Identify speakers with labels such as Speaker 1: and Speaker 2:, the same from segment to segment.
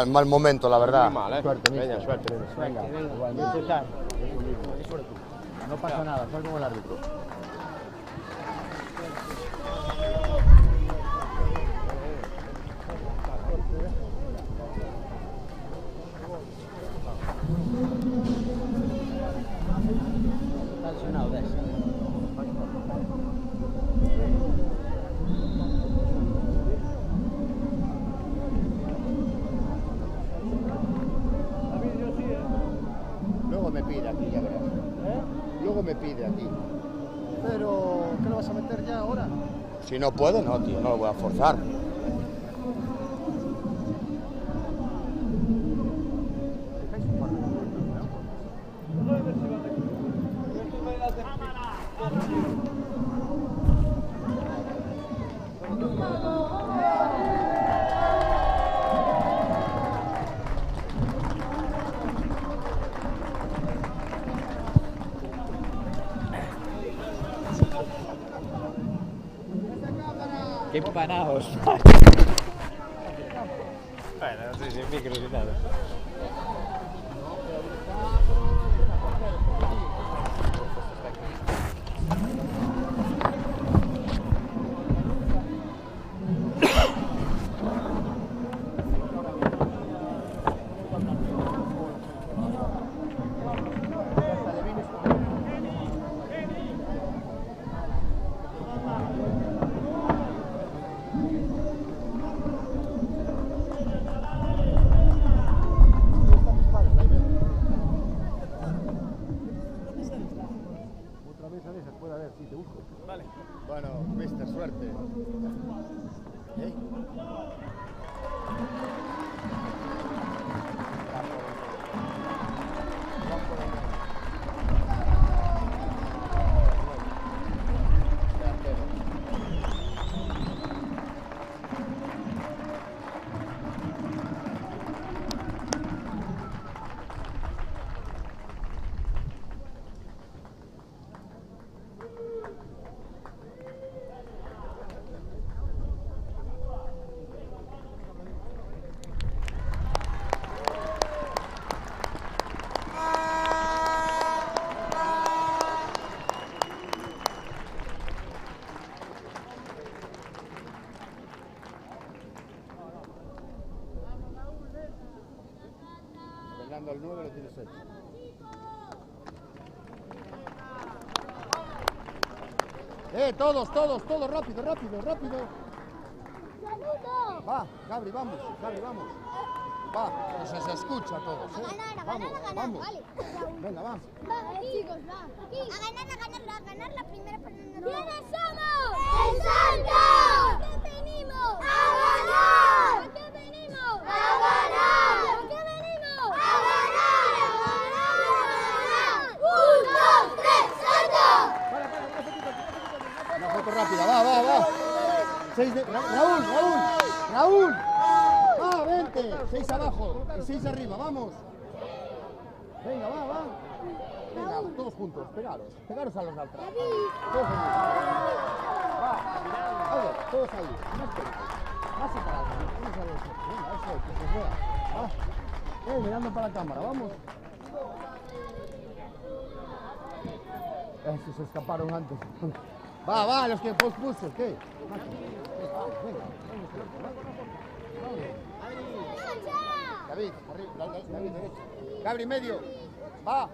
Speaker 1: Mal momento, la verdad.
Speaker 2: Muy mal,
Speaker 1: Suerte,
Speaker 2: Venga,
Speaker 1: mister.
Speaker 2: suerte.
Speaker 1: Venga, igualmente. No pasa nada, soy como el árbitro. Está lesionado, Des. Luego me pide aquí, ya verás. Luego me pide aquí.
Speaker 3: Pero, ¿qué lo vas a meter ya ahora?
Speaker 1: Si no puede, no, tío, no lo voy a forzar.
Speaker 4: ¡Qué empanados!
Speaker 2: Bueno, no sé si es micro ni nada.
Speaker 1: Bueno, mister, suerte. Fernando, el 9 lo tienes hecho. Todos, rápido, rápido, rápido. Va, Gabri, vamos, Va, que se escucha a todos, Vamos, vamos. Venga, va.
Speaker 5: Chicos, va. A ganar la primera para nosotros. ¿Quiénes somos? ¡El Santos! ¿A qué venimos? ¡A ganar! ¿A qué venimos? ¡A ganar! ¿A qué venimos? ¡A ganar! ¡A ganar! ¡1, 2, 3, Santos!
Speaker 1: Una foto rápida, va. 6 de... Raúl. Va, vente. 6 abajo y 6 arriba, vamos. Venga, va. Venga, todos juntos, pegaros a los de atrás. Todos ahí. Va, todos ahí. Más separados. Venga, eso, que se vea. Va. Mirando para la cámara, vamos. Estos se escaparon antes. Va, los que pospuse, ¿qué? Venga. David, arriba, David derecho. Gabri, medio. Va.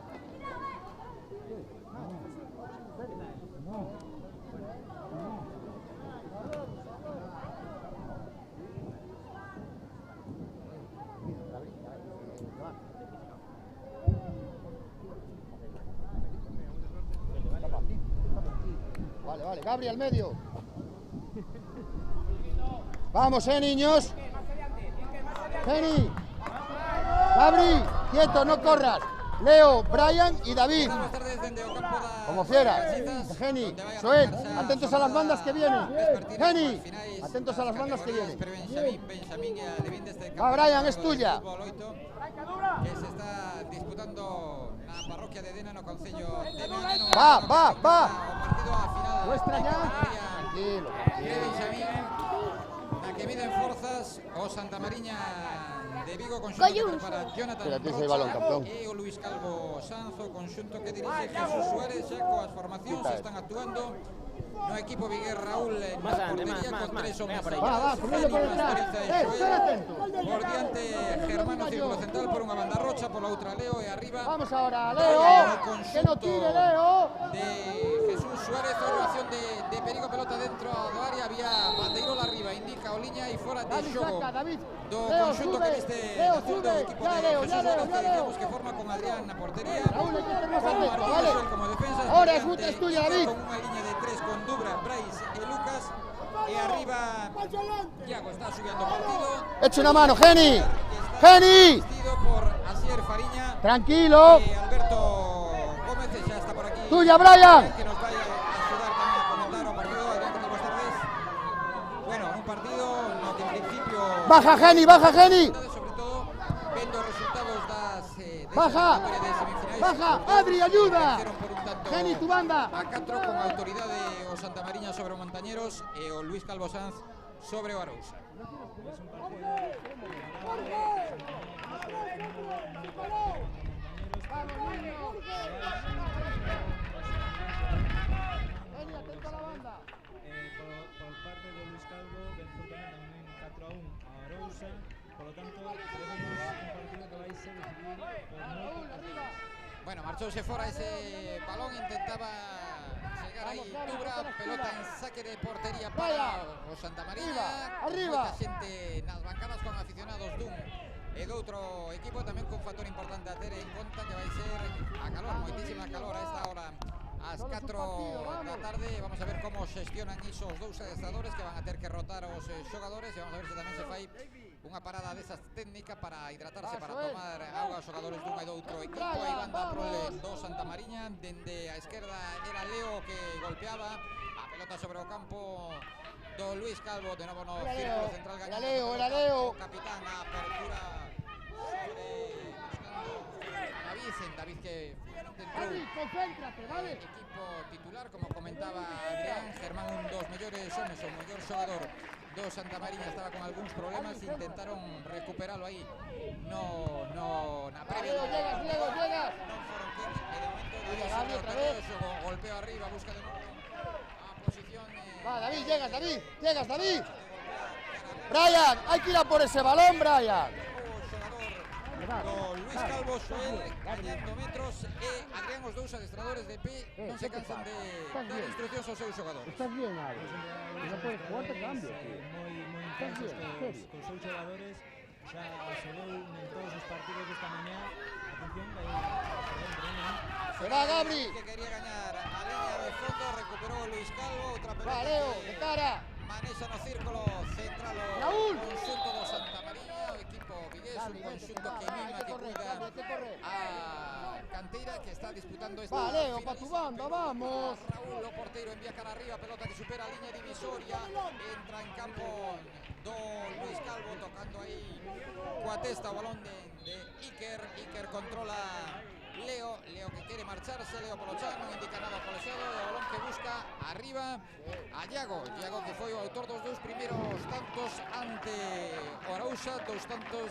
Speaker 1: Vale, Gabri al medio. Vamos, niños. Geni. Gabri, quieto, no corras. Leo, Brian y David. Como fieras. Geni, Joel, atentos a las bandas que vienen. Geni, atentos a las bandas que vienen. Va, Brian, es tuya.
Speaker 6: Que se está disputando la parroquia de Dena no Concello de Meneno.
Speaker 1: Va.
Speaker 6: Partido a final.
Speaker 1: Muestra ya. Tranquilo.
Speaker 6: Na que miden forzas o Santa Mariña de Vigo, conxunto que prepara Jonathan
Speaker 1: Espérate, ese balón, campeón.
Speaker 6: Rocha e o Luis Calvo Sanzo, conxunto que dirige Jesús Suárez, xa coas formacións están actuando no equipo Viguer Raúl na portería con 3 hombres.
Speaker 1: Va, ponelo por detrás. Estar atento.
Speaker 6: Por diante Germano, círculo central, por unha banda Rocha, por la outra Leo e arriba
Speaker 1: Vamos ahora, Leo. Que no tire, Leo.
Speaker 6: de Jesús Suárez, situación de perigo, pelota dentro do área, había bandeirola arriba, indica o liña e fora de
Speaker 1: David,
Speaker 6: xogo
Speaker 1: saca, David.
Speaker 6: do
Speaker 1: Leo,
Speaker 6: conxunto
Speaker 1: sube.
Speaker 6: que neste
Speaker 1: Leo,
Speaker 6: nación do
Speaker 1: sube.
Speaker 6: equipo
Speaker 1: Ya,
Speaker 6: de
Speaker 1: Leo,
Speaker 6: Jesús
Speaker 1: ya, Leo,
Speaker 6: Suárez,
Speaker 1: ya,
Speaker 6: que
Speaker 1: Leo.
Speaker 6: decíamos que forma con Adrián na portería,
Speaker 1: Raúl, hay que estar más
Speaker 6: con
Speaker 1: atento,
Speaker 6: Martín
Speaker 1: ¿vale?
Speaker 6: Rossell como defensa,
Speaker 1: Ahora es
Speaker 6: por diante
Speaker 1: tuya,
Speaker 6: Iker
Speaker 1: David.
Speaker 6: con unha liña de 3 con Dubra, Brais e Lucas, e arriba Iago está subiendo partido.
Speaker 1: Echa una mano, Geni. Geni.
Speaker 6: Asistido por Asier Fariña.
Speaker 1: Tranquilo.
Speaker 6: Alberto Gómez ya está por aquí.
Speaker 1: Tuya, Brian.
Speaker 6: Que nos vaya a ayudar también a comentar o partido. Adrián, ¿qué tal? Buenas tardes. Bueno, un partido no que en principio...
Speaker 1: Baja, Geni, baja, Geni.
Speaker 6: Sobre todo, vendo os resultados
Speaker 1: Baja.
Speaker 6: de semifinais.
Speaker 1: Baja, Adri, ayuda.
Speaker 6: Venceron por un tanto
Speaker 1: Geni, tu banda.
Speaker 6: a 4 con autoridade o Santa Mariña sobre o Montañeros e o Luis Calvo Sanz sobre o Arousa.
Speaker 1: Geni, atento a la banda.
Speaker 2: Por parte de Luis Calvo, venceu tamén en 4-1 a Arousa, por lo tanto, tenemos un partido que vai ser decidido por moito.
Speaker 6: Bueno, marchouse fora ese balón, intentaba chegar aí Dubra, pelota en saque de portería para o Santa Mariña.
Speaker 1: Arriba.
Speaker 6: Moita xente nas bancadas con aficionados dun e do outro equipo, tamén con factor importante a ter en conta que vai ser a calor, moitísima calor a esta hora ás 4 da tarde. Vamos a ver como xestionan isos dous adestradores que van a ter que rotar os xogadores e vamos a ver se tamén se fai unha parada desas técnicas para hidratarse, para tomar auga aos xogadores dun e do outro equipo. Aí banda prole do Santa Mariña, dende a esquerda era Leo que golpeaba a pelota sobre o campo do Luis Calvo, de novo no círculo central gañando.
Speaker 1: Era Leo.
Speaker 6: O capitán a apertura sobre David que
Speaker 1: Adri, concéntrate, ¿vale?
Speaker 6: equipo titular, como comentaba Adrián. Germán, un dos mellores homes, o mellor xogador do Santa Mariña, estaba con algúns problemas, intentaron recuperalo aí na previa
Speaker 1: Leo, llegas.
Speaker 6: non foron que e de momento
Speaker 1: Gabi, otra vez.
Speaker 6: golpeo arriba, busca de nuevo a posición
Speaker 1: Va, David, llegas, David. Brian, hay que ir a por ese balón, Brian.
Speaker 6: do Luis Calvo, Xoel gañando metros e Adrián, os dous adestradores de pé non se cansan de dar instruccións aos seus xogadores.
Speaker 1: Estás bien, Adri. No puedes jugar, te cambio.
Speaker 2: Moi intensos cos seus xogadores, xa se veu en todos os partidos desta mañá. Atención, que hai
Speaker 1: Será Gabri.
Speaker 6: Que quería gañar a liña de fondo, recuperou Luis Calvo, outra pelota.
Speaker 1: Va, Leo, de cara.
Speaker 6: Manexa no círculo central o
Speaker 1: Raúl.
Speaker 6: conxunto do Santa Mariña, o equipo vigués, un conxunto que mima, que cuida a canteira, que está disputando esta
Speaker 1: Va, Leo,
Speaker 6: final.
Speaker 1: pa tu banda, vamos.
Speaker 6: Raúl, o porteiro, envía cara arriba, pelota que supera a liña divisoria, entra en campo do Luis Calvo, tocando aí coa testa o balón de Iker controla Leo que quere marcharse, Leo polo chan, non indica nada polo xado, o balón que busca arriba a Iago que foi o autor dos dous primeiros tantos ante o Arousa, dous tantos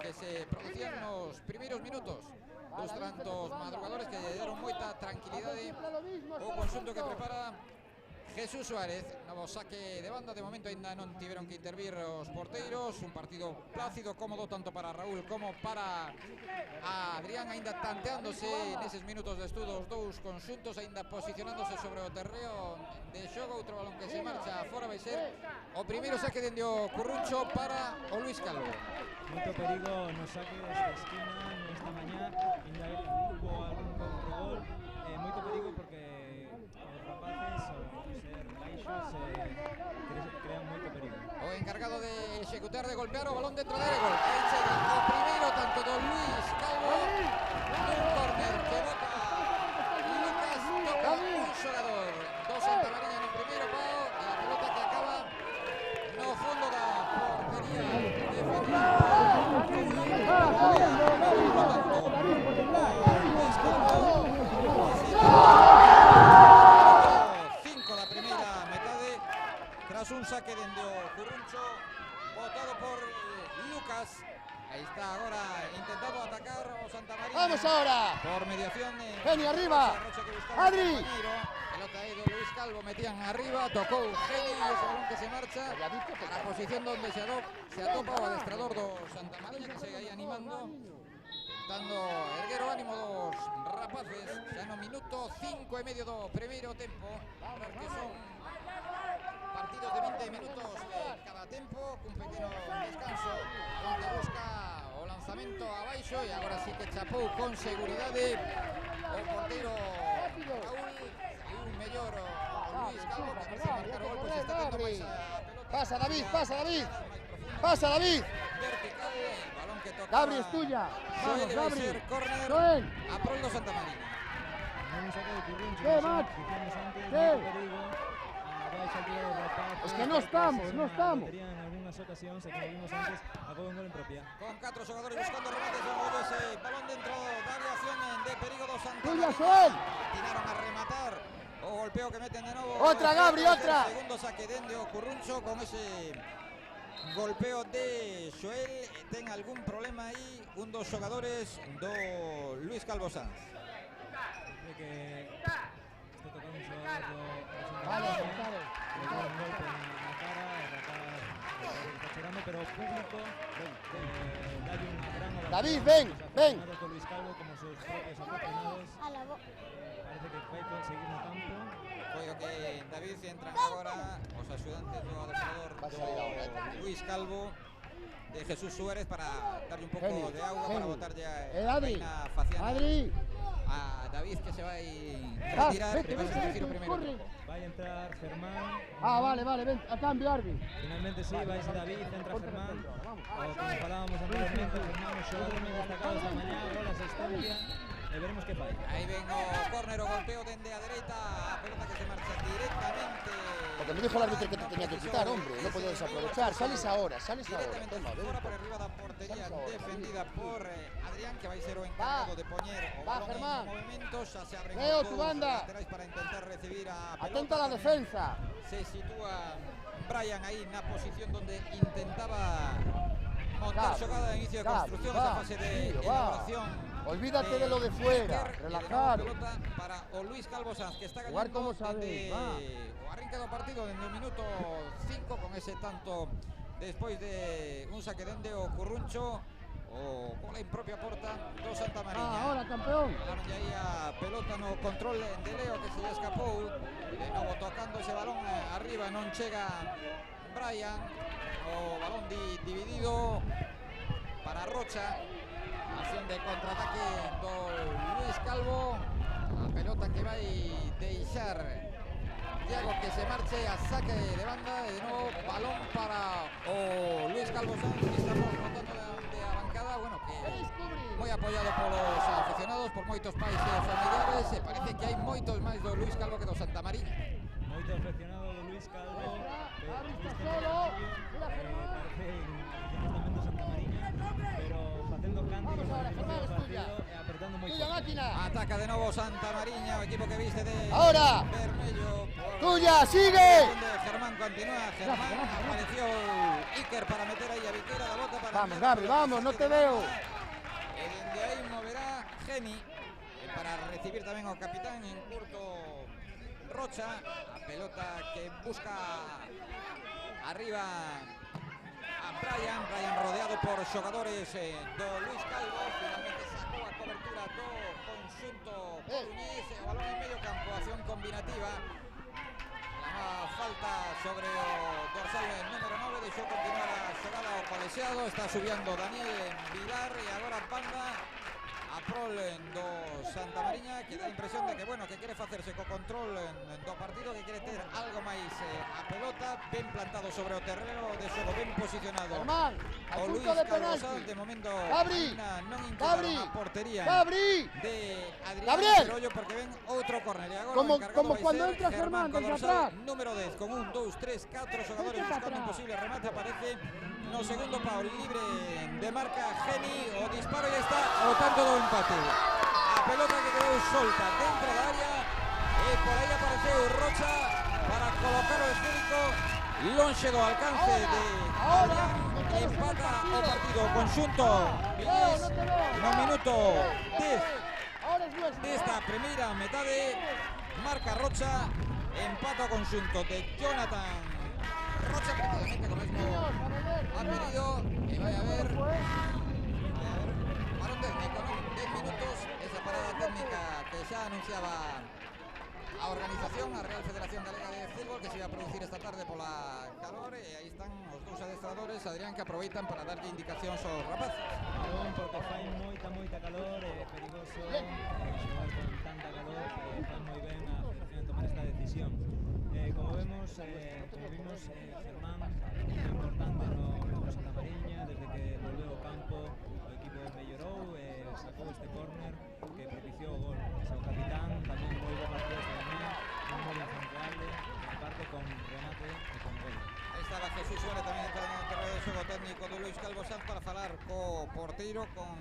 Speaker 6: que se producían nos primeiros minutos, dous tantos madrugadores que lle deron moita tranquilidade o conxunto que prepara Jesús Suárez. Novo saque de banda, de momento ainda non tiveron que intervir os porteiros, un partido plácido, cómodo tanto para Raúl como para Adrián, ainda tanteándose neses minutos de estudo os dous conxuntos, ainda posicionándose sobre o terreo de xogo. Outro balón que se marcha fora vai ser o primeiro saque dende o Curruncho para o Luis Calvo.
Speaker 2: moito perigo nos saques de esquina nesta mañá, ainda hubo algún contragol, moito perigo porque os rapaces, ao ser baixos, crean moito perigo.
Speaker 6: O encargado de executar, de golpear o balón dentro da área, gol. Aí chega o primeiro tanto do Luis Calvo, un córner que bota Lucas, toca un xogador do Santa Mariña no primeiro pao e a pelota que acaba no fondo da portería tras un saque dende o Curruncho, botado por Lucas. Ahí está ahora intentando atacar o Santa Marina.
Speaker 1: ¡Vamos ahora!
Speaker 6: Por mediación de
Speaker 1: Geni, arriba. ¡Adri!
Speaker 6: Pelota ahí de Luis Calvo, metían arriba, tocó Geni y ese balón que se marcha a la posición donde se atopa o adestrador do Santa Marina, que segue aí animando. Intentando erguer o ánimo dos rapaces, xa no minuto 5 e medio do primeiro tempo, porque son partidos de 20 minutos cada tempo, cun pequeno descanso, onde busca o lanzamento abaixo e agora sí que chapou con seguridade o porteiro Raúl e un mellor o Luis Calvo, que parece marcar o gol, pois está tendo máis a pelota.
Speaker 1: Pasa, David, pasa, David. Pasa, David.
Speaker 6: Vertical, balón que toca.
Speaker 1: Gabri, es tuya. Vamos,
Speaker 6: Debe
Speaker 1: Gabri.
Speaker 6: ser córner
Speaker 1: Joel.
Speaker 6: a prol do Santa Marina.
Speaker 1: ¿Qué, Max? ¿Qué? Es que no estamos, no estamos.
Speaker 2: En algunas ocasiones, como vimos antes, acabó un gol en propia.
Speaker 6: Con 4 xogadores buscando remates, jugou ese balón dentro da aviación de perigo do Santa
Speaker 1: Tuya,
Speaker 6: Marina.
Speaker 1: Joel.
Speaker 6: Tiraron a rematar o golpeo que meten de novo.
Speaker 1: Otra, Gabri, otra.
Speaker 6: Segundo saque dende o Curruncho con ese golpeo de Xoel. Ten algún problema aí un dos xogadores do Luis Calvo Sanz.
Speaker 2: Creo que está tocando un xogador do
Speaker 1: Vale,
Speaker 2: Santa
Speaker 1: claro.
Speaker 2: Marina. Le dio un golpe en la cara, está chorando, pero público dalle una gran ovación
Speaker 1: David, ven,
Speaker 2: a los
Speaker 1: ven.
Speaker 2: aficionados do Luis Calvo como sus propios aficionados.
Speaker 5: A la boca.
Speaker 2: Parece que vai conseguir no campo.
Speaker 6: Foi o que David entran agora os axudantes do adestrador
Speaker 1: Va a salir ahora,
Speaker 6: do Luis Calvo, de Jesús Suárez, para darlle un pouco
Speaker 1: Geni,
Speaker 6: de agua, para
Speaker 1: Geni.
Speaker 6: botarlle
Speaker 1: Adri,
Speaker 6: a faciana
Speaker 1: Adri.
Speaker 6: a David, que se vai
Speaker 1: Vas,
Speaker 6: retirar,
Speaker 1: vete,
Speaker 6: que vai
Speaker 1: vete,
Speaker 6: sustituir o
Speaker 1: vete,
Speaker 6: primeiro
Speaker 1: corre.
Speaker 6: tempo.
Speaker 2: Va a entrar Germán.
Speaker 1: Ah, vale, ven, a cambio, Arbi.
Speaker 2: Finalmente sí, va a ser David, entra
Speaker 1: Ponte
Speaker 2: Germán.
Speaker 1: en el centro, vamos.
Speaker 2: O como falábamos anteriormente, Germán, o xogador moi destacado esta mañá, gol, asistencia. E veremos que fai.
Speaker 6: Aí ven o córner, o golpeo dende a dereita, a pelota que se marcha directamente.
Speaker 1: Porque me dijo el árbitro que te tenía que quitar, hombre. No podía desaprovechar. Sales ahora, sales ahora.
Speaker 6: Directamente
Speaker 1: Toma, ven.
Speaker 6: fora por arriba da portería,
Speaker 1: Vamos ahora.
Speaker 6: defendida por Adrián, que vai ser o encargado de poñer o
Speaker 1: Va,
Speaker 6: balón
Speaker 1: Germán.
Speaker 6: en movimento. Xa se abren
Speaker 1: Leo,
Speaker 6: os
Speaker 1: tu
Speaker 6: dous
Speaker 1: banda.
Speaker 6: laterais para intentar recibir a pelota.
Speaker 1: Atento a la
Speaker 6: Tamén
Speaker 1: defensa.
Speaker 6: se sitúa Brian aí na posición donde intentaba montar
Speaker 1: Gab,
Speaker 6: xogada de inicio de
Speaker 1: Gab,
Speaker 6: construcción,
Speaker 1: va,
Speaker 6: esa fase de
Speaker 1: tío, va.
Speaker 6: elaboración.
Speaker 1: Olvídate de lo de fuera,
Speaker 6: Iker,
Speaker 1: relajar.
Speaker 6: e de novo pelota para o Luis Calvo Sanz, que está
Speaker 1: Jugar
Speaker 6: gañando
Speaker 1: como sabéis, va.
Speaker 6: o arranque do partido dende o minuto 5 con ese tanto despois de un saque dende o Curruncho, o bola en propia porta do Santa Marina.
Speaker 1: Ah, ahora, campeón.
Speaker 6: Daron aí a pelota no control de Leo, que se lle escapou, de novo tocando ese balón arriba, non chega Brian, o balón dividido para Rocha. Acción de contraataque do Luis Calvo, a pelota que vai deixar Thiago, que se marche a saque de banda, e de novo balón para o Luis Calvo Sanz, que estamos notando de a bancada, bueno, que moi apoiado polos aficionados, por moitos pais e familiares, e parece que hai moitos máis do Luis Calvo que do Santa Marina.
Speaker 2: Moito aficionado do Luis Calvo.
Speaker 1: Gabri está solo. Mira, Germán.
Speaker 2: Parece aficionados tamén do Santa Marina, pero facendo cánticos
Speaker 1: Vamos ahora,
Speaker 2: ao principio
Speaker 1: Germán,
Speaker 2: do
Speaker 1: es tuya.
Speaker 2: partido e apretando moi
Speaker 1: Tuya,
Speaker 2: forte.
Speaker 1: máquina.
Speaker 6: Ataca de novo Santa Marina, o equipo que viste de
Speaker 1: Ahora.
Speaker 6: vermello. por-
Speaker 1: Tuya, sigue.
Speaker 6: Donde Germán continúa, Germán, apareció Iker para meter ahí a Viquera, la bota para...
Speaker 1: Vamos, Gabri, vamos, no te veo.
Speaker 6: E dende aí moverá Geni, para recibir tamén o capitán en curto Rocha, a pelota que busca arriba a Brian rodeado por xogadores do Luis Calvo, finalmente sacou a cobertura do conxunto coruñés, e o balón en medio campo, acción combinativa. A falta sobre o dorsal número 9, deixou continuar a xogada ao colexiado, está subiando Daniel Vilar, e agora banda a prol do Santa Mariña, que dá a impresión de que, bueno, que quere facerse co control do partido, que quere ter algo máis a pelota, ben plantado sobre o terreno de xogo, ben posicionado.
Speaker 1: Germán, al
Speaker 6: O Luis
Speaker 1: punto de
Speaker 6: Calvo
Speaker 1: penalti.
Speaker 6: Sanz, de momento
Speaker 1: Gabri,
Speaker 6: non
Speaker 1: Gabri,
Speaker 6: intentaron a portería
Speaker 1: Gabri.
Speaker 6: de Adrián
Speaker 1: Gabriel.
Speaker 6: Cerollo, porque ven outro córner, e agora
Speaker 1: Como-
Speaker 6: o encargado
Speaker 1: como
Speaker 6: vai
Speaker 1: cuando
Speaker 6: ser
Speaker 1: entra Germán
Speaker 6: co
Speaker 1: desde
Speaker 6: dorsal
Speaker 1: atrás.
Speaker 6: número 10, con 1, 2, 3, 4 xogadores
Speaker 1: Vete
Speaker 6: buscando
Speaker 1: atrás.
Speaker 6: un posible remate, aparece no segundo pau libre de marca Geni, o disparo, e está o tanto do empate. A pelota que quedou solta dentro da área, e por aí apareceu Rocha para colocar o esférico, e lonxe do alcance de Adrián, empata o partido conxunto vigués no minuto 10 desta primeira metade. Marca Rocha, empata o conxunto de Jonathan Rocha, prácticamente co mesmo apelido, e vai a ver parón técnico, non? 10 minutos, esa parada técnica que xa anunciaba a organización, a Real Federación Galega de Fútbol, que se iba a producir esta tarde pola calor, e aí están os dous adestradores, Adrián, que aproveitan para darlle indicacións aos rapaces.
Speaker 2: Porque fai moita calor, é perigoso xogar con tanta calor, fai moi ben a federación tomar esta decisión. Como vimos, Germán foi importante no Santa Mariña, desde que volveu ao campo, o equipo mellorou, sacou este córner que propiciou o gol. O capitán tamén moi bo partido esta mañá, un gol incendiable, aparte con remate e con gol.
Speaker 6: Aí estaba Jesús Suárez tamén entrando no terreno de xogo técnico do Luís Calvo Sanz para falar co porteiro, con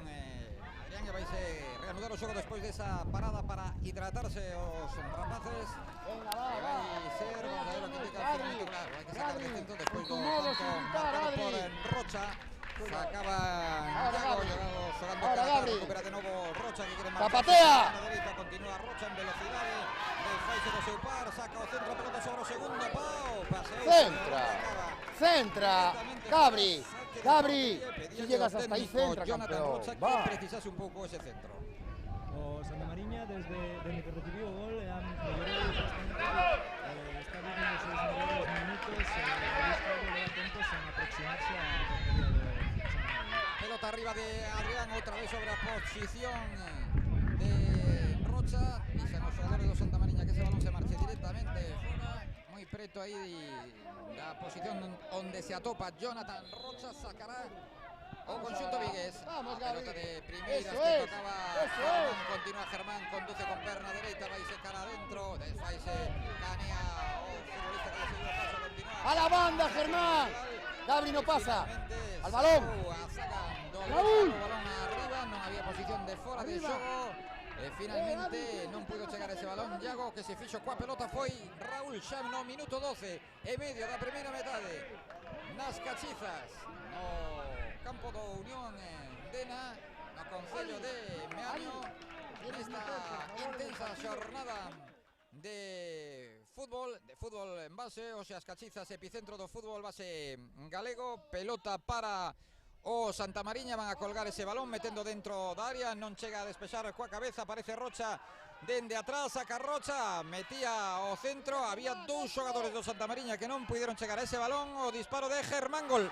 Speaker 6: Adrián, que vaise reanudar o xogo despois desa parada para hidratarse os rapaces. E vai ser, vamos a ver o que indica o finalmente, claro, hai que sacar de centro despois do tanto marcado por Rocha. Sacaba Iago, xogando cara, recupera de novo Rocha, que quiere marcar.
Speaker 1: ¡Zapatea!
Speaker 6: Continúa Rocha en velocidade, desfaise do seu par, saca o centro, pelota sobre o segundo pau, paseo.
Speaker 1: Centra, Gabri, si llegas hasta ahí centra,
Speaker 6: Jonathan
Speaker 1: campeón.
Speaker 6: Rocha, que precisase un pouco ese centro.
Speaker 2: O Santa Mariña, desde que recibiu o gol, mellorou bastante, está vivindo os seus mellores minutos, Luís Calvo leva tempo sen aproximarse a portería do
Speaker 6: Pelota arriba de Adrián, outra vez sobre a posición de Rocha, dixen os xogadores do Santa Mariña que ese balón se marche directamente fora, moi preto aí da posición onde se atopa Jonathan Rocha. Sacará o conxunto vigués.
Speaker 1: Vamos,
Speaker 6: pelota
Speaker 1: Gabi.
Speaker 6: de primeiras
Speaker 1: Eso
Speaker 6: que
Speaker 1: es,
Speaker 6: tocaba
Speaker 1: eso
Speaker 6: Germán,
Speaker 1: es.
Speaker 6: continúa Germán, conduce con perna dereita, vaise cara adentro, desfaise canea o futbolista que le seguiu o paso, continúa
Speaker 1: ¡A la banda, Germán! Gabri no pasa. Al balón.
Speaker 6: Raúl. O balón arriba, non había posición de fora de xogo. Finalmente non pudo chegar ese balón. Iago, que se fixo coa pelota, foi Raúl xa no minuto 12 e medio da primeira metade. Nas Cachizas, no campo do Unión Dena, no concello de Meaño, nesta intensa xornada de fútbol en base, o sea, as Cachizas, epicentro do fútbol base galego. Pelota para o Santa Mariña, van a colgar ese balón metendo dentro da área, non chega a despexar coa cabeza, aparece Rocha dende atrás, saca Rocha, metía o centro, había dous xogadores do Santa Mariña que non puderon chegar a ese balón, o disparo de Germán, gol.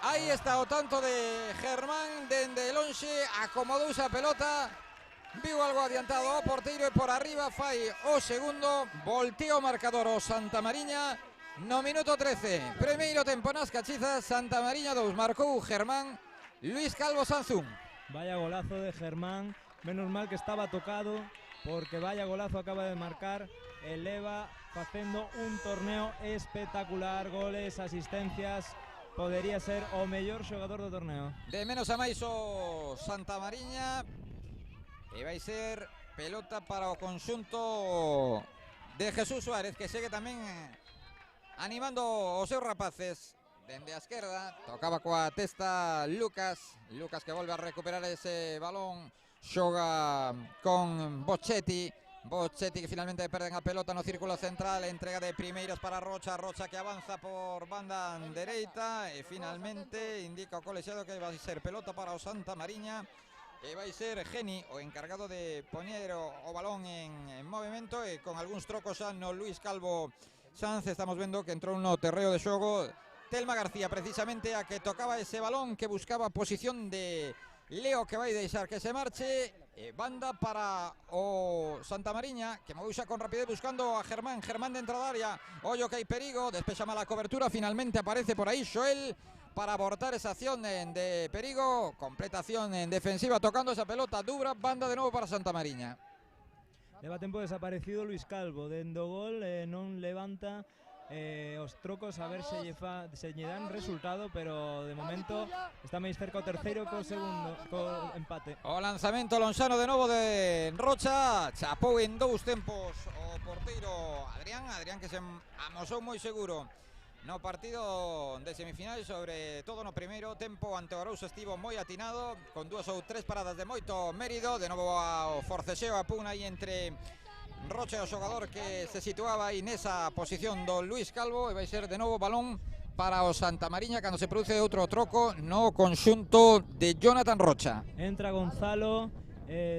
Speaker 6: Aí está o tanto de Germán dende lonxe, acomodouse a pelota, viu algo adiantado o porteiro e por arriba fai o segundo, volteo o marcador o Santa Mariña no minuto 13. Primeiro tempo nas Cachizas, Santa Mariña 2, marcou Germán, Luís Calvo Sanzún.
Speaker 2: Vaya golazo de Germán, menos mal que estaba tocado, porque vaya golazo acaba de marcar, eleva facendo un torneo espectacular, goles, asistencias, podería ser o mellor xogador do torneo.
Speaker 6: De menos a máis o Santa Mariña, e vai ser pelota para o conxunto de Jesús Suárez, que segue tamén animando os seus rapaces. Dende a esquerda, tocaba coa testa Lucas que volve a recuperar ese balón, xoga con Bochetti que finalmente perden a pelota no círculo central, entrega de primeiras para Rocha que avanza por banda dereita e finalmente indica o colexiado que vai ser pelota para o Santa Mariña e vai ser Geni o encargado de poñer o balón en movimento, e con algúns trocos xa no Luís Calvo Sanz estamos vendo que entrou no terreo de xogo Telma García, precisamente a que tocaba ese balón, que buscaba posición de Leo, que vai deixar que se marche. Banda para o Santa Mariña, que moveu xa con rapidez buscando a Germán dentro da área, ollo que hai perigo, despexa mala cobertura, finalmente aparece por aí Xoel para abortar esa acción de perigo, completación en defensiva tocando esa pelota dura, banda de novo para Santa Mariña.
Speaker 2: Leva tempo desaparecido Luís Calvo, dendo gol non levanta os trocos, a ver se lle dan resultado, pero de momento está máis cerca o terceiro co segundo, co empate.
Speaker 6: O lanzamento lonxano de novo de Rocha, chapou en dous tempos o porteiro Adrián que se amosou moi seguro No partido de semifinal, sobre todo no primeiro tempo ante o Arousa estivo moi atinado, con 2 ou 3 paradas de moito mérido. De novo ao forcexeo, a pugna aí entre Rocha e o xogador que se situaba aí nesa posición do Luís Calvo, e vai ser de novo balón para o Santamariña cando se produce outro troco no conxunto de Jonathan Rocha.
Speaker 2: Entra Gonzalo,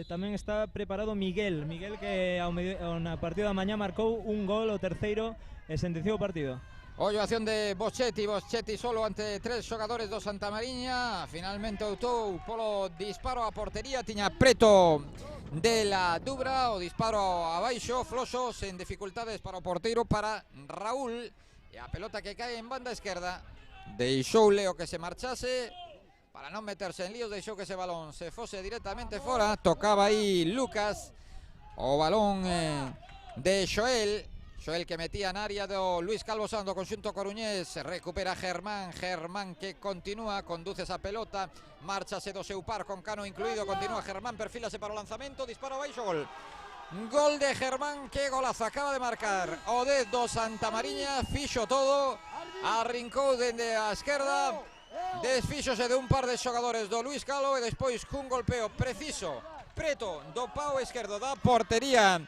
Speaker 2: tamén está preparado Miguel que ao partido da mañá marcou un gol, o terceiro, e sentenciou o partido.
Speaker 6: Ollo a acción de Boschetti solo ante 3 xogadores do Santamariña. Finalmente optou polo disparo a portería, tiña preto de la dubra, o disparo abaixo, floxo, sen dificultades para o porteiro, para Raúl, e a pelota que cae en banda esquerda. Deixou Leo que se marchase, para non meterse en líos, deixou que ese balón se fose directamente fora. Tocaba aí Lucas, o balón de Xoel que metía en área do Luís Calvo Sanz do conxunto coruñés. Recupera Germán que continúa, conduce esa pelota, márchase do seu par con Cano incluído, continúa Germán, perfílase para o lanzamento, disparo baixo, gol. Gol de Germán, que golazo acaba de marcar o 10 do Santamariña, fixo todo, arrincou dende a esquerda, desfíxose de un par de xogadores do Luís Calvo e despois cun golpeo preciso preto do pau esquerdo da portería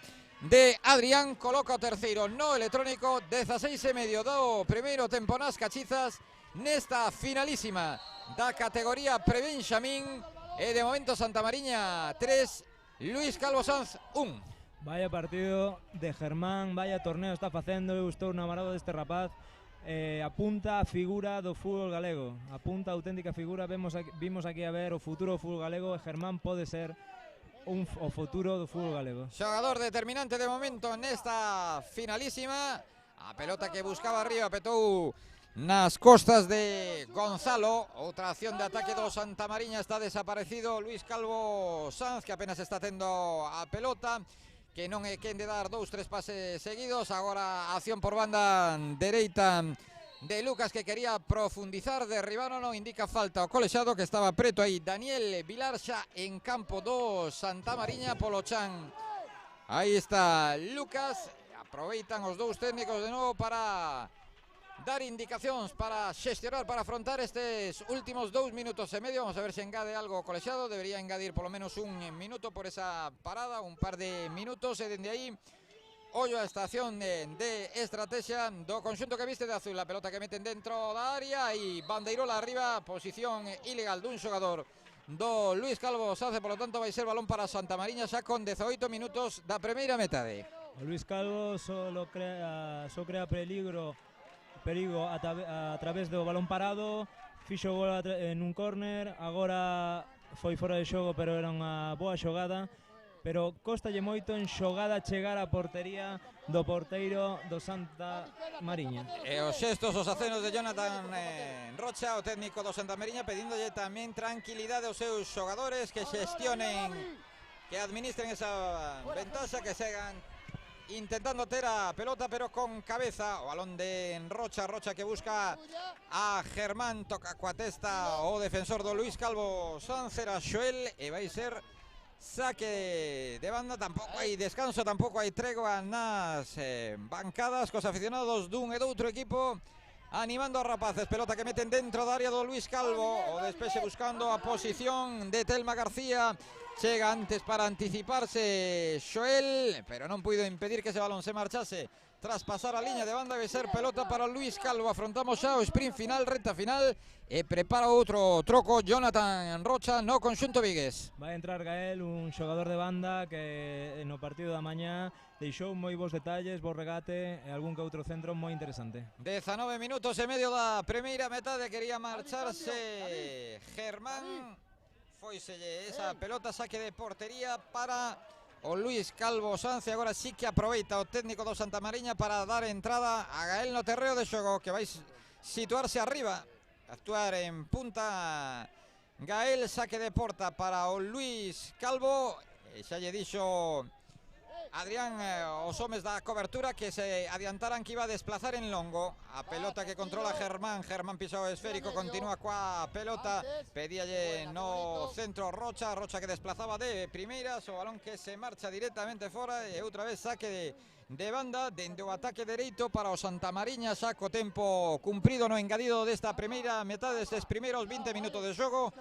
Speaker 6: de Adrián, coloca o terceiro no electrónico. 16,5 do primeiro tempo nas Cachizas, nesta finalísima da categoría Prebenxamín, e de momento Santamariña 3, Luís Calvo Sanz 1.
Speaker 2: Vaya partido de Germán, vaya torneo está facendo, eu estou enamorado deste rapaz. Apunta a figura do fútbol galego, apunta a auténtica figura. Vimos aquí a ver o futuro do fútbol galego, e Germán pode ser o futuro do fútbol galego.
Speaker 6: Xogador determinante de momento nesta finalísima. A pelota que buscaba arriba petou nas costas de Gonzalo. Outra acción de ataque do Santamariña, está desaparecido Luís Calvo Sanz, que apenas está tendo a pelota, que non é quen de dar 2-3 pases seguidos. Agora acción por banda dereita de Lucas, que quería profundizar, derribaron, non indica falta o colexado, que estaba preto aí Daniel Vilar, xa en campo do Santamariña polo chan. Aí está Lucas, aproveitan os dous técnicos de novo para dar indicacións, para xestionar, para afrontar estes últimos 2 minutos e medio. Vamos a ver se engade algo o colexado, debería engadir polo menos un minuto por esa parada, un par de minutos, e dende aí ollo a estación de estrategia do conxunto que viste de azul. A pelota que meten dentro da área e bandeirola arriba, posición ilegal dun xogador do Luís Calvo Sanz, por lo tanto vai ser balón para Santamariña xa con 18 minutos da primeira metade.
Speaker 2: O Luís Calvo só crea perigo a través do balón parado, fixo gol en un córner, agora foi fora de xogo, pero era unha boa xogada. Pero costalle moito en xogada chegar a portería do porteiro do Santamariña.
Speaker 6: E os xestos, os acenos de Jonathan Rocha, o técnico do Santamariña, pedíndolle tamén tranquilidade aos seus xogadores, que xestionen, que administren esa ventaxa, que segan intentando ter a pelota pero con cabeza. O balón de Rocha que busca a Germán, toca coa testa o defensor do Luís Calvo Sanz, era Xoel, e vai ser saque de banda. Tampouco hai descanso, tampouco hai tregua nas bancadas, cos aficionados dun e doutro equipo animando a rapaces. Pelota que meten dentro da área do Luís Calvo, o despexe buscando a posición de Telma García. Chega antes para anticiparse Xoel, pero non puido impedir que ese balón se marchase tras pasar a liña de banda. Vai ser pelota para Luís Calvo. Afrontamos xa o sprint final, reta final, e prepara outro troco Jonathan Rocha no conxunto vigués.
Speaker 2: Vai entrar Gael, un xogador de banda que no partido da mañá deixou moi bons detalles, bo regate e algún que outro centro moi interesante.
Speaker 6: 19 minutos e medio da primeira metade, quería marcharse Germán, foiselle esa pelota, saque de portería para o Luís Calvo Sanz. Agora sí que aproveita o técnico do Santamariña para dar entrada a Gael no terreo de xogo, que vai situarse arriba, actuar en punta. Gael, saque de porta para o Luís Calvo, e xa lle dixo Adrián Osomes da cobertura que se adiantaran que iba a desplazar en longo. A pelota que controla Germán. Germán pisado esférico, continúa coa pelota. Pedíalle no centro Rocha. Rocha que desplazaba de primeiras. O balón que se marcha directamente fora. E outra vez saque de banda dende o ataque dereito para o Santamariña. Xa co tempo cumprido no engadido desta primeira metade, destes primeiros 20 minutos de xogo.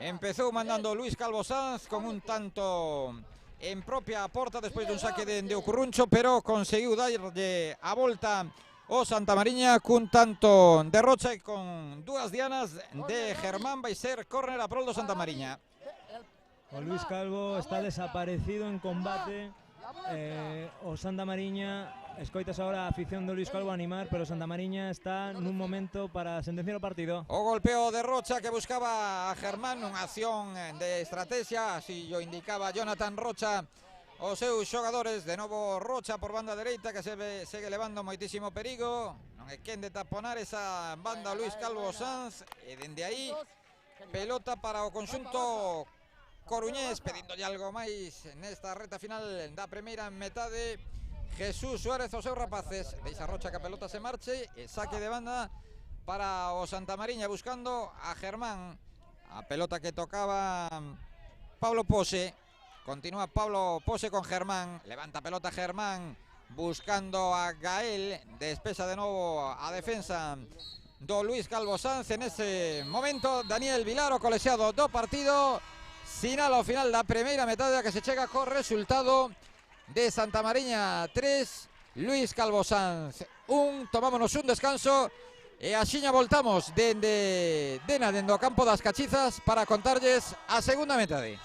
Speaker 6: Empezou mandando Luis Calvo Sanz con un tanto en propia porta despois dun saque de Ocurruncho, pero conseguiu darlle a volta o Santamariña cun tanto de Rocha e con dúas dianas de Germán. Vai ser córner a prol do Santamariña.
Speaker 2: O Luis Calvo está desaparecido en combate. O Santamariña, escoitas agora a afición do Luis Calvo a animar, pero o Santamariña está nun momento para sentenciar o partido.
Speaker 6: O golpeo de Rocha que buscaba a Germán, unha acción de estrategia, así lo indicaba Jonathan Rocha. Os seus xogadores, de novo Rocha por banda dereita, que segue levando moitísimo perigo. Non é quen de taponar esa banda Luis Calvo Sanz, e dende aí pelota para o conxunto coruñés, pedíndolle algo máis nesta reta final da primeira metade. Jesús Suárez os seus rapaces, deixa Rocha que a pelota se marche, e saque de banda para o Santamariña buscando a Germán. A pelota que tocaba Pablo Pose, continúa Pablo Pose con Germán, levanta pelota Germán buscando a Gael, despesa de novo a defensa do Luis Calvo Sanz. En ese momento Daniel Vilar, o colexiado do partido, sinala ao final da primeira metade que se chega co resultado de Santamariña 3, Luis Calvo Sanz 1. Tomámonos un descanso e axiña voltamos dende o campo das Cachizas para contarlles a segunda metade.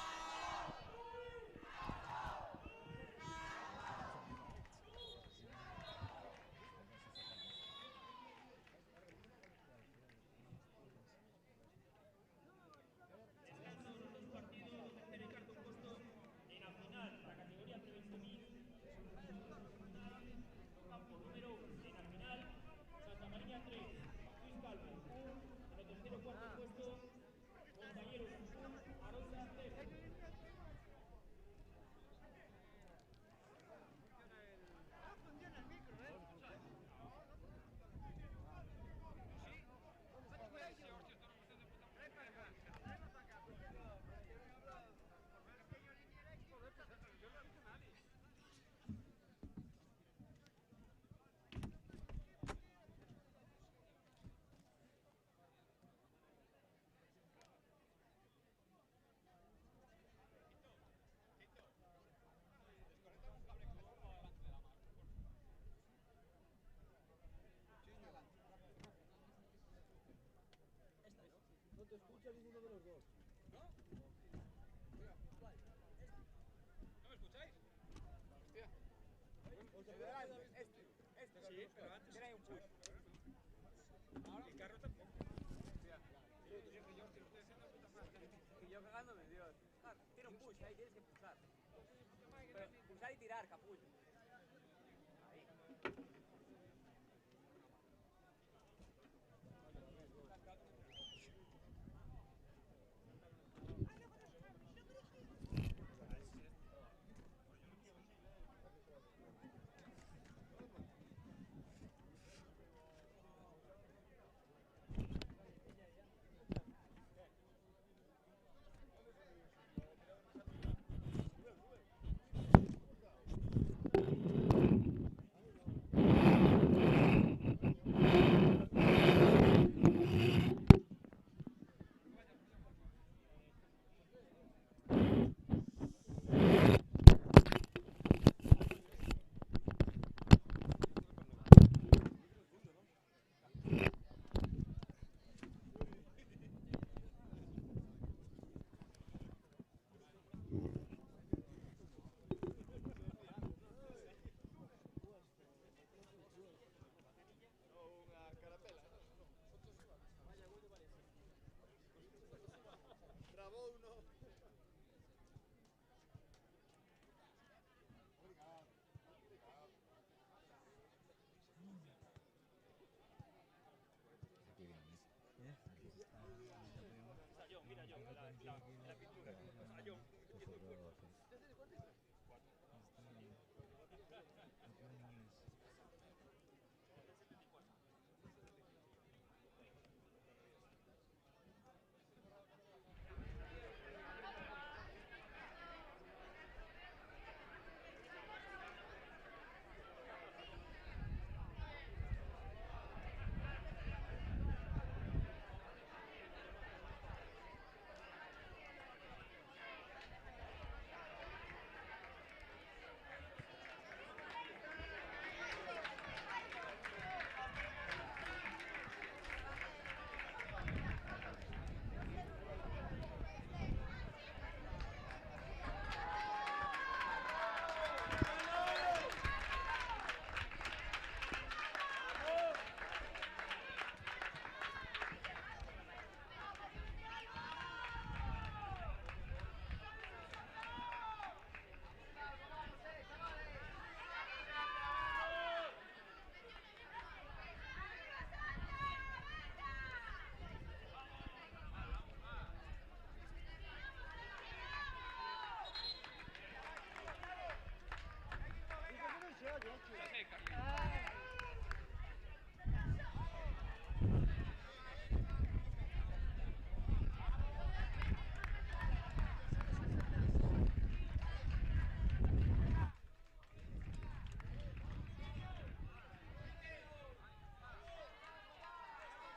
Speaker 7: Pulsar y tirar, capullo.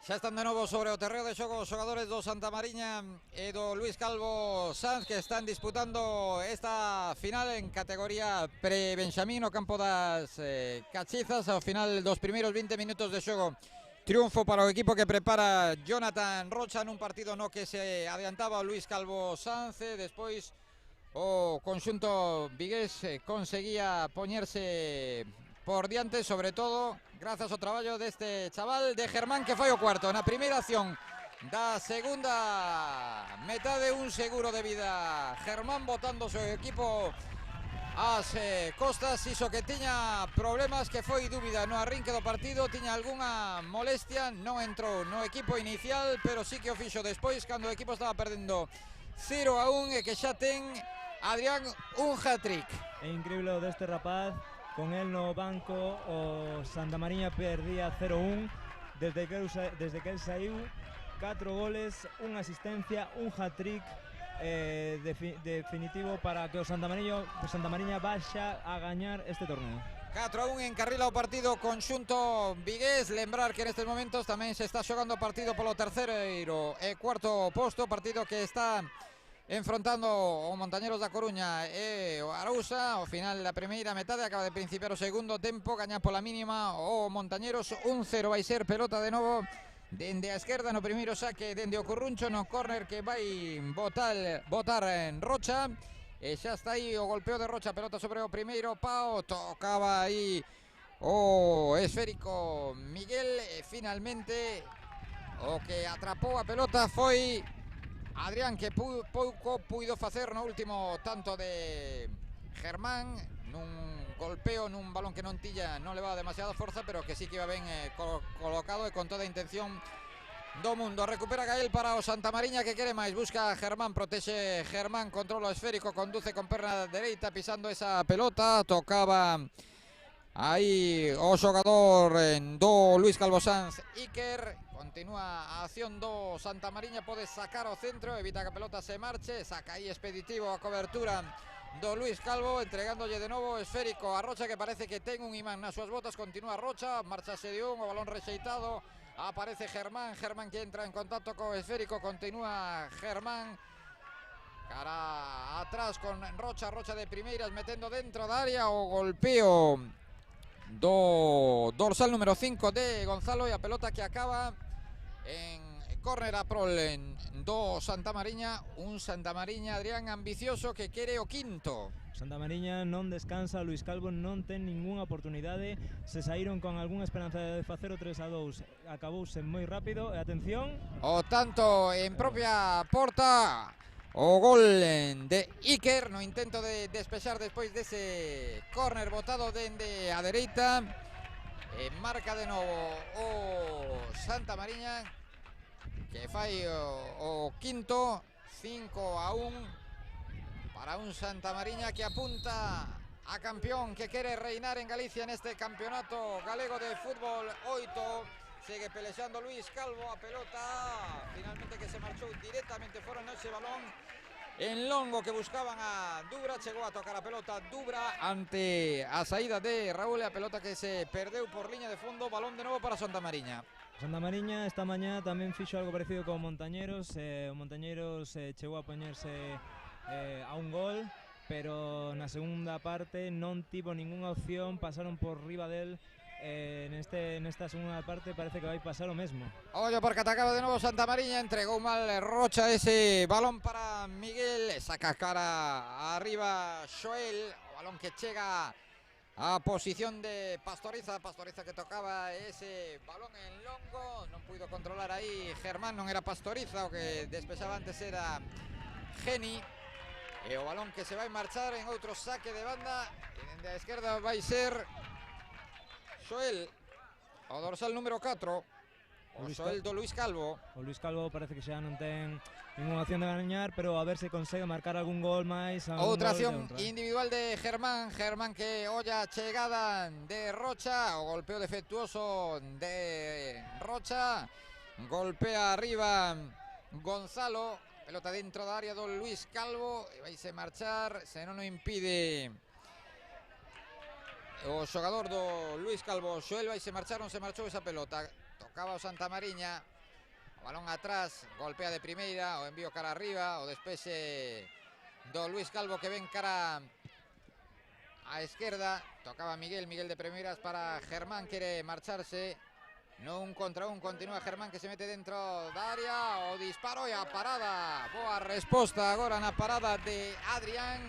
Speaker 6: Xa están de novo sobre o terreo de xogo os xogadores do Santamariña e do Luís Calvo Sanz, que están disputando esta final en categoría pre-benxamín no campo das Cachizas. Ao final dos primeiros 20 minutos de xogo, triunfo para o equipo que prepara Jonathan Rocha nun partido no que se adiantaba o Luís Calvo Sanz. Despois o conxunto vigués conseguía poñerse por diante, sobre todo grazas ao traballo deste chaval de Germán, que foi o cuarto na primeira acción da segunda metade. Un seguro de vida Germán botando o seu equipo ás costas, iso que tiña problemas, que foi dúbida no arrinque do partido, tiña algunha molestia, non entrou no equipo inicial, pero sí que o fixo despois cando o equipo estaba perdendo 0-1 e que xa ten Adrián un hat-trick.
Speaker 2: É increíble o deste rapaz. Con él no banco o Santamariña perdía 0-1 desde que él saiu. 4 goles, unha asistencia, un hat-trick definitivo para que o Santamariña baixa a gañar este torneo.
Speaker 6: 4-1 encarrila o partido conxunto vigués. Lembrar que nestes momentos tamén se está xogando o partido polo terceiro e cuarto posto, partido que está enfrontando o Montañeros da Coruña e o Arousa. Ao final da primeira metade acaba de principiar o segundo tempo, gaña pola mínima o Montañeros 1-0. vai ser pelota de novo dende a esquerda no primeiro saque, dende o Curruncho, no córner que vai botar en Rocha, e xa está aí o golpeo de Rocha, pelota sobre o primeiro pau, tocaba aí o esférico Miguel, e finalmente o que atrapou a pelota foi Adrián, que pouco puido facer no último tanto de Germán, nun golpeo nun balón que non levaba demasiada forza, pero que sí que iba ben colocado e con toda a intención do mundo. Recupera Gael para o Santamariña, que quere máis, busca a Germán, protexe Germán, controla o esférico, conduce con perna dereita pisando esa pelota, tocaba aí o xogador do Luís Calvo Sanz, Iker. Continúa a acción do Santamariña, pode sacar o centro, evita que a pelota se marche, saca aí expeditivo a cobertura do Luís Calvo, entregándolle de novo o esférico a Rocha, que parece que ten un imán nas súas botas. Continúa Rocha, marchase de o balón rexeitado, aparece Germán, que entra en contacto co esférico, continúa Germán, cara atrás con Rocha de primeiras, metendo dentro da área, o golpeo do dorsal número 5 de Gonzalo, e a pelota que acaba en córner a prol do Santamariña. Un Santamariña, Adrián, ambicioso, que quere o quinto.
Speaker 2: Santamariña non descansa, Luís Calvo non ten ningunha oportunidade, se saíron con algunha esperanza de facer o 3-2, acabouse moi rápido, e atención,
Speaker 6: o tanto en propia porta, o gol de Iker no intento de despexar despois dese córner botado dende a dereita. Marca de novo o Santamariña, que fai o quinto. 5-1 para un Santamariña que apunta a campeón, que quere reinar en Galicia neste campeonato galego de fútbol 8. Sigue pelexando Luís Calvo, a pelota finalmente que se marchou directamente fora nese balón en longo que buscaban a Dubra. Chegou a tocar a pelota Dubra ante a saída de Raúl, e a pelota que se perdeu por liña de fondo. Balón de novo para Santamariña.
Speaker 2: Santamariña esta mañá tamén fixo algo parecido con Montañeros. O Montañeros chegou a poñerse a un gol, pero na segunda parte non tivo ningunha opción, pasaron por riba del. Nesta segunda parte parece que vai pasar o mesmo.
Speaker 6: Ollo porque atacaba de novo Santamariña, entregou mal Rocha ese balón para Miguel, saca cara arriba Xoel, o balón que chega a posición de Pastoriza que tocaba ese balón en longo, non puido controlar aí Germán, non era Pastoriza, o que despexaba antes era Geni, e o balón que se vai marchar en outro saque de banda, e dende a esquerda vai ser Xoel, o dorsal número 4, o
Speaker 2: Luis
Speaker 6: Soeldo Luis Calvo.
Speaker 2: O Luis Calvo parece que xa non ten ninguna opción de gañar, pero a ver se consegue marcar algún gol máis.
Speaker 6: Outra acción individual de Germán. Germán que olla chegada de Rocha. O golpeo defectuoso de Rocha. Golpea arriba Gonzalo. Pelota dentro da área do Luis Calvo. E vaise marchar, se non o impide o xogador do Luis Calvo. Xoel vaise marchar, non se marchou esa pelota. Tocaba o Santamariña, o balón atrás, golpea de primeira, o envío cara arriba, o despexe do Luis Calvo que ven cara a esquerda. Tocaba Miguel de primeiras para Germán, quere marcharse. No un contra un, continúa Germán que se mete dentro da área, o disparo e a parada. Boa resposta agora na parada de Adrián.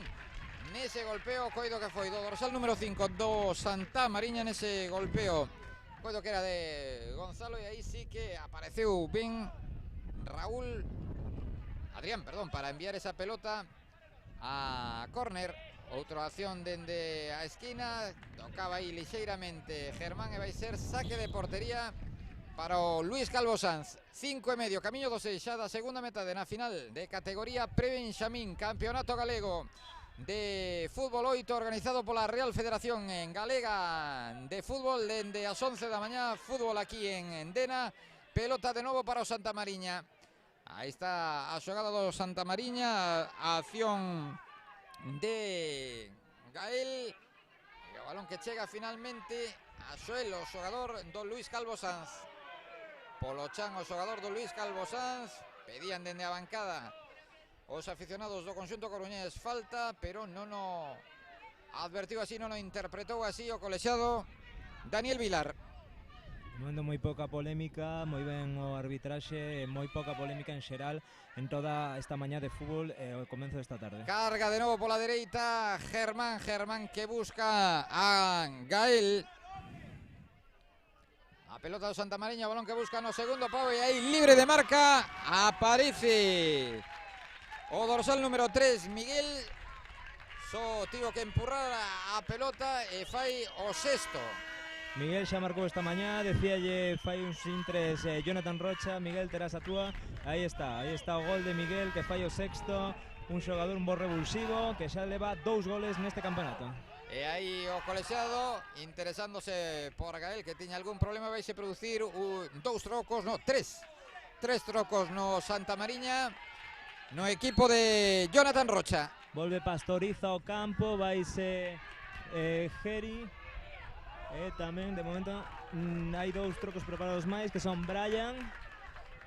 Speaker 6: Nese golpeo, coido que foi do dorsal número 5 do Santamariña, nese golpeo. Coido que era de Gonzalo e aí sí que apareceu ben Adrián, para enviar esa pelota a córner. Outra acción dende a esquina, tocaba aí lixeiramente Germán e vai ser saque de portería para o Luis Calvo Sanz. 5,5, camiño do 6 xa da segunda metade na final de categoría Prebenxamín, campeonato galego de fútbol 8 organizado pola Real Federación Galega de Fútbol dende as 11 da mañá, fútbol aquí en Dena. Pelota de novo para o Santamariña. Aí está a xogada do Santamariña, a acción de Gael e o balón que chega finalmente a Xoel, o xogador do Luis Calvo Sanz. Polo chan o xogador do Luis Calvo Sanz, pedían dende a bancada os aficionados do conxunto coruñés falta, pero non o advertiu así, non o interpretou así o colexiado Daniel Vilar.
Speaker 2: De momento moi pouca polémica, moi ben o arbitraxe, moi pouca polémica en xeral en toda esta mañá de fútbol e o comezo desta tarde.
Speaker 6: Carga de novo pola dereita Germán que busca a Gael. A pelota do Santamariña, balón que busca no segundo pau e aí libre de marca aparece o dorsal número 3, Miguel. Só tivo que empurrar a pelota e fai o sexto.
Speaker 2: Miguel xa marcou esta mañá, decíalle fai uns intres Jonathan Rocha. Miguel, terás a túa. Aí está o gol de Miguel que fai o sexto. Un xogador un bo revulsivo que xa leva 2 goles neste campeonato.
Speaker 6: E aí o colexiado interesándose por Gael, que tiña algún problema. Vaise producir tres trocos no Santamariña, no equipo de Jonathan Rocha.
Speaker 2: Volve Pastoriza ao campo, vaise Geri. Tamén, de momento, hai 2 trocos preparados máis, que son Brian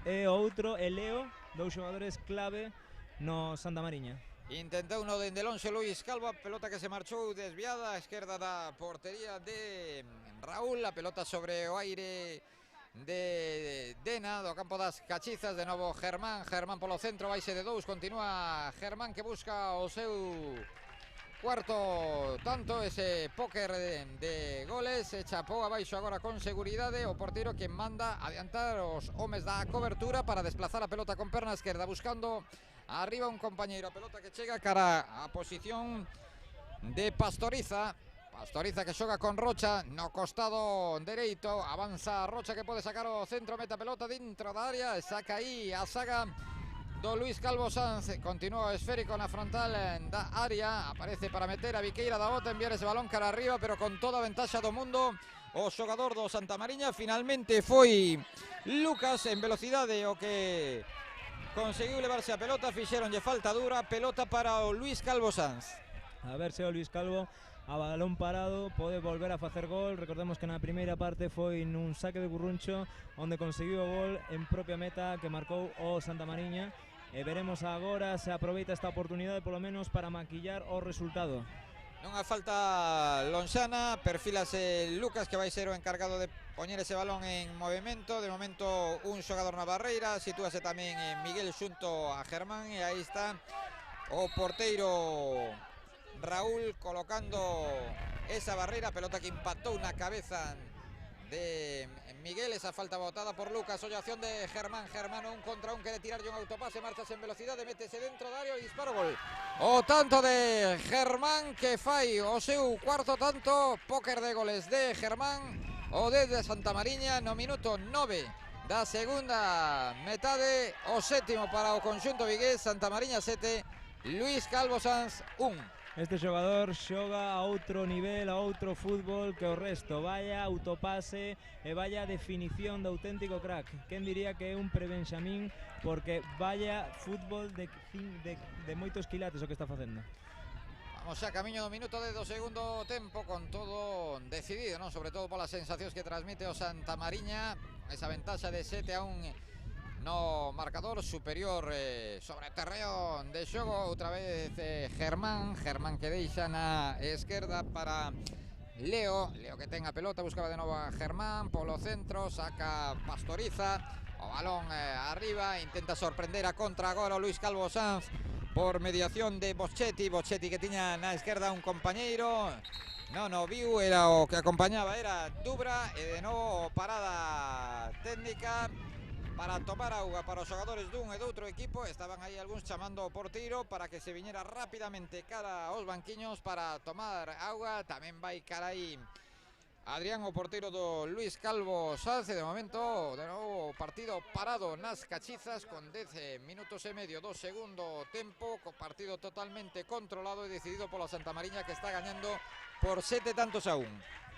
Speaker 2: e outro, e Leo, 2 xogadores clave no Santamariña.
Speaker 6: Intentou uno dende lonxe Luis Calvo, a pelota que se marchou desviada a esquerda da portería de Raúl. A pelota sobre o aire de Dena, do campo das Cachizas. De novo Germán polo centro, vaise de 2, continúa Germán que busca o seu cuarto tanto, ese póker de goles. Se chapou abaixo agora con seguridade o porteiro, que manda adiantar os homes da cobertura para desplazar a pelota con perna esquerda, buscando arriba un compañeiro. A pelota que chega cara a posición de Pastoriza que xoga con Rocha no costado dereito. Avanza Rocha que pode sacar o centro, mete a pelota dentro da área, saca aí a saga do Luis Calvo Sanz. Continúa o esférico na frontal da área, aparece para meter a Viqueira da bota, enviar ese balón cara arriba, pero con toda a ventaxa do mundo o xogador do Santamariña. Finalmente foi Lucas en velocidade o que conseguiu levarse a pelota. Fixeronlle falta dura, pelota para o Luis Calvo Sanz.
Speaker 2: A ver se o Luis Calvo a balón parado pode volver a facer gol. Recordemos que na primeira parte foi nun saque de Burruncho onde conseguiu o gol en propia meta que marcou o Santamariña, e veremos agora se aproveita esta oportunidade polo menos para maquillar o resultado.
Speaker 6: Non a falta lonxana, perfílase Lucas, que vai ser o encargado de poñer ese balón en movimento. De momento un xogador na barreira, sitúase tamén Miguel xunto a Germán, e aí está o porteiro Raúl colocando esa barreira. Pelota que impactou na cabeza de Miguel, esa falta botada por Lucas. Olla acción de Germán, un contra un, quere tirarlle un autopase, marchas en velocidade, métese dentro da área e disparo, gol. O tanto de Germán, que fai o seu cuarto tanto. Póker de goles de Germán, o desde Santamariña no minuto 9 da segunda metade, o sétimo para o conxunto vigués. Santamariña 7, Luís Calvo Sanz 1.
Speaker 2: Este xogador xoga a outro nivel, a outro fútbol que o resto. Vaya autopase e vaya definición de auténtico crack. Quen diría que é un prebenxamín, porque vaya fútbol de moitos quilates o que está facendo.
Speaker 6: Vamos xa camiño do minuto do segundo tempo, con todo decidido, non? Sobre todo polas sensacións que transmite o Santamariña, esa ventaxa de 7-1 no marcador, superior sobre terreo de xogo. Outra vez Germán que deixa na esquerda para Leo que ten a pelota, buscaba de novo a Germán polo centro, saca Pastoriza, o balón arriba, intenta sorprender a contra agora o Luís Calvo Sanz por mediación de Boschetti que tiña na esquerda un compañeiro. Non o viu, era o que acompañaba, era Dubra, e de novo parada técnica para tomar auga para os xogadores dun e doutro equipo. Estaban aí algúns chamando ao porteiro para que se viñera rapidamente cara aos banquiños para tomar auga. Tamén vai cara aí Adrián, o porteiro do Luís Calvo Sanz. De momento, de novo, partido parado nas Cachizas con 10 minutos e medio do segundo tempo, co partido totalmente controlado e decidido pola Santamariña, que está gañando por 7-1.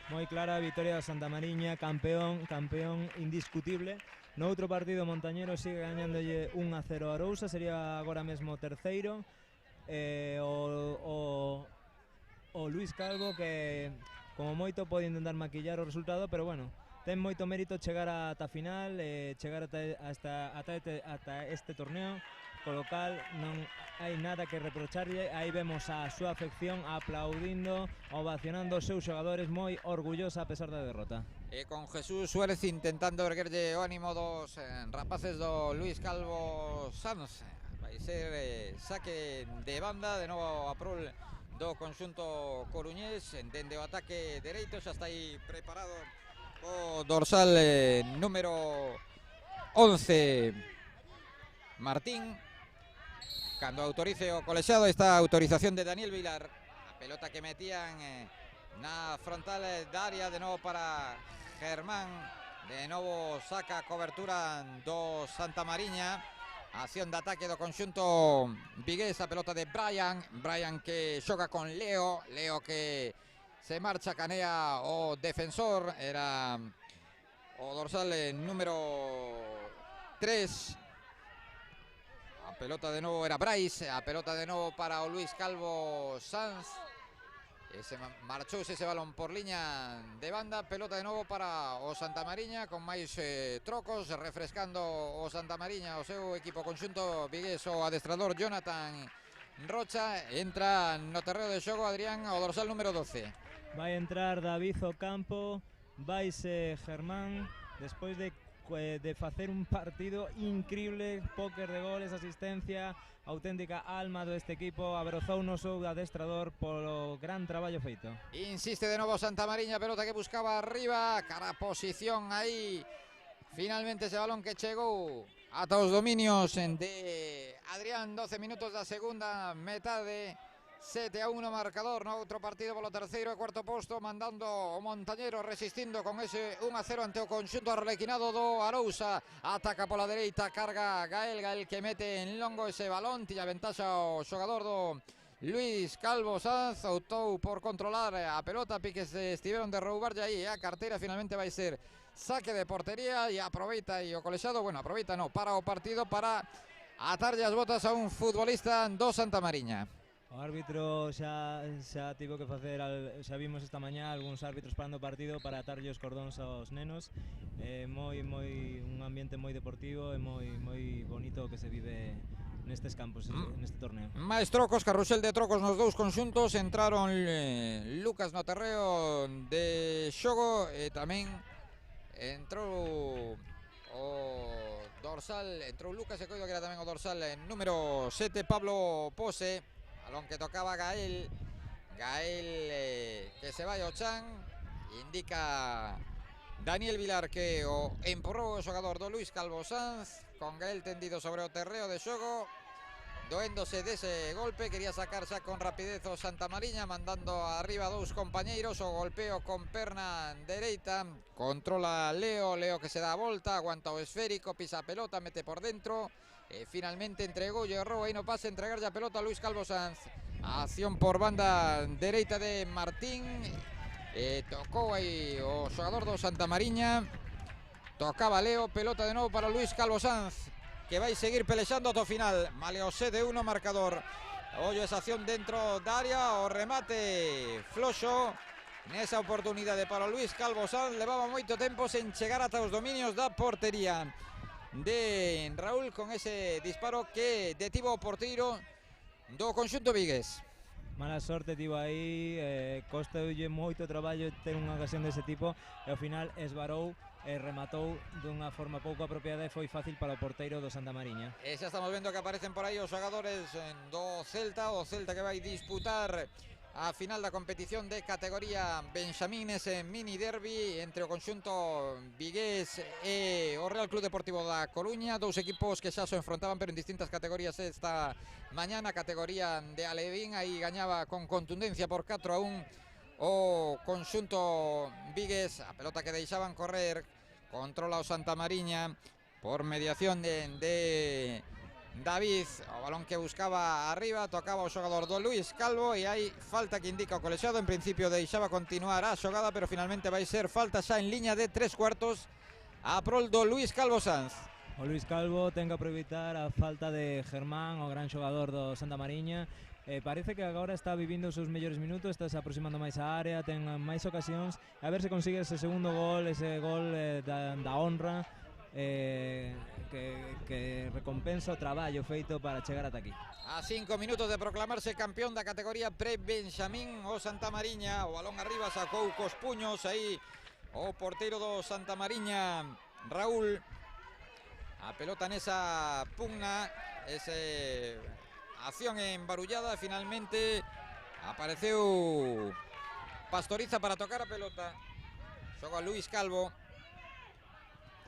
Speaker 2: Moi clara a vitoria da Santamariña, campeón indiscutible. No outro partido, Montañero sigue gañándolle 1-0 a Arousa, sería agora mesmo terceiro. O Luís Calvo, que como moito pode intentar maquillar o resultado, pero bueno, ten moito mérito chegar ata a final, chegar ata este torneo, co local non hai nada que reprocharlle. Aí vemos a súa afección aplaudindo, ovacionando os seus xogadores, moi orgullosa a pesar da derrota.
Speaker 6: E con Jesús Suárez intentando erguerlle o ánimo dos rapaces do Luís Calvo Sanz. Vai ser saque de banda, de novo a prol do conxunto coruñés. Dende o ataque dereito xa está aí preparado o dorsal número 11 Martín. Cando autorice o colexiado, esta autorización de Daniel Vilar. A pelota que metían na frontal da área, de novo para Germán. De novo saca a cobertura do Santamariña. Acción de ataque do conxunto vigués, a pelota de Brian que xoga con Leo que se marcha, canea o defensor, era o dorsal número 3. A pelota de novo era Brais, a pelota de novo para o Luís Calvo Sanz. Marchouse ese balón por liña de banda. Pelota de novo para o Santamariña, con máis trocos, refrescando o Santamariña o seu equipo conxunto vigués. O adestrador Jonathan Rocha. Entra no terreo de xogo Adrián, o dorsal número 12.
Speaker 2: Vai entrar David Ocampo, vaise Germán, despois de facer un partido increíble, póker de goles, asistencia, auténtica alma deste equipo. Abrozounos o adestrador polo gran traballo feito.
Speaker 6: Insiste de novo Santamariña, pelota que buscaba arriba, cara a posición aí. Finalmente ese balón que chegou ata os dominios de Adrián. 12 minutos da segunda metade. 7-1 marcador no outro partido polo terceiro e cuarto posto, mandando o Montañero, resistindo con ese 1-0 ante o conxunto arlequinado do Arousa. Ataca pola dereita, carga Gael que mete en longo ese balón. Tiña ventaxa o xogador do Luís Calvo Sanz, optou por controlar a pelota, piques estiveron de roubarlle aí a carteira. Finalmente vai ser saque de portería e aproveita o colexiado, para o partido, para atarlle as botas a un futbolista do Santamariña.
Speaker 2: O árbitro xa tivo que facer, xa vimos esta mañá algúns árbitros parando o partido para atarlle os cordóns aos nenos. Un ambiente moi deportivo e moi bonito que se vive nestes campos, neste torneo.
Speaker 6: Máis trocos, carrusel de trocos nos dous conxuntos. Entraron Lucas no terreo de xogo e tamén entrou o dorsal, entrou Lucas e coido que era tamén o dorsal número 7 Pablo Pose. Balón que tocaba Gael que se vai ao chan. Indica Daniel Vilar que o empurrou o xogador do Luís Calvo Sanz, con Gael tendido sobre o terreo de xogo. doéndose dese golpe, quería sacarse con rapidez o Santamariña, mandando arriba a 2 compañeiros, o golpeo con perna dereita, controla Leo que se dá a volta, aguanta o esférico, pisa a pelota, mete por dentro, finalmente entregou, errou aí no pase, entregarlle a pelota a Luís Calvo Sanz, acción por banda dereita de Martín, tocou aí o xogador do Santamariña, tocaba Leo, pelota de novo para Luís Calvo Sanz, que vai seguir pelexando ata o final. Maleosé de 1 marcador. Ollo esa acción dentro da área, o remate floxo nesa oportunidade para Luís Calvo Sanz. Levaba moito tempo sen chegar ata os dominios da portería de Raúl, con ese disparo que detivo o porteiro do conxunto vigués.
Speaker 2: Mala sorte tivo aí, costoulle moito traballo ter unha ocasión dese tipo e ao final esvarou e rematou dunha forma pouco apropiada e foi fácil para o porteiro do Santamariña.
Speaker 6: E xa estamos vendo que aparecen por aí os xogadores do Celta, o Celta que vai disputar a final da competición de categoría Benxamín, ese mini derbi entre o conxunto vigués e o Real Club Deportivo da Coruña, dous equipos que xa se enfrontaban pero en distintas categorías esta mañana. Categoría de Alevín, aí gañaba con contundencia por 4-1 o conxunto vigués, a pelota que deixaban correr, controla o Santamariña por mediación de David, o balón que buscaba arriba, tocaba o xogador do Luís Calvo e hai falta que indica o colexiado. En principio deixaba continuar a xogada, pero finalmente vai ser falta xa en liña de 3/4 a prol do Luís Calvo Sanz.
Speaker 2: O Luís Calvo ten que aproveitar a falta de Germán, o gran xogador do Santamariña. Parece que agora está vivindo os seus mellores minutos, está se aproximando máis á área, ten máis ocasións, a ver se consigue ese segundo gol, ese gol da honra, que recompensa o traballo feito para chegar ata aquí.
Speaker 6: A 5 minutos de proclamarse campeón da categoría pre-Benxamín o Santamariña, o balón arriba, sacou cos puños aí o porteiro do Santamariña, Raúl, a pelota nesa pugna, ese acción embarullada, finalmente apareceu Pastoriza para tocar a pelota, xoga Luís Calvo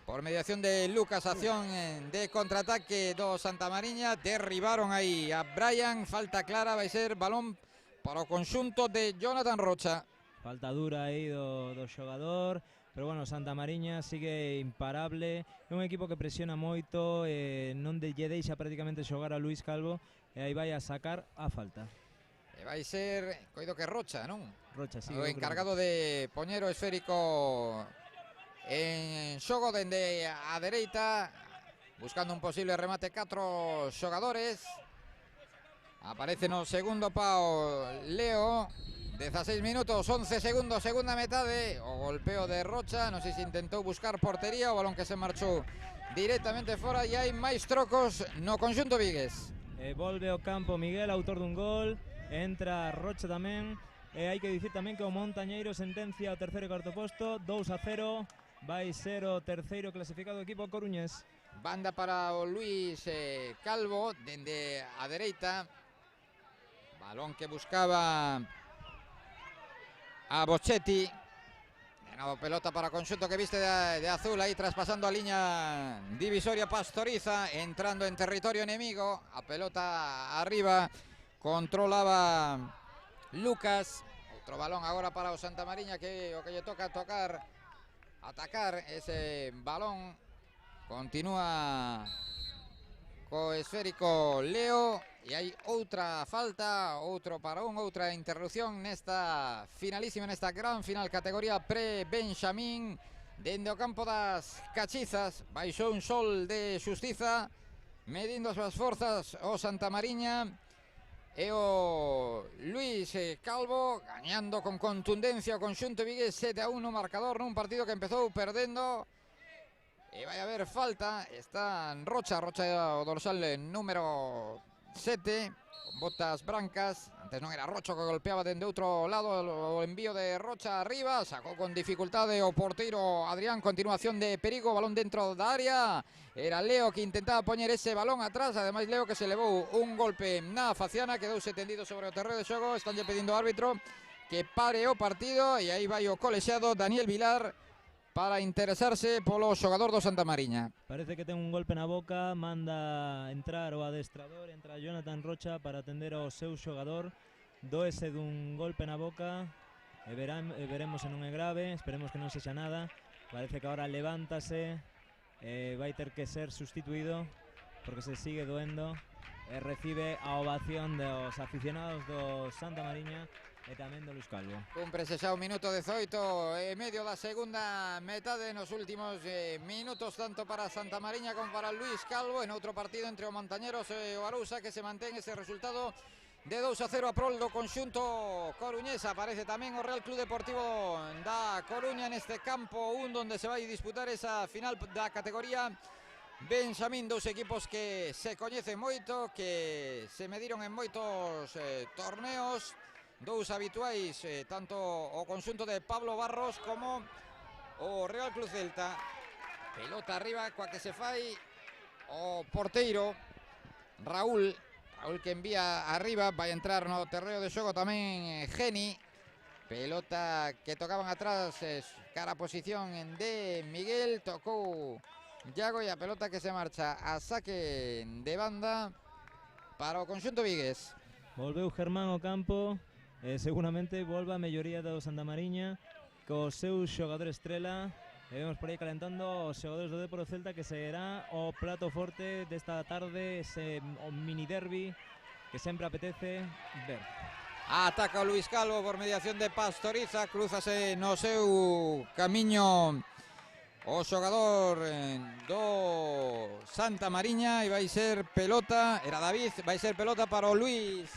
Speaker 6: por mediación de Lucas, acción de contraataque do Santamariña, derribaron aí a Brian, falta clara, vai ser balón para o conxunto de Jonathan Rocha.
Speaker 2: Falta dura aí do xogador, pero bueno, Santamariña sigue imparable, é un equipo que presiona moito, non lle deixa prácticamente xogar a Luís Calvo, e aí vai a sacar a falta.
Speaker 6: E vai ser, coido que Rocha, non?
Speaker 2: Rocha, sí.
Speaker 6: O encargado de poñer o esférico en xogo dende a dereita, buscando un posible remate 4 xogadores. Aparece no segundo pao Leo, 16 minutos, 11 segundos, segunda metade, o golpeo de Rocha, non sei se intentou buscar portería, o balón que se marchou directamente fora, e hai máis trocos no conxunto vigués.
Speaker 2: Volve ao campo Miguel, autor dun gol, entra Rocha tamén, e hai que dicir tamén que o Montañeiro sentencia o terceiro e cuarto posto, 2-0, vai ser o terceiro clasificado do equipo coruñés.
Speaker 6: Banda para o Luís Calvo, dende a dereita, balón que buscaba a Bochetti, de novo pelota para o conxunto que viste de azul, aí traspasando a liña divisoria Pastoriza, entrando en territorio enemigo, a pelota arriba, controlaba Lucas, outro balón agora para o Santamariña, que o que lle toca tocar, atacar ese balón, continúa co esférico Leo, e hai outra falta, outro parón, outra interrupción nesta finalísima, nesta gran final categoría pre-Benxamín, dende o campo das Cachizas. Baixou un sol de xustiza, medindo as súas forzas o Santamariña, e o Luís Calvo gañando con contundencia o conxunto vigués 7-1 no marcador, nun partido que empezou perdendo. E vai haber falta, está Rocha o dorsal número 7, con botas brancas, antes non era Rocha que golpeaba dende outro lado, o envío de Rocha arriba, sacou con dificultade o porteiro Adrián, continuación de perigo, balón dentro da área, era Leo que intentaba poñer ese balón atrás, ademais Leo que se levou un golpe na faciana, quedouse tendido sobre o terreo de xogo, estánlle pedindo ao árbitro que pare o partido, e aí vai o colexiado Daniel Vilar para interesarse polo xogador do Santa Mariña.
Speaker 2: Parece que ten un golpe na boca, manda entrar o adestrador, entra Jonathan Rocha para atender ao seu xogador, doese dun golpe na boca, e veremos se non é grave, esperemos que non sexa nada. Parece que agora levántase, vai ter que ser sustituído porque se sigue doendo, e recibe a ovación dos aficionados do Santa Mariña e tamén do Luis Calvo.
Speaker 6: Cúmprese xa o minuto 18 e medio da segunda metade, nos últimos minutos tanto para Santa Mariña como para Luis Calvo, en outro partido entre o Montañeros e o Arousa, que se mantén ese resultado de 2-0 a prol do conxunto coruñés. Aparece tamén o Real Club Deportivo da Coruña neste campo 1, onde se vai disputar esa final da categoría Benxamín, dous equipos que se coñecen moito, que se mediron en moitos torneos, dous habituais, tanto o conxunto de Pablo Barros como o Real Club Celta. Pelota arriba, coa que se fai o porteiro Raúl que envía arriba, vai entrar no terreo de xogo tamén Geni. Pelota que tocaban atrás, cara a posición de Miguel, tocou Iago e a pelota que se marcha a saque de banda para o conxunto vigués.
Speaker 2: Volveu Germán ao campo, seguramente volva a melloría do Santa Mariña co seu xogador estrela, e vemos por aí calentando os xogadores do Depor Celta, que será o plato forte desta tarde, ese mini derbi que sempre apetece ver.
Speaker 6: Ataca o Luis Calvo por mediación de Pastoriza, cruzase no seu camiño o xogador do Santa Mariña e vai ser pelota, era David, vai ser pelota para o Luis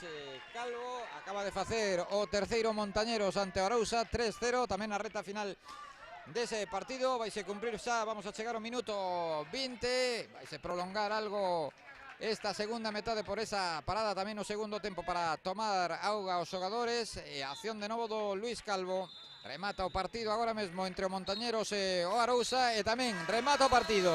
Speaker 6: Calvo. Acaba de facer o terceiro Montañeros ante o Arousa, 3-0, tamén na reta final dese partido. Vai se cumprir xa, vamos a chegar ao minuto 20, vai se prolongar algo esta segunda metade por esa parada tamén no segundo tempo para tomar auga aos xogadores, e acción de novo do Luis Calvo. Remata o partido agora mesmo entre o Montañeros e o Arousa, e tamén remata o partido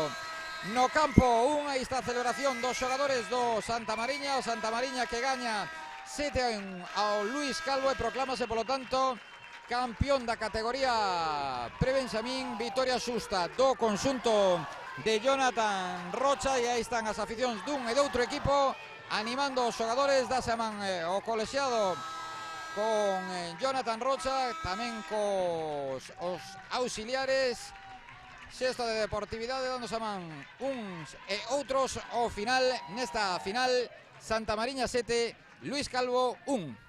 Speaker 6: no campo 1. Aí está a celebración dos xogadores do Santa Mariña, o Santa Mariña que gaña 7-1 ao Luis Calvo e proclámase polo tanto campeón da categoría Pre-Benxamín. Vitoria xusta do conxunto de Jonathan Rocha, e aí están as aficións dun e doutro equipo animando os xogadores. Dase a man o colexiado con Jonathan Rocha, tamén cos os auxiliares. Xesto de deportividade dando a man uns e outros ao final, nesta final Santa Mariña 7, Luis Calvo 1.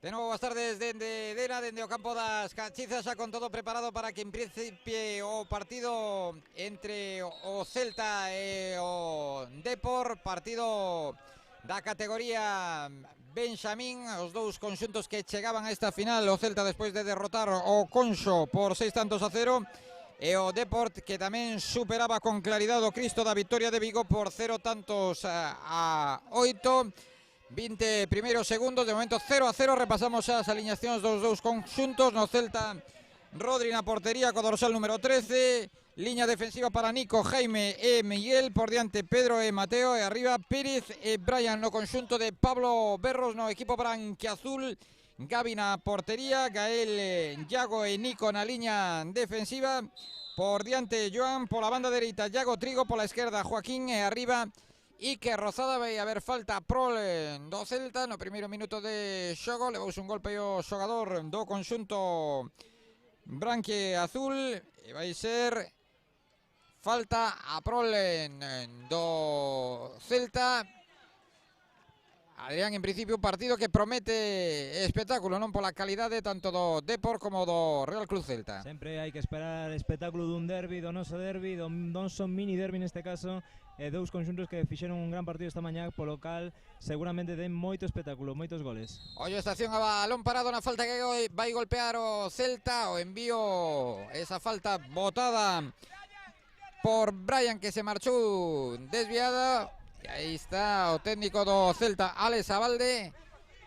Speaker 6: De novo as tardes dende Dena, dende o campo das Cachizas, xa con todo preparado para que principie o partido entre o Celta e o Depor, partido da categoría Benxamín, os dous conxuntos que chegaban a esta final, o Celta despois de derrotar o Conxo por 6-0, e o Depor que tamén superaba con claridade o Cristo da Victoria de Vigo por 0-8. 20 primeiros segundos, de momento 0-0, repasamos xa as aliñacións dos dous conxuntos. No Celta, Rodri na portería co dorsal número 13, liña defensiva para Nico, Jaime e Miguel, por diante Pedro e Mateo, e arriba Pérez e Brian no conxunto de Pablo Berros. No equipo branquiazul, Gabi na portería, Gael, Iago e Nico na liña defensiva, por diante Joan, pola banda dereita Iago Trigo, pola esquerda Joaquín, e arriba Iker Rozada. Vai haber falta pro do Celta no primeiro minuto de xogo. Levouse un golpe o xogador do conxunto branquiazul e vai ser falta a prole do Celta. Adrián, en principio un partido que promete espectáculo, non pola calidade tanto do Depor como do Real Club Celta.
Speaker 2: Sempre hai que esperar espectáculo dun derbi, do noso derbi, do noso mini derbi neste caso, dous conxuntos que fixeron un gran partido esta mañá, polo cal seguramente den moito espectáculo, moitos goles.
Speaker 6: Ollo, estación a balón parado na falta que vai golpear o Celta, o envío, esa falta botada por Brian, que se marchou desviada. E aí está o técnico do Celta, Alex Abalde,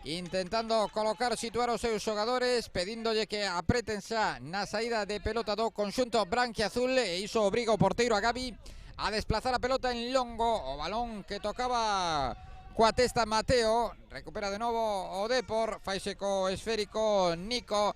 Speaker 6: intentando colocar, situar os seus xogadores, pedíndolle que apreten xa na saída de pelota do conxunto branquiazul, e iso obriga o porteiro a Gabi a desplazar a pelota en longo. O balón que tocaba coa testa Mateo, recupera de novo o Depor, faise co esférico Nico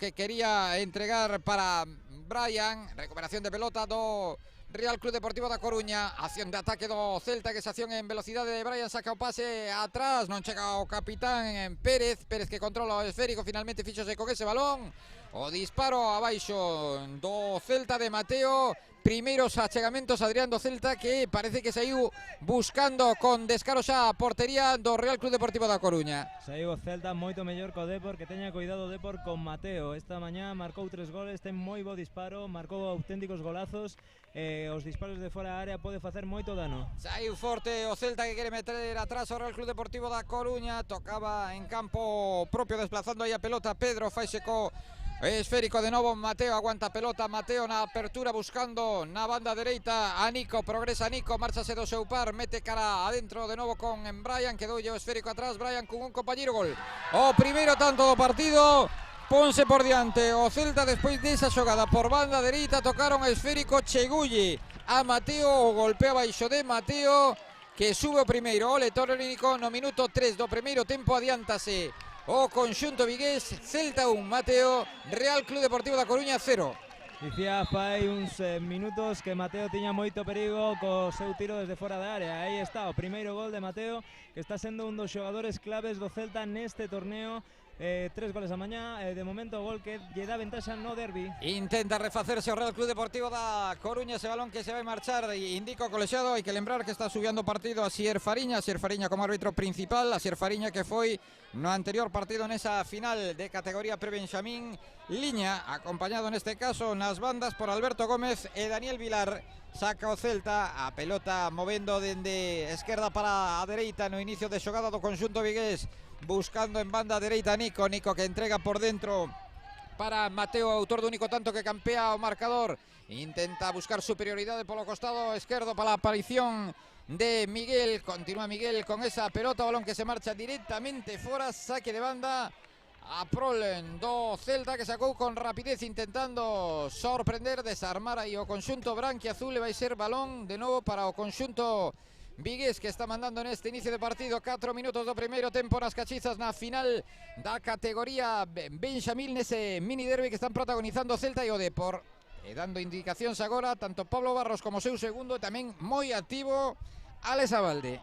Speaker 6: que quería entregar para Brian, recuperación de pelota do Real Club Deportivo da Coruña, acción de ataque do Celta, que esa acción en velocidade de Brian, saca o pase atrás, non chega o capitán Pérez que controla o esférico, finalmente fíxose con ese balón. O disparo abaixo do Celta de Mateo, primeiros achegamentos, Adrián, do Celta, que parece que saiu buscando con descaro xa a portería do Real Club Deportivo da Coruña.
Speaker 2: Saiu o Celta moito mellor co Depor, que teña cuidado o Depor con Mateo. Esta mañá marcou 3 goles, ten moi bo disparo, marcou auténticos golazos, os disparos de fora da área pode facer moito dano.
Speaker 6: Saiu forte o Celta, que quere meter atrás o Real Club Deportivo da Coruña, tocaba en campo propio, desplazando aí a pelota Pedro, faise co esférico de novo Mateo, aguanta pelota Mateo na apertura, buscando na banda dereita a Nico, progresa Nico, márchase do seu par, mete cara adentro de novo con Brian, quedou o esférico atrás, Brian con un compañeiro, gol. O primeiro tanto do partido, ponse por diante o Celta despois desa xogada por banda dereita, tocaron esférico, chegulle a Mateo, o golpea baixo de Mateo, que sube o primeiro o electrónico no minuto 3 do primeiro tempo, adiántase o conxunto vigués, Celta 1, Mateo, Real Club Deportivo da Coruña 0.
Speaker 2: Dicía fai uns minutos que Mateo tiña moito perigo co seu tiro desde fora da área. Aí está o primeiro gol de Mateo, que está sendo un dos xogadores claves do Celta neste torneo. 3 goles a mañá, de momento o gol que lle dá ventaxa no derbi.
Speaker 6: Intenta refacerse o Real Club Deportivo da Coruña, ese balón que se vai marchar, indica o colexiado. Hai que lembrar que está subiando partido a Sier Fariña como árbitro principal, a Sier Fariña que foi no anterior partido nesa final de categoría pre-Benxamín, liña, acompañado neste caso nas bandas por Alberto Gómez e Daniel Vilar. Saca o Celta, a pelota movendo dende esquerda para a dereita no inicio de xogada do conxunto vigués, buscando en banda dereita Nico que entrega por dentro para Mateo, autor do único tanto que campea o marcador, intenta buscar superioridade polo costado esquerdo para a aparición de Miguel, continúa Miguel con esa pelota, balón que se marcha directamente fora, saque de banda a prol do Celta, que sacou con rapidez intentando sorprender, desarmar aí o conxunto branquiazul, e vai ser balón de novo para o conxunto vigués, que está mandando neste inicio de partido. 4 minutos do primeiro tempo nas Cachizas, na final da categoría Benxamín, nese mini derbi que están protagonizando o Celta e o Depor, e dando indicacións agora tanto Pablo Barros como seu segundo, e tamén moi activo Alex Abalde.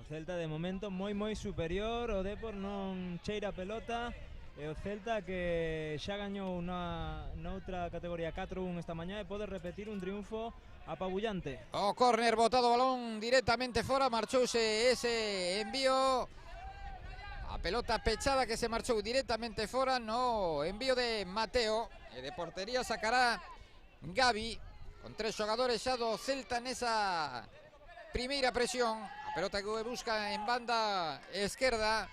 Speaker 2: O Celta de momento moi superior, o Depor non cheira a pelota, e o Celta que xa gañou noutra categoría 4-1 esta mañá e pode repetir un triunfo apabullante.
Speaker 6: O córner botado, balón directamente fora, marchouse ese envío A pelota pechada que se marchou directamente fora no envío de Mateo. E de portería sacará Gavi, con 3 xogadores xa do Celta nesa primeira presión. A pelota que busca en banda esquerda.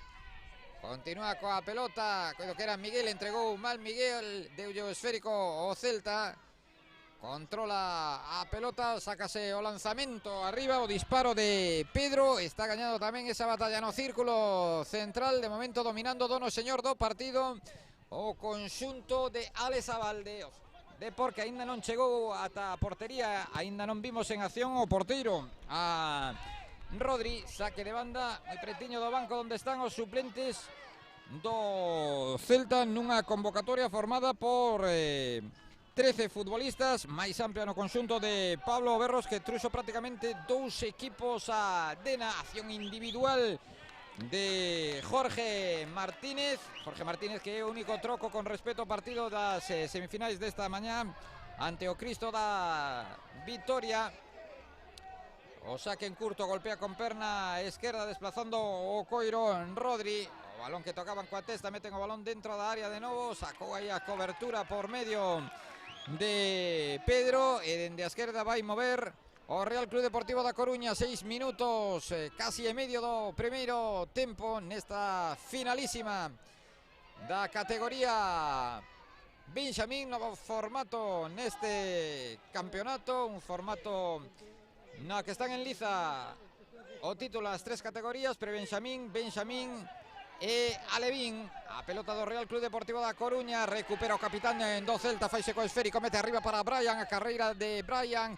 Speaker 6: Continúa coa pelota, coido que era Miguel, entregou mal Miguel, deulle o esférico o Celta. Controla a pelota, sácase o lanzamento arriba, o disparo de Pedro. Está gañando tamén esa batalla no círculo central. De momento dominando dono señor do partido o conxunto de Alex Abalde. De porque aínda non chegou ata a portería, aínda non vimos en acción o porteiro a Rodri. Saque de banda moi pretiño do banco onde están os suplentes do Celta nunha convocatoria formada por 13 futbolistas, máis amplia no conxunto de Pablo Berros, que truxo prácticamente 2 equipos a Dena. Acción individual de Jorge Martínez que é o único troco con respecto ao partido das semifinais desta mañá ante o Cristo da Vitoria. O saque en curto, golpea con perna esquerda desplazando o coiro en Rodri. O balón que tocaban coa testa, meten o balón dentro da área de novo. Sacou aí a cobertura por medio de Pedro e dende a esquerda vai mover o Real Club Deportivo da Coruña. 6 minutos casi e medio do primeiro tempo nesta finalísima da categoría Benjamín. Novo formato neste campeonato, un formato no que están en liza o título as 3 categorías, pre-Benjamín, Benjamín e Alevín. A pelota do Real Club Deportivo da Coruña, recupera o capitán do Celta, faise co esférico, mete arriba para Brian, a carreira de Brian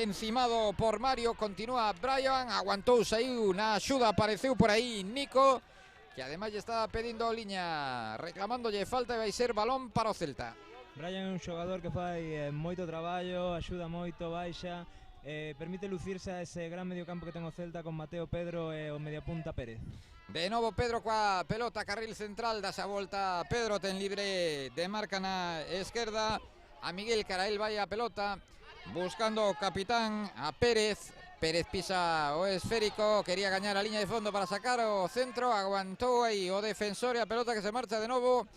Speaker 6: encimado por Mario, continúa Brian, aguantou, saiu na axuda, apareceu por aí Nico, que ademais lle está pedindo liña, reclamándolle falta, e vai ser balón para o Celta.
Speaker 2: Brian é un xogador que fai moito traballo, axuda moito, baixa, permite lucirse a ese gran mediocampo que ten o Celta con Mateo, Pedro e o mediapunta Pérez.
Speaker 6: De novo Pedro coa pelota, carril central, das a volta Pedro, ten libre de marca na esquerda. A Miguel Carael vai a pelota, buscando o capitán, a Pérez. Pérez pisa o esférico, quería gañar a liña de fondo para sacar o centro, aguantou aí o defensor e a pelota que se marcha de novo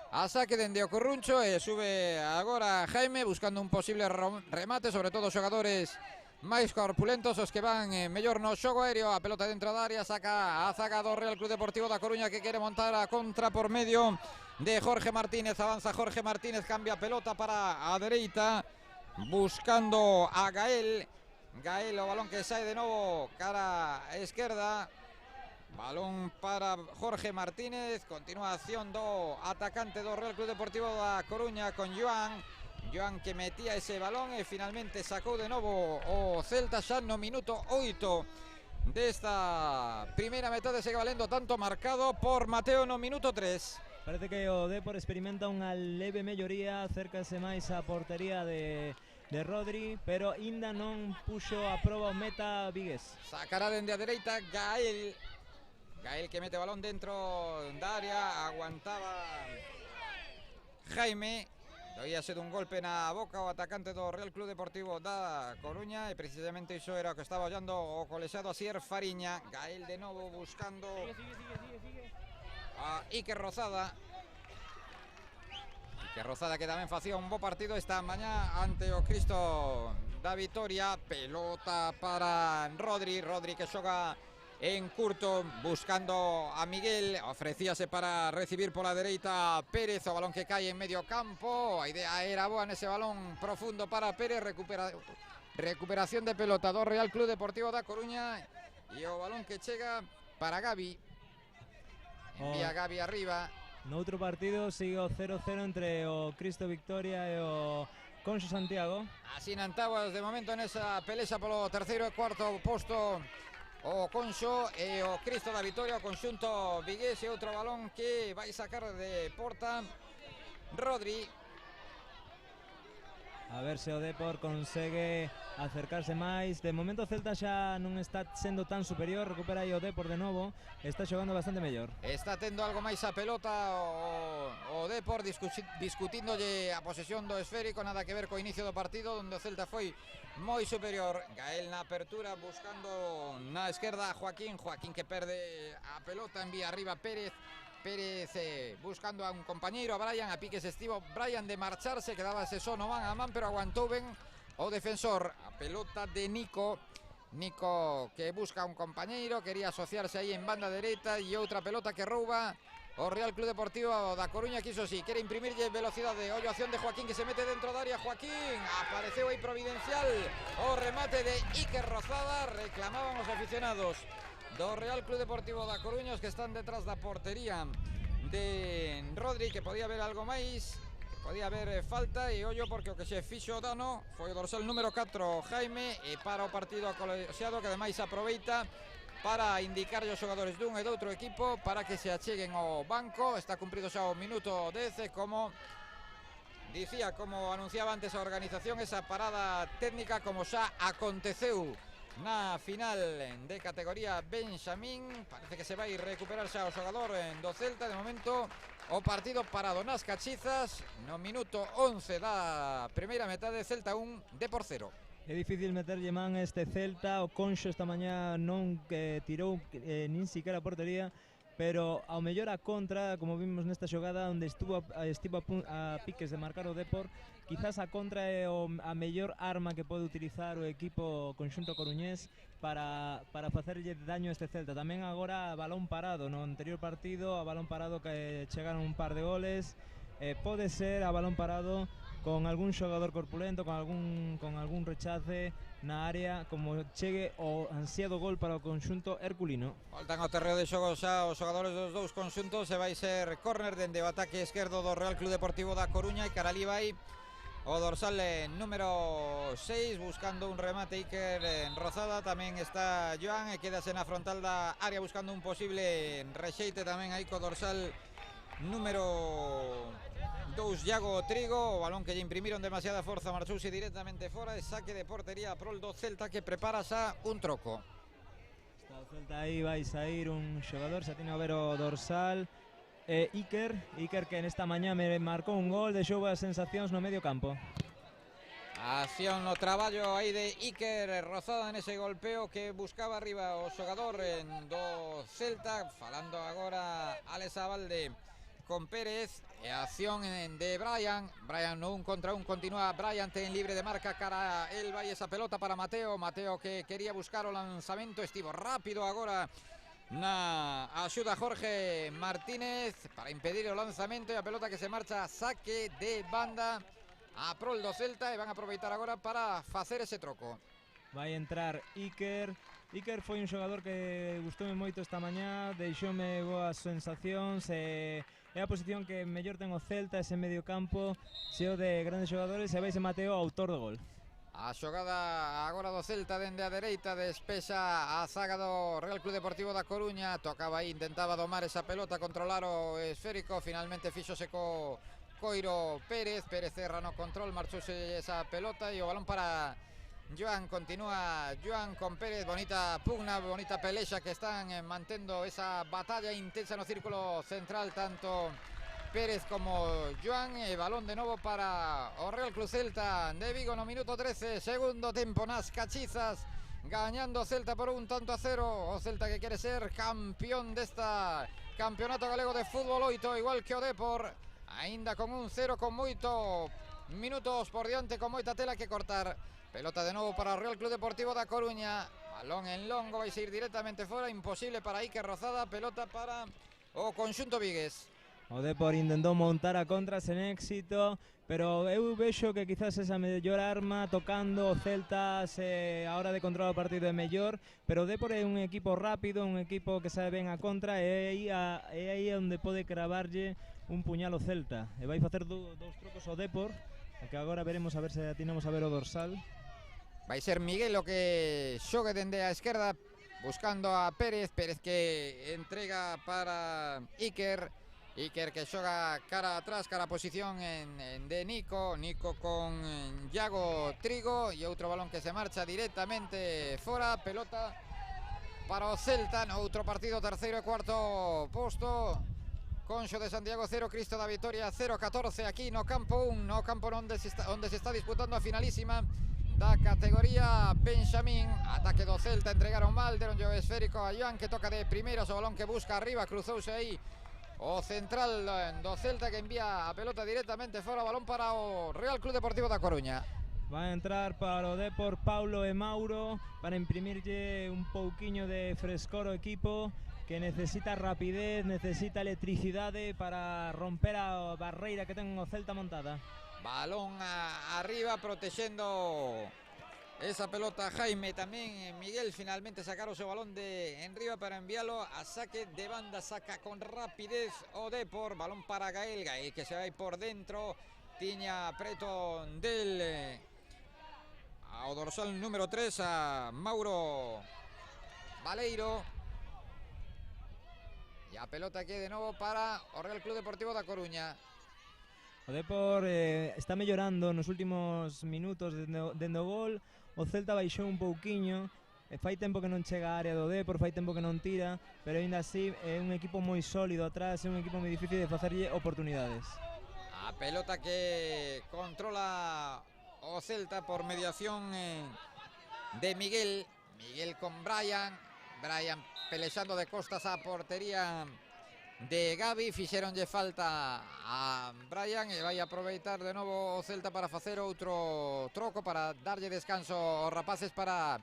Speaker 6: a saque dende o Corruncho e sube agora Jaime buscando un posible remate, sobre todo xogadores máis corpulentos, os que van mellor no xogo aéreo. A pelota dentro da área, saca a zaga do Real Club Deportivo da Coruña, que quere montar a contra por medio de Jorge Martínez. Avanza Jorge Martínez, cambia pelota para a dereita, buscando a Gael. Gael, o balón que sae de novo cara a esquerda. Balón para Jorge Martínez, continuación do atacante do Real Club Deportivo da Coruña con Joan que metía ese balón e finalmente sacou de novo o Celta xa no minuto 8 desta primeira metade. Segue valendo tanto marcado por Mateo no minuto 3.
Speaker 2: Parece que o Depor experimenta unha leve melloría, acércase máis á portería de Rodri, pero ainda non puxo a proba o meta vigués.
Speaker 6: Sacará dende a dereita Gael que mete balón dentro da área, aguantaba Jaime. Doía ser un golpe na boca o atacante do Real Club Deportivo da Coruña e precisamente iso era o que estaba ollando o colexado Asier Fariña. Gael de novo buscando a Iker Rozada. Iker Rozada que tamén facía un bo partido esta mañá ante o Cristo da Vitoria. Pelota para Rodri que xoga en curto, buscando a Miguel, ofrecíase para recibir pola dereita Pérez, o balón que cae en medio campo. A idea era boa nese balón profundo para Pérez, recuperación de pelota do Real Club Deportivo da Coruña e o balón que chega para Gavi. Envía Gavi arriba.
Speaker 2: Noutro partido sigue o 0-0 entre o Cristo Victoria e o Conxo Santiago.
Speaker 6: Asinan táboas de momento nesa pelexa polo terceiro e cuarto posto o Conxo e o Cristo da Vitoria, o conxunto vigués, e outro balón que vai sacar de porta Rodri.
Speaker 2: A ver se o Depor consegue acercarse máis. De momento o Celta xa non está sendo tan superior. Recupera aí o Depor de novo. Está xogando bastante mellor.
Speaker 6: Está tendo algo máis a pelota o Depor, discutíndolle a posesión do esférico. Nada que ver co inicio do partido, onde o Celta foi moi superior. Gael na apertura buscando na esquerda a Joaquín que perde a pelota, envía arriba Pérez buscando a un compañeiro, a Brian, a piques estivo Brian de marcharse, quedaba ese sono man a man, pero aguantou ben o defensor. A pelota de Nico que busca a un compañeiro, quería asociarse aí en banda dereita, e outra pelota que rouba o Real Club Deportivo da Coruña, que iso sí, quere imprimirlle velocidade. Ollo, acción de Joaquín, que se mete dentro da área. Joaquín, apareceu aí providencial o remate de Iker Rozada. Reclamaban os aficionados do Real Club Deportivo da Coruña, os que están detrás da portería de Rodri, que podía haber algo máis, que podía haber falta, e ollo porque o que se fixo dano foi o dorsal número 4 Jaime, e para o partido colexiado, que ademais aproveita para indicar aos xogadores dun e do outro equipo para que se acheguen ao banco. Está cumprido xa o minuto 10, como dicía, como anunciaba antes a organización, esa parada técnica como xa aconteceu na final de categoría Benxamín. Parece que se vai recuperar xa o xogador do Celta. De momento o partido parado nas Cachizas no minuto 11 da primeira metade. Celta 1, Depor 0.
Speaker 2: É difícil meterlle man a este Celta. O Conxo esta mañá non tirou nin siquiera a portería, pero ao mellor a contra, como vimos nesta xogada onde estivo a piques de marcar o Depor, quizás a contra é a mellor arma que pode utilizar o equipo conxunto coruñés para facerlle daño a este Celta. Tamén agora a balón parado, no anterior partido a balón parado que chegaron un par de goles, pode ser a balón parado con algún xogador corpulento, con algún rechace na área, como chegue o ansiado gol para o conxunto herculino.
Speaker 6: Voltan ao terreo de xogo xa os xogadores dos dous conxuntos, e vai ser córner dende o ataque esquerdo do Real Club Deportivo da Coruña, e caralí vai o dorsal número 6 buscando un remate. Iker Rozada, tamén está Joan, e quedase na frontal da área buscando un posible rexeite tamén aí co dorsal número 2 Iago Trigo. O balón que lle imprimiron demasiada forza, marchouse directamente fora, e saque de portería pro do Celta, que prepara xa un troco.
Speaker 2: Está o Celta aí, vai sair un xogador, xa tiene a ver o dorsal, Iker que nesta mañá me marcou un gol, deixou as sensacións no medio campo.
Speaker 6: Acción no traballo aí de Iker Rozada nese golpeo que buscaba arriba o xogador do Celta. Falando agora Alex Abalde con Pérez, e acción de Brian no 1 contra 1, continúa Brian, ten libre de marca cara el, vai esa pelota para Mateo que quería buscar o lanzamento, estivo rápido agora na axuda Jorge Martínez para impedir o lanzamento, e a pelota que se marcha a saque de banda a prol do Celta, e van a aproveitar agora para facer ese troco.
Speaker 2: Vai entrar Iker foi un xogador que gustoume moito esta mañá, deixoume boas sensacións, é a posición que mellor ten o Celta, ese medio campo cheo de grandes xogadores, e vai se Mateo, autor do gol.
Speaker 6: A xogada agora do Celta dende a dereita, despexa a zaga do Real Club Deportivo da Coruña, tocaba aí, intentaba domar esa pelota, controlar o esférico, finalmente fíxose co Coiro Pérez erra no control, marchouse esa pelota, e o balón para Joan. Continúa Joan con Pérez, bonita pugna, bonita pelexa que están mantendo esa batalla intensa no círculo central, tanto Pérez como Joan, e balón de novo para o Real Club Celta de Vigo no minuto 13, segundo tempo nas Cachizas, gañando Celta por 1-0, o Celta que quere ser campeón desta campeonato galego de fútbol 8, igual que o Depor, aínda con 1-0, con moito minutos por diante, con moita tela que cortar. Pelota de novo para o Real Club Deportivo da Coruña, balón en longo, vai ir directamente fora, imposible para Iker Rozada, pelota para o conxunto vigués.
Speaker 2: O Depor intentou montar a contra sen éxito, pero eu vexo que quizás esa mellor arma tocando o Celta a hora de controlar o partido é mellor, pero o Depor é un equipo rápido, un equipo que sabe ben a contra, e é aí onde pode cravarlle un puñal o Celta, e vai facer dous trocos o Depor, que agora veremos a ver se atinamos a ver o dorsal.
Speaker 6: Vai ser Miguel o que xogue dende a esquerda buscando a Pérez que entrega para Iker, Iker que xoga cara atrás, cara a posición de Nico. Nico con Iago Trigo e outro balón que se marcha directamente fora. Pelota para o Celta, outro partido, terceiro e cuarto posto. Conxo de Santiago 0, Cristo da Vitoria 0-14 aquí no campo 1, no campo onde se está disputando a finalísima da categoría Benjamín. Ataque do Celta, entregaron mal, deron o esférico a Joan que toca de primeiras o balón que busca arriba, cruzouse aí o central do Celta que envía a pelota directamente fora, balón para o Real Club Deportivo da Coruña.
Speaker 2: Va a entrar para o Depor Paulo e Mauro para imprimirlle un pouquiño de frescor ao equipo que necesita rapidez, necesita electricidade para romper a barreira que ten o Celta montada.
Speaker 6: Balón arriba protexendo esa pelota Jaime, tamén Miguel finalmente sacar o seu balón de enriba para enviálo a saque de banda, saca con rapidez o Depor, balón para Gael, Gael que se vai por dentro, tiña preto del ao dorsal número 3 a Mauro Baleiro e a pelota aquí de novo para o Real Club Deportivo da Coruña.
Speaker 2: O Depor está mellorando nos últimos minutos dende o gol. O Celta baixou un pouquiño, fai tempo que non chega á área do Depor, fai tempo que non tira, pero aínda así é un equipo moi sólido atrás, é un equipo moi difícil de facerlle oportunidades.
Speaker 6: A pelota que controla o Celta por mediación de Miguel. Miguel con Brian. Brian pelexando de costas á portería de Gavi, fixeronlle falta a Brian e vai aproveitar de novo o Celta para facer outro troco, para darlle descanso aos rapaces, para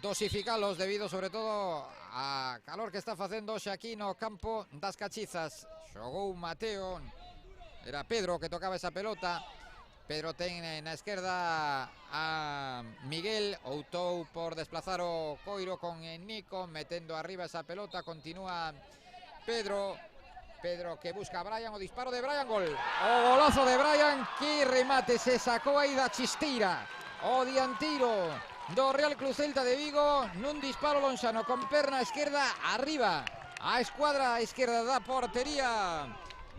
Speaker 6: dosificalos debido sobre todo a calor que está facendo hoxe aquí no campo das Cachizas. Xogou Mateo, era Pedro que tocaba esa pelota. Pedro ten na esquerda a Miguel, outou por desplazar o coiro con Nico, metendo arriba esa pelota, continúa Pedro que busca a Brian, o disparo de Brian, gol. O golazo de Brian, que remate, se sacou aí da chisteira o dianteiro do Real Club Celta de Vigo nun disparo lonxano con perna esquerda arriba a escuadra esquerda da portería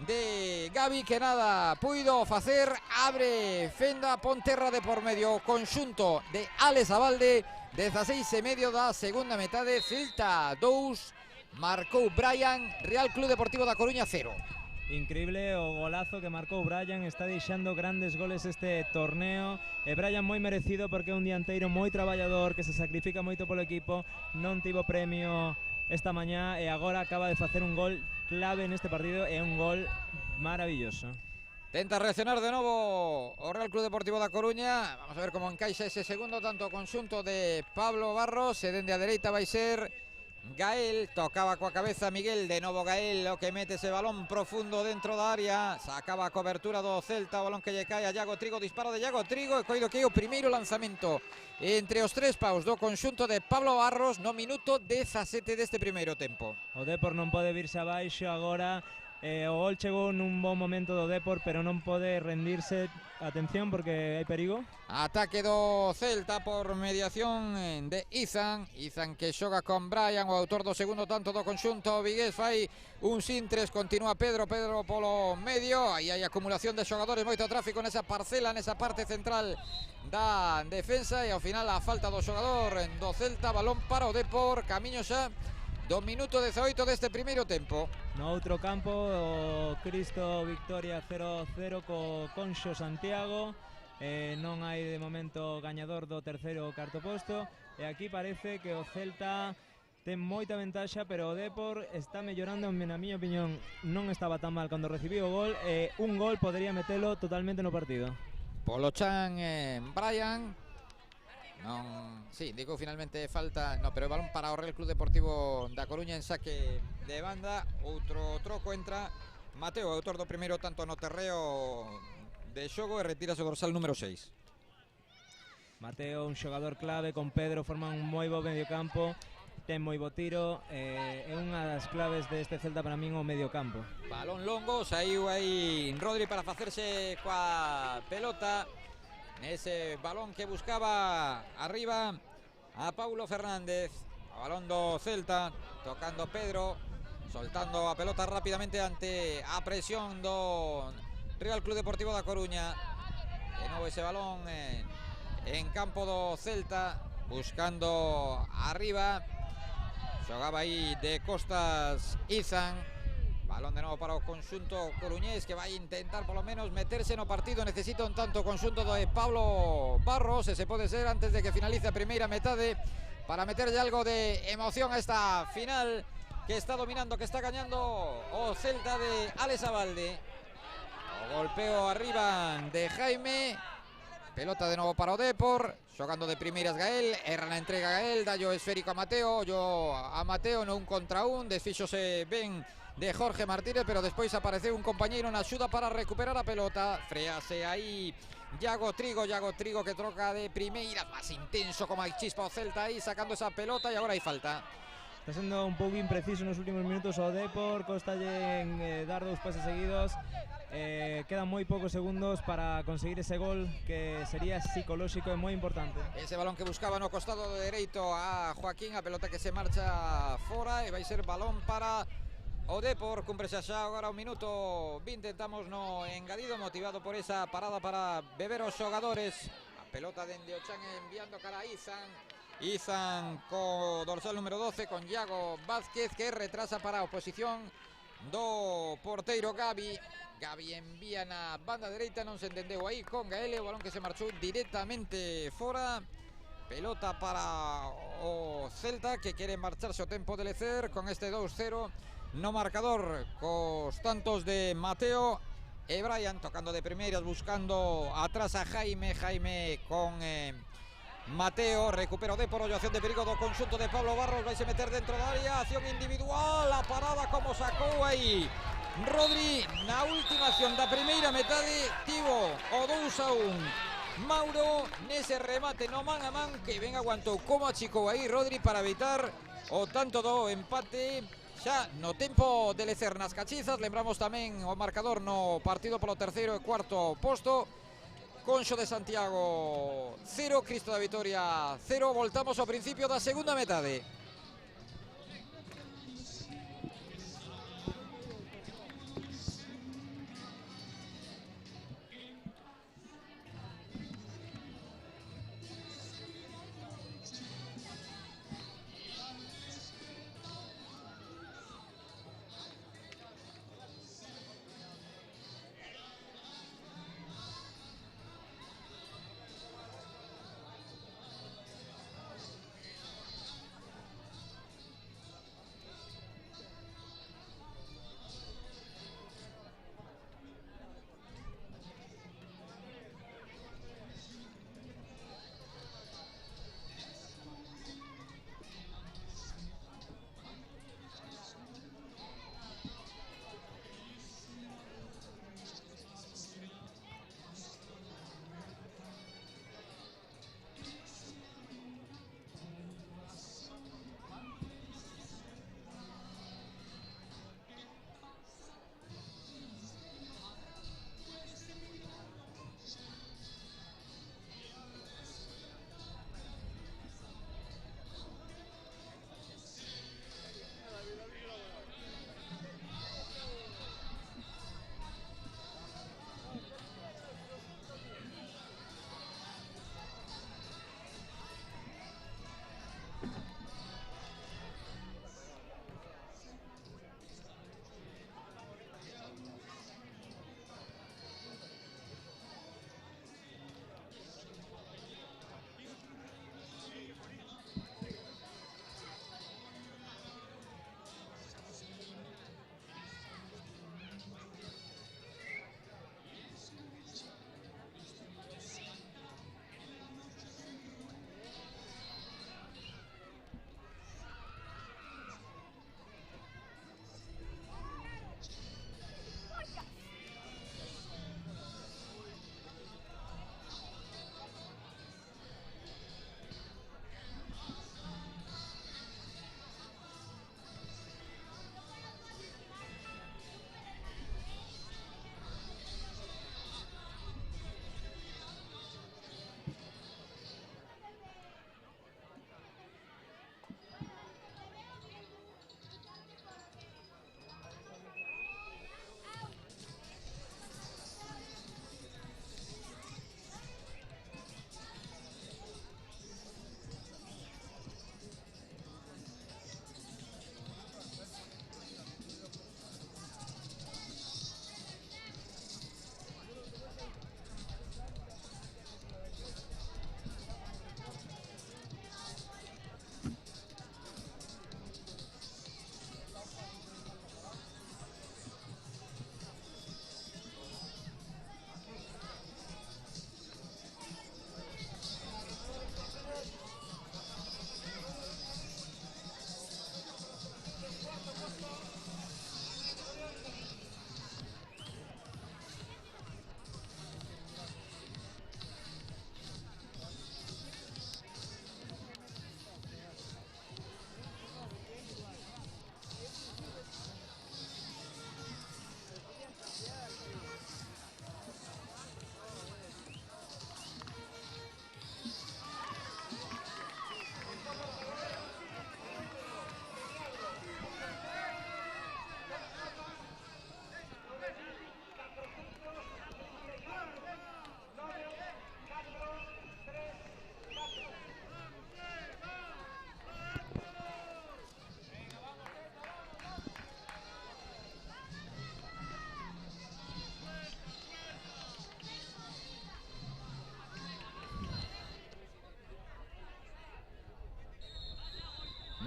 Speaker 6: de Gavi, que nada puido facer, abre fenda, pon terra de por medio o conxunto de Alex Abalde. 16:30 da segunda metade, Celta 2, marcou Brian, Real Club Deportivo da Coruña 0.
Speaker 2: Increíble o golazo que marcou Brian, está deixando grandes goles este torneo e Brian moi merecido porque é un dianteiro moi traballador que se sacrifica moito polo equipo, non tivo premio esta mañá e agora acaba de facer un gol clave neste partido, é un gol maravilloso.
Speaker 6: Tenta reaccionar de novo o Real Club Deportivo da Coruña, vamos a ver como encaixa ese segundo tanto o conxunto de Pablo Barros, e dende a dereita vai ser Gael, tocaba coa cabeza Miguel, de novo Gael o que mete ese balón profundo dentro da área, sacaba a cobertura do Celta, o balón que lle cae a Iago Trigo, disparo de Iago Trigo e coido que é o primeiro lanzamento entre os tres paus do conxunto de Pablo Barros no minuto 17 deste primeiro tempo.
Speaker 2: O Depor non pode virse abaixo agora, o gol chegou nun bon momento do Depor, pero non pode rendirse. Atención porque hai perigo.
Speaker 6: Ataque do Celta por mediación de Izan que xoga con Brian, o autor do segundo tanto do conxunto vigués, fai un sin-tres, continúa Pedro polo medio, aí hai acumulación de xogadores, moito tráfico nesa parcela, nesa parte central da defensa, e ao final a falta do xogador do Celta, balón para o Depor, camiño xa do minuto 18 deste primeiro tempo.
Speaker 2: No outro campo, o Cristo Victoria 0-0 co Conxo Santiago, non hai de momento gañador do terceiro carto posto, e aquí parece que o Celta ten moita ventaxa, pero o Depor está mellorando, na miña opinión non estaba tan mal cando recibiu o gol, e un gol podería metelo totalmente no partido.
Speaker 6: Polo chan Brian, non, sí, digo finalmente falta, no, pero o balón para o Real Club Deportivo da Coruña en saque de banda. Outro troco, entra Mateo, autor do primeiro tanto no terreo de xogo, e retira o dorsal número 6.
Speaker 2: Mateo, un xogador clave, con Pedro forman un moi bo mediocampo, ten moi bo tiro, é unha das claves deste Celta para min o mediocampo.
Speaker 6: Balón longo, saiu aí Rodri para facerse coa pelota. Ese balón que buscaba arriba a Paulo Fernández, o balón do Celta, tocando Pedro, soltando a pelota rápidamente ante a presión do Real Club Deportivo da Coruña. De novo ese balón en campo do Celta, buscando arriba. Xogaba aí de costas Izan. Balón de novo para o conxunto coruñés, que vai intentar polo menos meterse no partido. Necesita un tanto o conxunto de Pablo Barros, e se pode ser antes de que finalice a primeira metade, para meterlle algo de emoción a esta final que está dominando, que está gañando o Celta de Alex Abalde. O golpeo arriba de Jaime. Pelota de novo para o Depor, xogando de primeiras Gael, erra na entrega Gael, dallo esférico a Mateo, a Mateo no un contra un, desfíxose ben de Jorge Martínez, pero despois apareceu un compañeiro na axuda para recuperar a pelota. Frease aí Iago Trigo que troca de primeiras, máis intenso como hai chispa o Celta aí, sacando esa pelota, e agora hai falta.
Speaker 2: Está sendo un pouco impreciso nos últimos minutos o Depor, costalle dar 2 pases seguidos. Quedan moi poucos segundos para conseguir ese gol que sería psicolóxico e moi importante.
Speaker 6: Ese balón que buscaba no costado de dereito a Joaquín, a pelota que se marcha fora, e vai ser balón para o Depor. Cúmprese xa agora o minuto 20, estamos no engadido, motivado por esa parada para beber os xogadores. A pelota dende o Chan enviando cara a Izan co dorsal número 12, con Iago Vázquez, que retrasa para a oposición do porteiro Gabi envía na banda dereita, non se entendeu aí con Gael, o balón que se marchou directamente fora. Pelota para o Celta, que quere marcharse o tempo de lecer con este 2-0 no marcador, cos tantos de Mateo e Brian, tocando de primeiras, buscando atrás a Jaime con Mateo, recupera o Depor, acción de perigo do conxunto de Pablo Barros, vai se meter dentro da área, acción individual, a parada como sacou aí Rodri na última acción da primeira metade, tivo o 2-1 Mauro nese remate no man a man, que ben aguantou como achicou aí Rodri para evitar o tanto do empate xa no tempo de lecer nas Cachizas. Lembramos tamén o marcador no partido polo terceiro e cuarto posto. Conxo de Santiago 0, Cristo da Vitoria 0. Voltamos ao principio da segunda metade.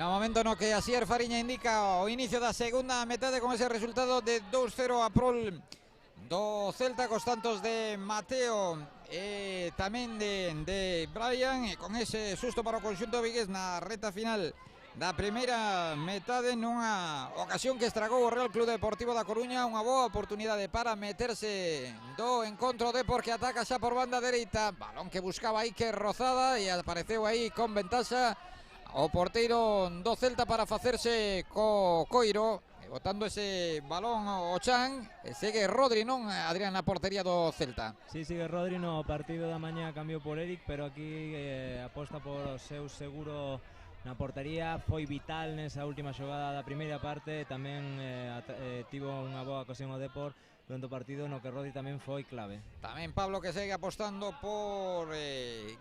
Speaker 6: No momento no que Asier Fariña indica o inicio da segunda metade con ese resultado de 2-0 a prol do Celta, cos tantos de Mateo e tamén de Brian, e con ese susto para o conxunto vigués na reta final da primeira metade, nunha ocasión que estragou o Real Club Deportivo da Coruña. Unha boa oportunidade para meterse do encontro de porque ataca xa por banda dereita, balón que buscaba Iker Rozada e apareceu aí con ventaxa o porteiro do Celta para facerse co coiro, botando ese balón o Chan. Segue Rodri, non, Adrián, na portería do Celta.
Speaker 2: Sí, sigue Rodri no partido da mañá, cambiou por Eric, pero aquí aposta por o seu seguro na portería. Foi vital nesa última xogada da primeira parte, tamén tivo unha boa ocasión o Depor durante o partido no que Rodri tamén foi clave.
Speaker 6: Tamén Pablo, que segue apostando por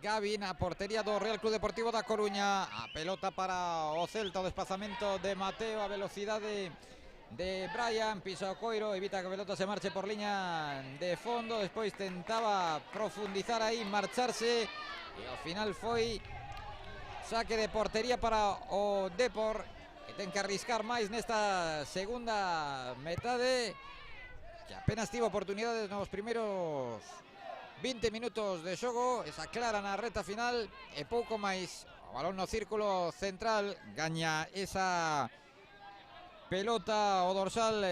Speaker 6: Gavi na portería do Real Club Deportivo da Coruña. A pelota para o Celta, o despazamento de Mateo, a velocidade de Brian, pisa o coiro, evita que a pelota se marche por liña de fondo, despois tentaba profundizar aí, marcharse, e ao final foi saque de portería para o Depor, que ten que arriscar máis nesta segunda metade, que apenas tivo oportunidades nos primeiros 20 minutos de xogo. Esa clara na reta final e pouco máis. O balón no círculo central, gaña esa pelota o dorsal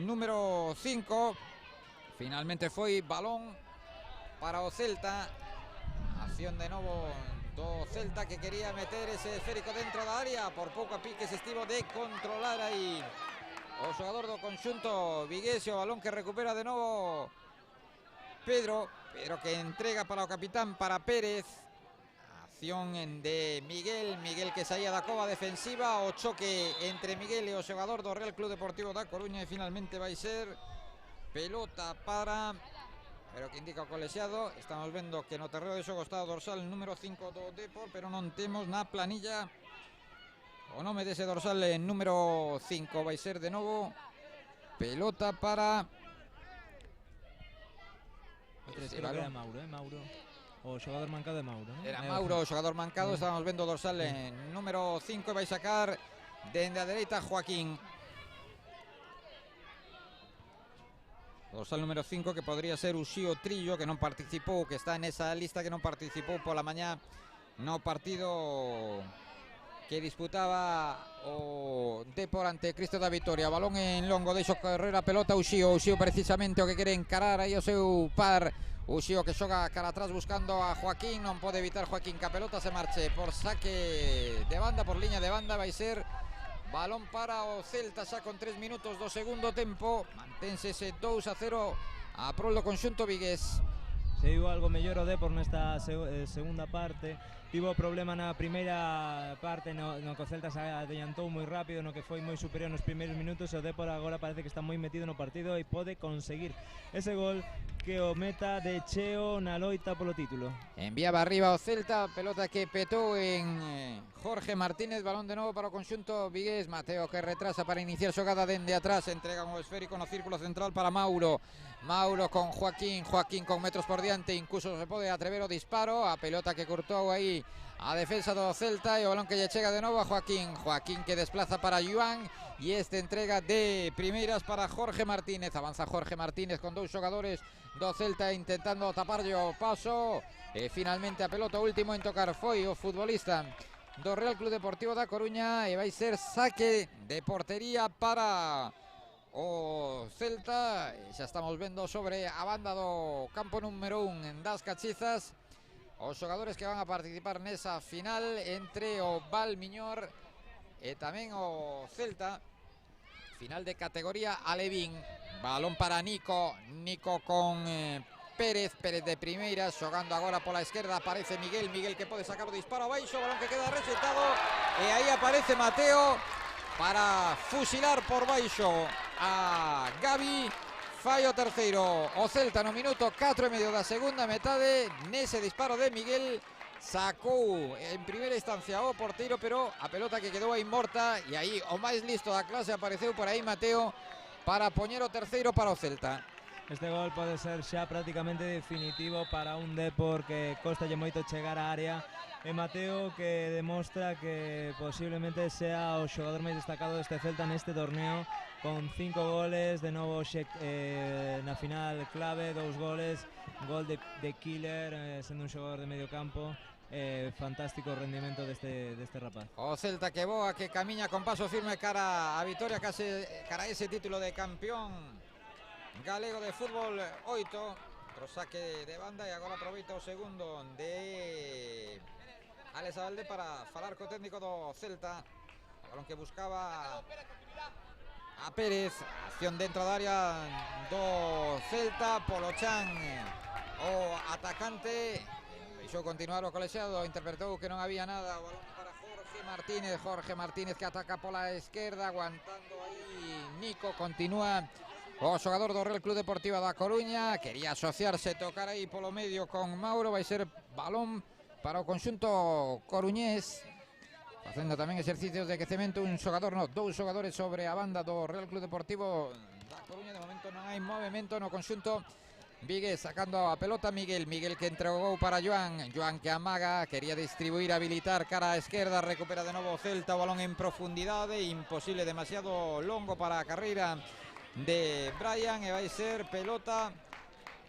Speaker 6: número 5. Finalmente foi balón para o Celta. Acción de novo do Celta, que quería meter ese esférico dentro da área, por pouco a piques estivo de controlar aí o xogador do conxunto vigués. O balón que recupera de novo Pedro que entrega para o capitán, para Pérez. Acción de Miguel que saía da cova defensiva, o choque entre Miguel e o xogador do Real Club Deportivo da Coruña, e finalmente vai ser pelota para, pero que indica o colexiado. Estamos vendo que no terreo de xogo está o dorsal número 5 do Depor, pero non temos na planilla o nome dese dorsal número 5. Vai ser de novo pelota para
Speaker 2: creo que era Mauro. O xogador mancado é Mauro, ¿no?
Speaker 6: Era Mauro, o xogador mancado. Estábamos vendo o dorsal número 5 e vai sacar dende a dereita Joaquín. Dorsal número 5, que podría ser Uxío Trillo, que non participou, que está nesa lista, que non participou pola mañá no partido que disputaba o Depor ante Cristo da Vitoria. Balón en longo, deixo correr a pelota Uxío precisamente o que quere encarar aí o seu par. Uxío que xoga cara atrás buscando a Joaquín, non pode evitar Joaquín que a pelota se marche por saque de banda, por liña de banda. Vai ser balón para o Celta xa con 3 minutos do segundo tempo. Mantense ese 2-0 a prol do conxunto vigués.
Speaker 2: Se viu algo mellor o Depor nesta segunda parte. Tivo problema na primeira parte no que o Celta se adiantou moi rápido, no que foi moi superior nos primeiros minutos. O Depor agora parece que está moi metido no partido e pode conseguir ese gol que o meta de cheo na loita polo título.
Speaker 6: Enviaba arriba o Celta, pelota que petou en Jorge Martínez. Balón de novo para o conxunto vigués. Mateo que retrasa para iniciar xogada dende atrás, entrega o esférico no círculo central para Mauro con Joaquín con metros por diante, incluso se pode atrever o disparo. A pelota que cortou aí a defensa do Celta, e o balón que lle chega de novo a Joaquín que desplaza para Joan, e este entrega de primeiras para Jorge Martínez. Avanza Jorge Martínez con dous xogadores do Celta intentando taparlle o paso, e finalmente a pelota último en tocar foi o futbolista do Real Club Deportivo da Coruña, e vai ser saque de portería para o Celta. E xa estamos vendo sobre a banda do campo número 1 das Cachizas os xogadores que van a participar nesa final entre o Valmiñor e tamén o Celta. Final de categoría alevín. Balón para Nico con Pérez de primeira, xogando agora pola esquerda. Aparece Miguel que pode sacar o disparo abaixo, balón que queda resultado, e aí aparece Mateo para fusilar por baixo a Gavi. Fai o terceiro o Celta no minuto 4,5 da segunda metade. Nese disparo de Miguel sacou en primeira instancia o porteiro, pero a pelota que quedou aí morta, e aí o máis listo da clase apareceu por aí Mateo para poñer o terceiro para o Celta.
Speaker 2: Este gol pode ser xa prácticamente definitivo para un Depor que costalle moito chegar á área, e Mateo que demostra que posiblemente sea o xogador máis destacado deste Celta neste torneo, con 5 goles, de novo na final clave, 2 goles, gol de Killer, sendo un xogador de medio campo. Fantástico rendimento deste rapaz.
Speaker 6: O Celta que boa, que camiña con paso firme cara a vitoria, case cara a ese título de campeón galego de fútbol 8. Outro saque de banda e agora aproveita o segundo de Alex Abalde para falar co técnico do Celta. O balón que buscaba a Pérez, acción dentro da área do Celta. Polo Chan, o atacante, deixou continuar o colexiado, interpretou que non había nada. O balón para Jorge Martínez que ataca pola esquerda, aguantando aí Nico. Continúa o xogador do Real Club Deportivo da Coruña, quería asociarse, tocar aí polo medio con Mauro. Vai ser balón para o conxunto coruñés, facendo tamén exercicios de quecemento dous xogadores sobre a banda do Real Club Deportivo da Coruña. De momento non hai movimento no conxunto vigués, sacando a pelota Miguel que entregou para Joan que amaga, quería distribuir, habilitar cara a esquerda, recupera de novo o Celta, o balón en profundidade, imposible, demasiado longo para a carreira de Brian, e vai ser pelota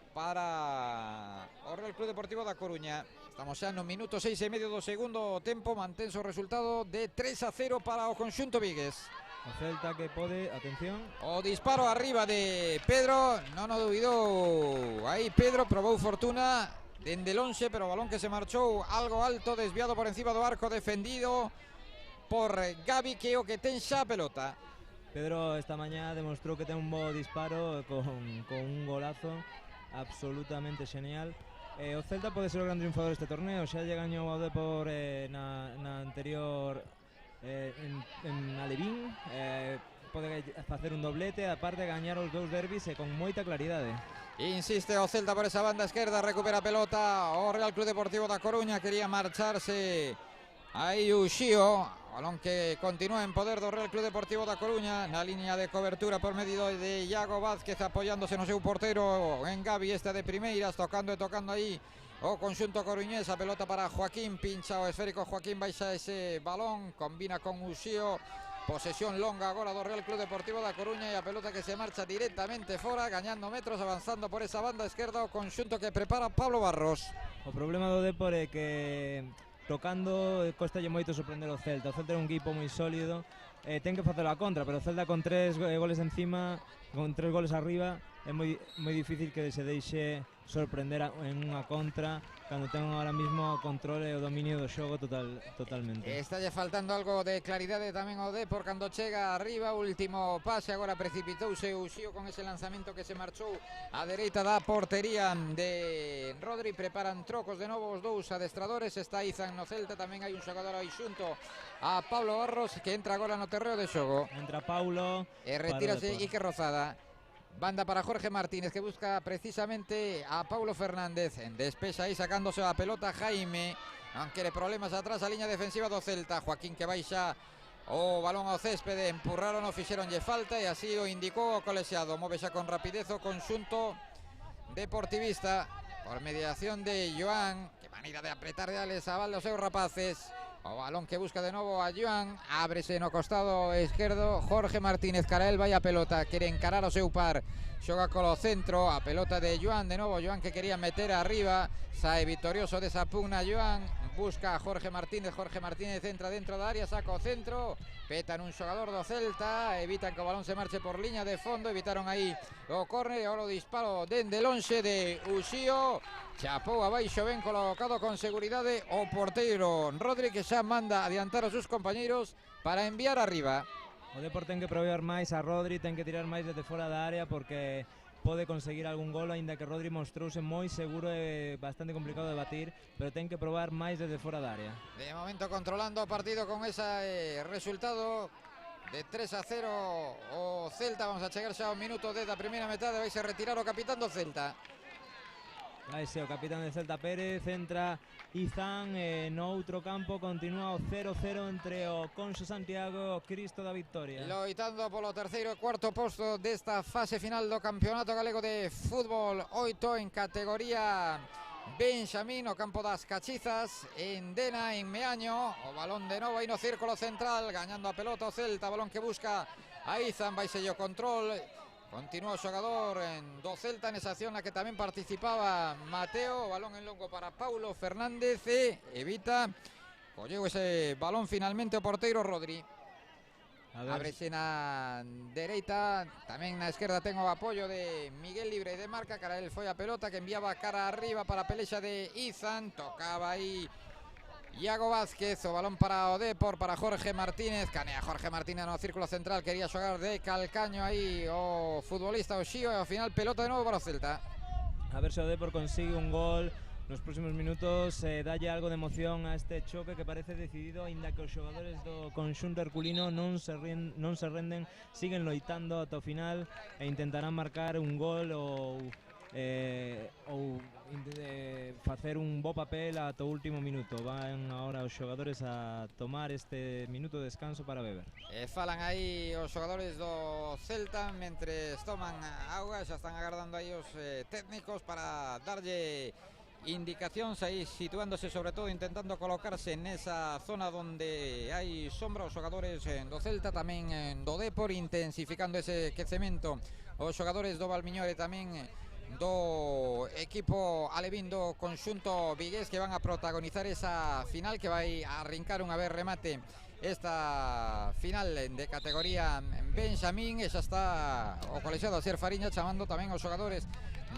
Speaker 6: para o Real Club Deportivo da Coruña. Estamos xa no minuto 6,5 do segundo tempo, mantense o resultado de 3-0 para o conxunto vigués.
Speaker 2: O Celta que pode, atención,
Speaker 6: o disparo arriba de Pedro, non o duvidou aí Pedro, probou fortuna dende lonxe, pero o balón que se marchou algo alto, desviado por encima do arco, defendido por Gavi, que o que ten xa a pelota.
Speaker 2: Pedro esta mañá demostrou que ten un bo disparo con un golazo absolutamente genial. O Celta pode ser o gran triunfador deste torneo, xa lle gañou ao Depor na anterior en Alevín, pode facer un doblete, aparte gañar os 2 derbis e con moita claridade.
Speaker 6: Insiste o Celta por esa banda esquerda, recupera a pelota o Real Club Deportivo da Coruña, quería marcharse aí Uxío. Balón que continúa en poder do Real Club Deportivo da Coruña, na liña de cobertura por medio de Iago Vázquez, apoiándose no seu porteiro en Gavi, este de primeiras, tocando aí o conxunto coruñés. A pelota para Joaquín, pincha o esférico Joaquín, baixa ese balón, combina con Uxío, posesión longa agora do Real Club Deportivo da Coruña, e a pelota que se marcha directamente fora, gañando metros, avanzando por esa banda esquerda o conxunto que prepara Pablo Barros.
Speaker 2: O problema do Depor é que tocando costalle moito sorprender o Celta. O Celta é un equipo moi sólido, ten que facer a contra, pero o Celta con 3 goles encima, con 3 goles arriba, é moi difícil que se deixe sorprender en unha contra cando ten ahora mismo o control e o dominio do xogo totalmente.
Speaker 6: Estalle faltando algo de claridade tamén ao Depor cando chega arriba, último pase, agora precipitouse Uxío con ese lanzamento que se marchou á dereita da portería de Rodri. Preparan trocos de novo os dous adestradores, está Izan no Celta, tamén hai un xogador aí xunto a Pablo Barros que entra agora no terreo de xogo.
Speaker 2: Entra Paulo
Speaker 6: e retírase Iker Rozada. Banda para Jorge Martínez, que busca precisamente a Paulo Fernández. Despexa aí sacándose a pelota Jaime, non quere problemas atrás a liña defensiva do Celta. Joaquín que baixa o balón ao céspede, empurraron, o fixeronlle falta e así o indicou o colexiado. Move xa con rapidez o conxunto deportivista por mediación de Joan. Que maneira de apretar de Alex Abalde os seus rapaces. O balón que busca de novo a Joan, ábrese no costado esquerdo Jorge Martínez, cara el vai a pelota, quere encarar o seu par, xoga colo centro, a pelota de Joan, de novo Joan que quería meter arriba, sae vitorioso desa pugna Joan, busca a Jorge Martínez entra dentro da área, saca o centro, petan un xogador do Celta, evitan que o balón se marche por liña de fondo, evitaron aí o córner, e o disparo dende lonxe de Uxío, chapou abaixo, ben colocado con seguridade o porteiro Rodri, que xa manda adiantar aos seus compañeiros para enviar arriba.
Speaker 2: O Depor ten que probar máis a Rodri, ten que tirar máis desde fora da área porque pode conseguir algún gol, aínda que Rodri mostrouse moi seguro e bastante complicado de batir, pero ten que probar máis desde fora da área.
Speaker 6: De momento controlando o partido con ese resultado de 3-0 o Celta. Vamos a chegar xa ao minuto 10 da primeira metade, vai se retirar o capitán do Celta.
Speaker 2: Vai ser o capitán de Celta Pérez, entra Izan no outro campo, continúa o 0-0 entre o Conxo Santiago e o Cristo da Victoria.
Speaker 6: Loitando polo terceiro e cuarto posto desta fase final do Campeonato Galego de Fútbol 8 en categoría Benxamín, o campo das Cachizas, en Dena, en Meaño, o balón de novo aí no círculo central, gañando a pelota o Celta, balón que busca a Izan, vai sello control. Continúa o xogador do Celta nesa acción na que tamén participaba Mateo, o balón en longo para Paulo Fernández e evita, colleu ese balón finalmente o porteiro Rodri. Ábrese na dereita, tamén na esquerda ten o apoio de Miguel libre de marca, cara el foi a pelota que enviaba cara arriba para a pelexa de Izan, tocaba aí Iago Vázquez, o balón para o Depor, para Jorge Martínez, canea Jorge Martínez no círculo central, quería xogar de calcaño aí o futbolista o Xío, e ao final pelota de novo para o Celta.
Speaker 2: A ver se o Depor consigue un gol nos próximos minutos, dalle algo de emoción a este choque que parece decidido, aínda que os xogadores do conxunto herculino non se renden, siguen loitando ata o final e intentarán marcar un gol ou facer un bo papel ata o último minuto. Van agora os xogadores a tomar este minuto de descanso para beber.
Speaker 6: Falan aí os xogadores do Celta mentres toman auga, xa están agardando aí os técnicos para darlle indicacións aí, situándose sobre todo intentando colocarse nesa zona donde hai sombra os xogadores do Celta, tamén do Depor, intensificando ese quecemento os xogadores do Valmiñore, tamén do equipo alevín do conxunto vigués, que van a protagonizar esa final que vai a arrincar unha vez remate esta final de categoría Benxamín, e xa está o colexiado Asier Fariña chamando tamén os xogadores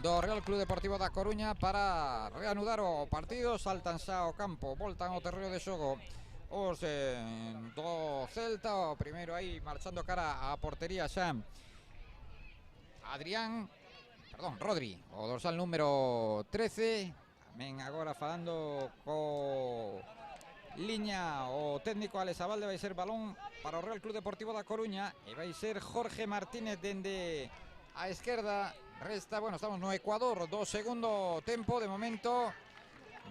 Speaker 6: do Real Club Deportivo da Coruña para reanudar o partido. Saltan xa ao campo, voltan ao terreo de xogo os do Celta, o primeiro aí marchando cara á portería xa Rodri, o dorsal número 13, tamén agora falando co liña o técnico Alex Abalde. Vai ser balón para o Real Club Deportivo da Coruña e vai ser Jorge Martínez dende a esquerda. Resta, estamos no Ecuador do segundo tempo, de momento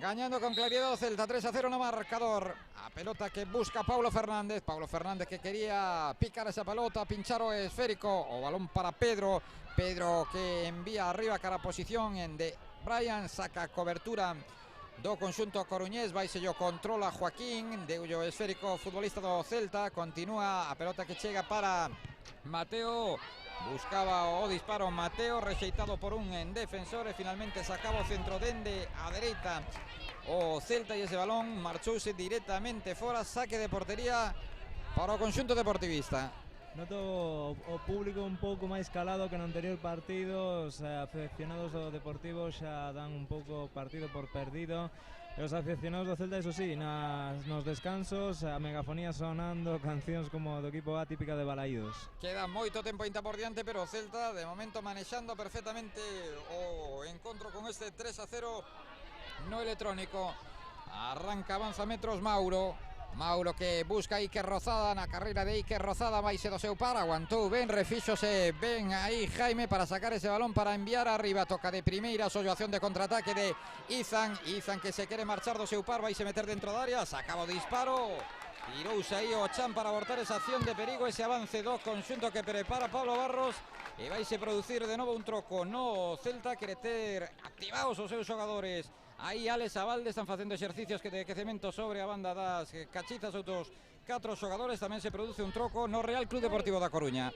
Speaker 6: gañando con claridad o Celta, 3-0 no marcador. A pelota que busca Paulo Fernández que quería picar esa pelota, pinchar o esférico, o balón para Pedro que envía arriba cara a posición de Brian, saca cobertura do conxunto coruñés, vai sello controla Joaquín, deulle o esférico futbolista do Celta, continúa a pelota que chega para Mateo, buscaba o disparo Mateo, rexeitado por un defensor e finalmente sacaba o centro dende a dereita o Celta e ese balón marchouse directamente fora, saque de portería para o conxunto deportivista.
Speaker 2: Noto o público un pouco máis calado que no anterior partido, os afeccionados do Deportivo xa dan un pouco partido por perdido, e os afeccionados do Celta, iso sí, nos descansos a megafonía sonando cancións como do equipo A, típica de Balaídos.
Speaker 6: Queda moito tempo ainda por diante, pero o Celta de momento manexando perfectamente o encontro con este 3-0 no electrónico. Arranca, avanza metros Mauro que busca Iker Rozada, na carreira de Iker Rozada vaise do seu par, aguantou ben, refíxose ben aí Jaime para sacar ese balón para enviar arriba, toca de primeira, solloación de contraataque de Izan que se quere marchar do seu par, vaise meter dentro da área, sacaba o disparo, tirouse aí o Chan para abortar esa acción de perigo, ese avance do conxunto que prepara Pablo Barros, e vaise producir de novo un troco no Celta, quere ter activados os seus xogadores. Aí Alex Abalde están facendo exercicios de quecemento sobre a banda das Cachizas, outros 4 xogadores, tamén se produce un troco no Real Club Deportivo da Coruña.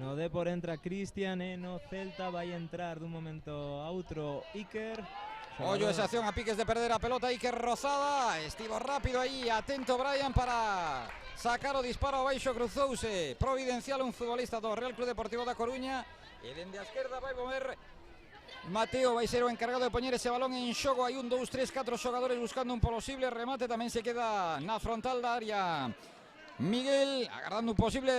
Speaker 2: No Depor entra Cristian e no Celta vai entrar dun momento a outro Iker.
Speaker 6: Ollo esa acción a piques de perder a pelota Iker Rozada, estivo rápido aí, atento Brian para sacar o disparo abaixo, cruzouse providencial un futbolista do Real Club Deportivo da Coruña e dende a esquerda vai mover Mateo, vai ser o encargado de poñer ese balón en xogo. Hai 1, 2, 3, 4 xogadores buscando un posible remate, tamén se queda na frontal da área Miguel, agardando un posible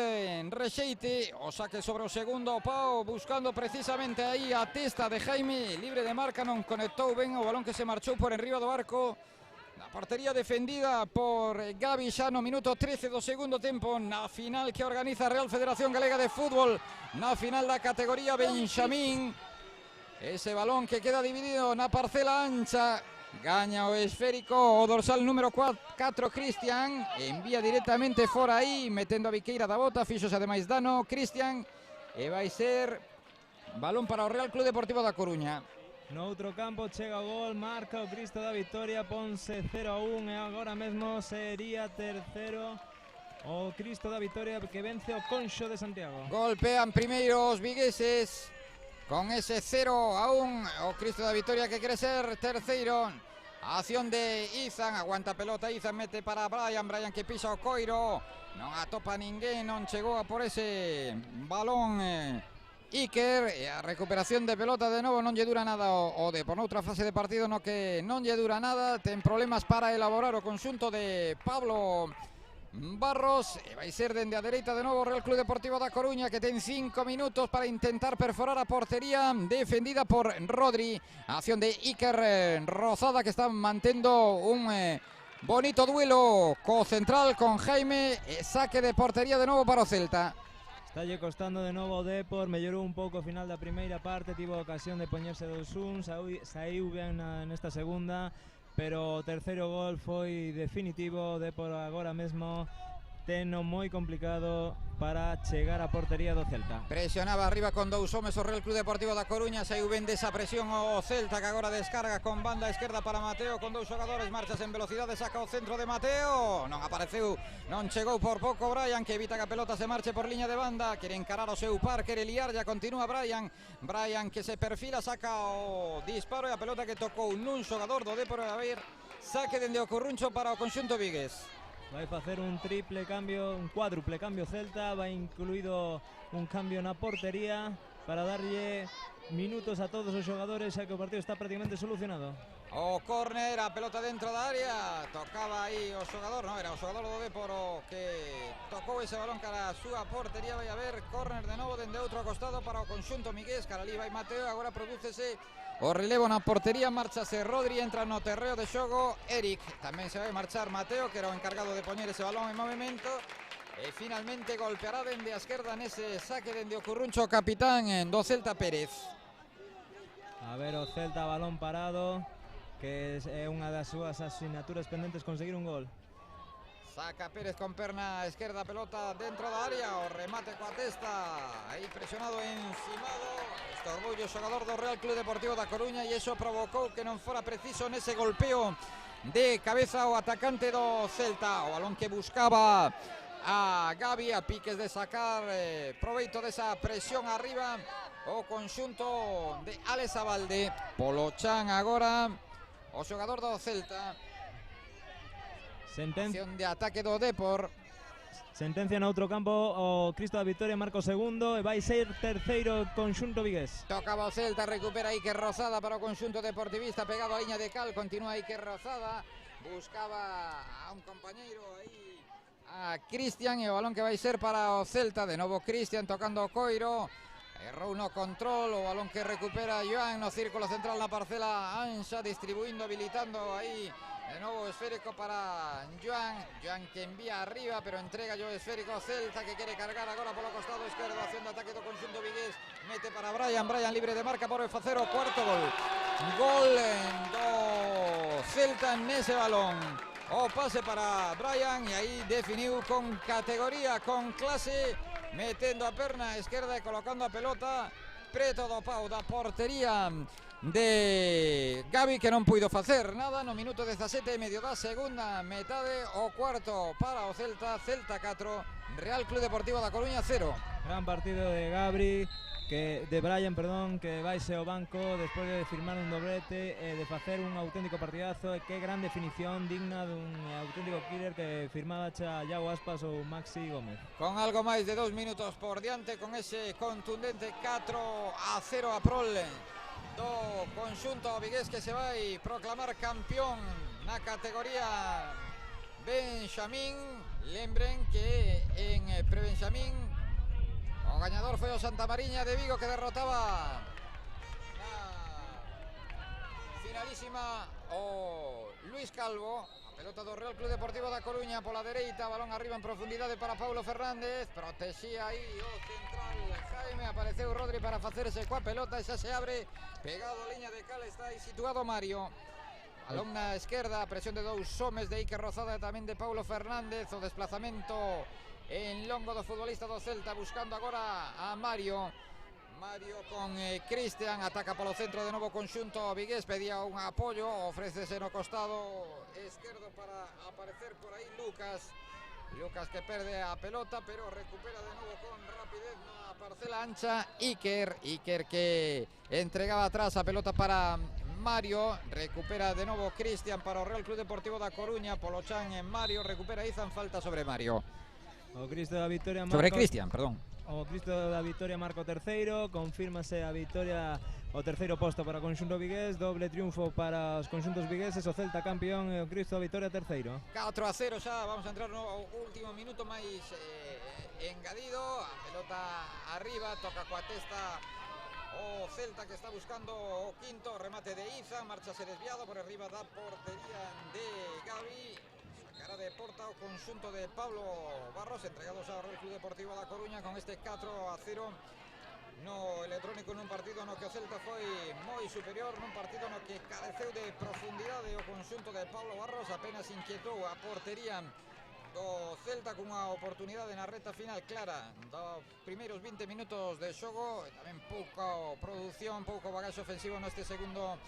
Speaker 6: rexeite, o saque sobre o segundo Pau, buscando precisamente aí a testa de Jaime, libre de marca, non conectou ben o balón que se marchou por enriba do arco. La portería defendida por Gavi xa no minuto 13 do segundo tempo, na final que organiza a Real Federación Galega de Fútbol, na final da categoría Benxamín. ese balón que queda dividido na parcela ancha. Gaña o esférico o dorsal número 4 Cristian, envía directamente fora aí, metendo a Viqueira da bota, fixos ademais dano Cristian, e vai ser balón para o Real Club Deportivo da Coruña.
Speaker 2: No outro campo chega o gol, marca o Cristo da Victoria, ponse 0-1 e agora mesmo sería terceiro o Cristo da Victoria que vence o Conxo de Santiago.
Speaker 6: Golpean primeiro os vigueses con ese 0-1, o Cristo da Victoria que quere ser terceiro. Acción de Izan, aguanta pelota Izan, mete para Brian que pisa o coiro, non atopa ninguén, non chegou a por ese balón Iker, e a recuperación de pelota de novo non lle dura nada o Depor. Noutra fase de partido no que non lle dura nada, ten problemas para elaborar o conxunto de Pablo Barros, e vai ser dende a dereita de novo o Real Club Deportivo da Coruña, que ten 5 minutos para intentar perforar a portería defendida por Rodri. Acción de Iker Rozada, que está mantendo un bonito duelo co central, con Jaime, saque de portería de novo para o Celta.
Speaker 2: Estalle costando de novo o Depor, mellorou un pouco ao final da primeira parte, tivo a ocasión de poñerse 2-1, saiu ben nesta segunda, pero o terceiro gol foi definitivo. O Depor agora mesmo teno moi complicado para chegar á portería do Celta.
Speaker 6: Presionaba arriba con dous homes o Real Club Deportivo da Coruña, saiu ben desa presión o Celta, que agora descarga con banda esquerda para Mateo, con dous xogadores, marchas en velocidade, saca o centro de Mateo, non apareceu, non chegou por pouco Brian, que evita que a pelota se marche por liña de banda, quere encarar o seu par, quere liar, ya continúa Brian que se perfila, saca o disparo e a pelota que tocou nun xogador do Depor. A ver, saque dende o Corruncho para o conxunto vigués.
Speaker 2: Vai facer un triple cambio, un cuádruple cambio Celta, vai incluído un cambio na portería para darlle minutos a todos os xogadores, xa que o partido está prácticamente solucionado.
Speaker 6: O córner, a pelota dentro da área, tocaba aí o xogador, non, era o xogador do Depor o que tocou ese balón cara a súa portería. Vai haber córner de novo dende outro costado para o conxunto migués, cara ali vai Mateo, agora prodúcese o relevo na portería, marchase Rodri, entra no terreo de xogo Eric, tamén se vai marchar Mateo, que era o encargado de poñer ese balón en movimento, e finalmente golpeará dende a esquerda nese saque dende o Curruncho o capitán do Celta, Pérez.
Speaker 2: A ver o Celta, balón parado, que é unha das súas asignaturas pendentes, conseguir un gol.
Speaker 6: Saca Pérez con perna esquerda, pelota dentro da área, o remate coa testa, aí presionado encimado, estorbou o xogador do Real Club Deportivo da Coruña, e iso provocou que non fora preciso nese golpeo de cabeza o atacante do Celta. O balón que buscaba a Gavi, a piques de sacar proveito desa presión arriba o conxunto de Alex Abalde. Polo Chan agora, o xogador do Celta. Acción de ataque do Depor.
Speaker 2: Sentencia no outro campo o Cristo da Victoria, marca o segundo e vai ser terceiro conxunto vigués.
Speaker 6: Tocaba o Celta, recupera Iker Rozada para o conxunto deportivista, pegado a liña de cal, continúa Iker Rozada, buscaba a un compañeiro aí, a Cristian, e o balón que vai ser para o Celta, de novo Cristian tocando o coiro, errou no control, o balón que recupera Joan no círculo central na parcela ancha, distribuindo, habilitando aí. De novo esférico para Joan que envía arriba, pero entrega o esférico a Celta, que quere cargar agora polo costado esquerdo, acción de ataque do conxunto vigués, mete para Brian libre de marca por facer o cuarto gol. Gol do Celta nese balón. O pase para Brian, e aí definiu con categoría, con clase, metendo a perna esquerda e colocando a pelota preto do pau da portería de Gavi, que non puido facer nada no minuto 17 e medio da segunda metade. O cuarto para o Celta, Celta 4, Real Club Deportivo da Coruña 0.
Speaker 2: Gran partido de Brian, que vaise ao banco despois de firmar un doblete e de facer un auténtico partidazo, e que gran definición, digna dun auténtico killer que firmaba xa Iago Aspas ou Maxi Gómez.
Speaker 6: Con algo máis de 2 minutos por diante, con ese contundente 4-0 a prol do conxunto vigués, que se vai proclamar campeón na categoría Benxamín. Lembren que en Prebenxamín o gañador foi o Santa Mariña de Vigo, que derrotaba na finalísima o Luis Calvo. Pelota do Real Club Deportivo da Coruña pola dereita, balón arriba en profundidade para Paulo Fernández, protexía aí o central Jaime, apareceu Rodri para facerse coa pelota e xa se abre, pegado a liña de cal, está aí situado Mario. Balón na esquerda, presión de dous homes de Iker Rozada e tamén de Paulo Fernández, o desplazamento en longo do futbolista do Celta, buscando agora a Mario. Mario con Cristian, ataca polo centro de novo conxunto vigués, pedía un apoio, ofrécese no costado esquerdo para aparecer por aí Lucas que perde a pelota, pero recupera de novo con rapidez na parcela ancha Iker que entregaba atrás a pelota para Mario, recupera de novo Cristian para o Real Club Deportivo da Coruña, polo chan en Mario, recupera Izan, falta sobre Mario.
Speaker 2: O Cristo da Victoria
Speaker 6: Sobre Cristian, perdón.
Speaker 2: O Cristo da Victoria marca o terceiro, confírmase a victoria, o terceiro posto para o conxunto vigués, doble triunfo para os conxuntos vigueses, o Celta campeón e o Cristo da Victoria terceiro.
Speaker 6: 4-0 xa, vamos a entrar no último minuto máis engadido, a pelota arriba, toca coa testa o Celta que está buscando o quinto, remate de Iza, marchase desviado por arriba da portería de Gavi. Cara de porta o conxunto de Pablo Barros, entregados ao Real Club Deportivo da Coruña con este 4-0 no electrónico, nun partido no que o Celta foi moi superior, nun partido no que careceu de profundidade o conxunto de Pablo Barros, apenas inquietou a portería do Celta cunha oportunidade na reta final clara dos primeiros 20 minutos de xogo, e tamén pouca produción, pouco bagaxe ofensivo neste segundo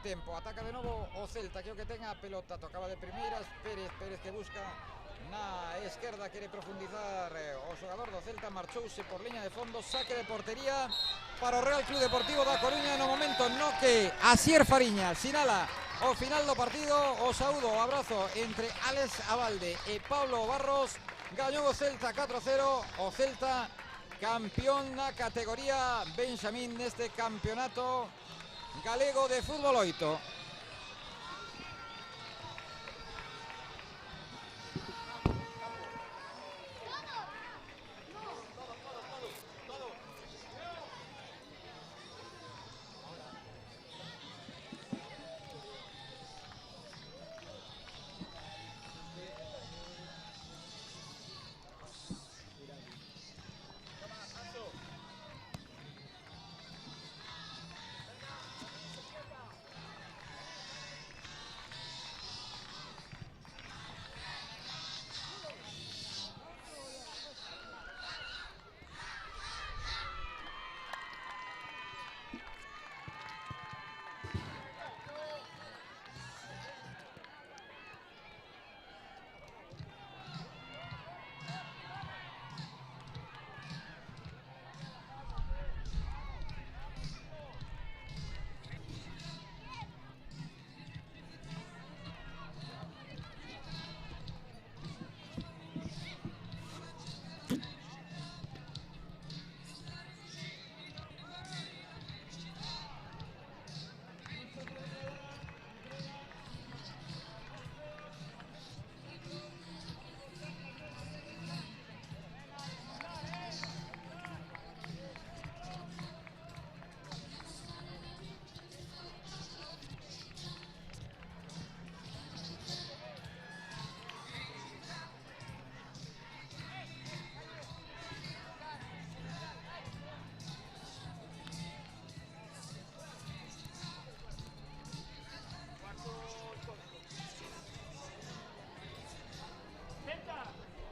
Speaker 6: tempo. Ataca de novo o Celta, que o que tenga a pelota, tocaba de primeiras Pérez que busca na esquerda, quere profundizar o xogador do Celta, marchouse por liña de fondo, saque de portería para o Real Club Deportivo da Coruña no momento no que Asier Fariña sinala o final do partido, o saúdo, o abrazo entre Alex Abalde e Pablo Barros. Gañou o Celta 4-0, o Celta campeón na categoría Benxamín neste campeonato galego de fútbol 8.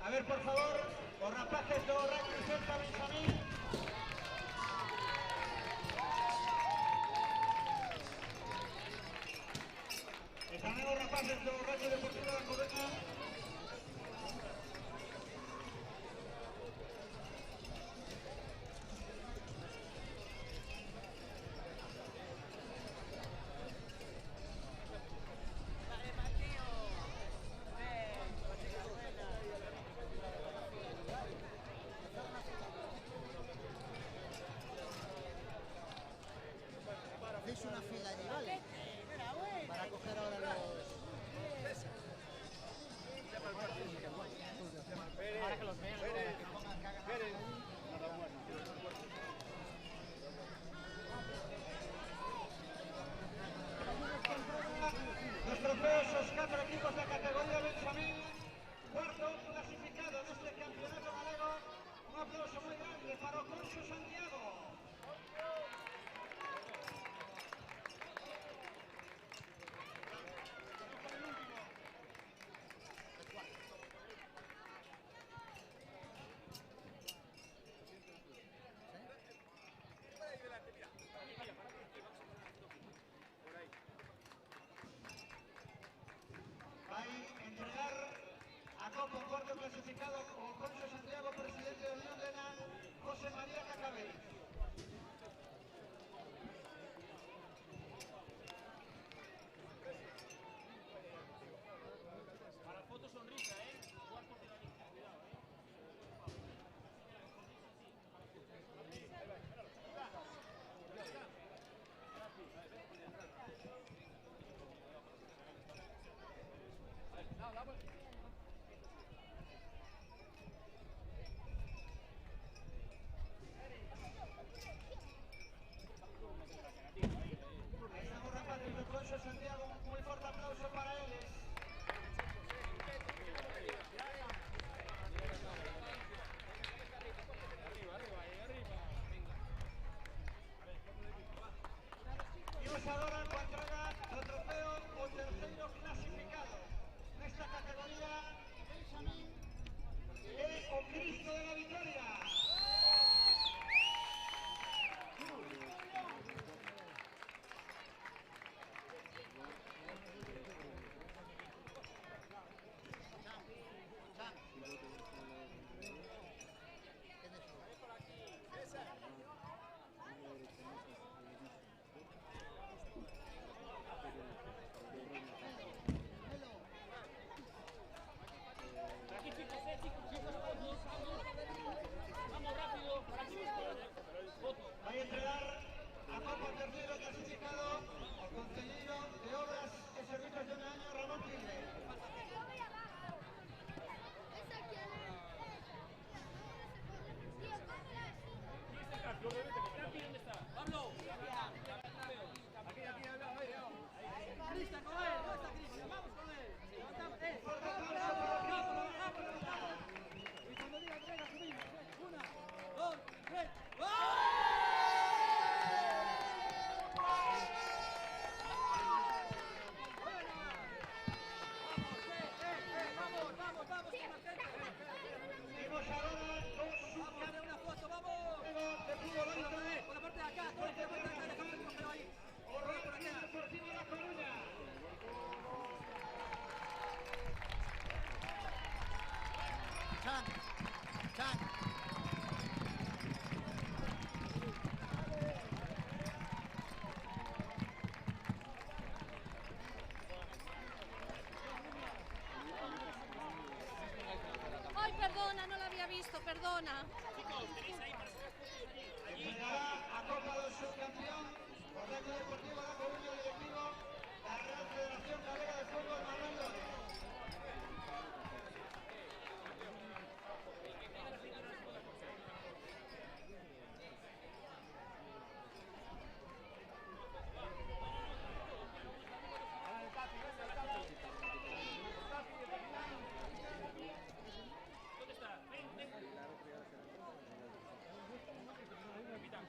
Speaker 8: A ver, por favor, os rapaces do Rugby Celta Benxamín. E tamén os rapaces do Rugby Deportivo da Coruña.
Speaker 3: Hacéis una fila allí, ¿vale? Para coger ahora los...
Speaker 8: clasificado como Concho Santiago, presidente de Unión de NAN, José María Cacabel.
Speaker 7: Para foto sonrisa, Igual porque la lista, cuidado,
Speaker 8: Estamos rapaces de Concho Santiago, un muy fuerte aplauso para ellos. Imos agora coa entrega do trofeo o terceiro clasificado nesta categoría é o Cristo de la Victoria.
Speaker 7: Aquí chicos, chicos, vamos rápido, por aquí.
Speaker 8: Vai entregar a Copa terceiro clasificado ao Concelleiro de Obras e Servicios de Meaño, Ramón Tigre.
Speaker 7: ¿Dónde está? ¡Pablo! Aquí, a ver. Cristian, con él, ¿dónde está Cristian? Vamos con él. Y cuando diga entrega, subimos. 1, 2, 3. Vamos,
Speaker 8: Imos agora con
Speaker 7: hacer una foto, vamos.
Speaker 8: de fútbol base.
Speaker 7: Por la parte de acá, por la parte de acá, dejamos el trofeo ahí.
Speaker 8: O Racing Deportivo La Coruña.
Speaker 1: Chan.
Speaker 9: Ay, perdona, no la había visto, perdona.
Speaker 8: Entregará a Copa do Subcampeón o Racing Deportivo La Coruña, directivo da Real Federación Galega de Fútbol, Manuel López.
Speaker 7: ¿Dónde está? Ven. Capitán.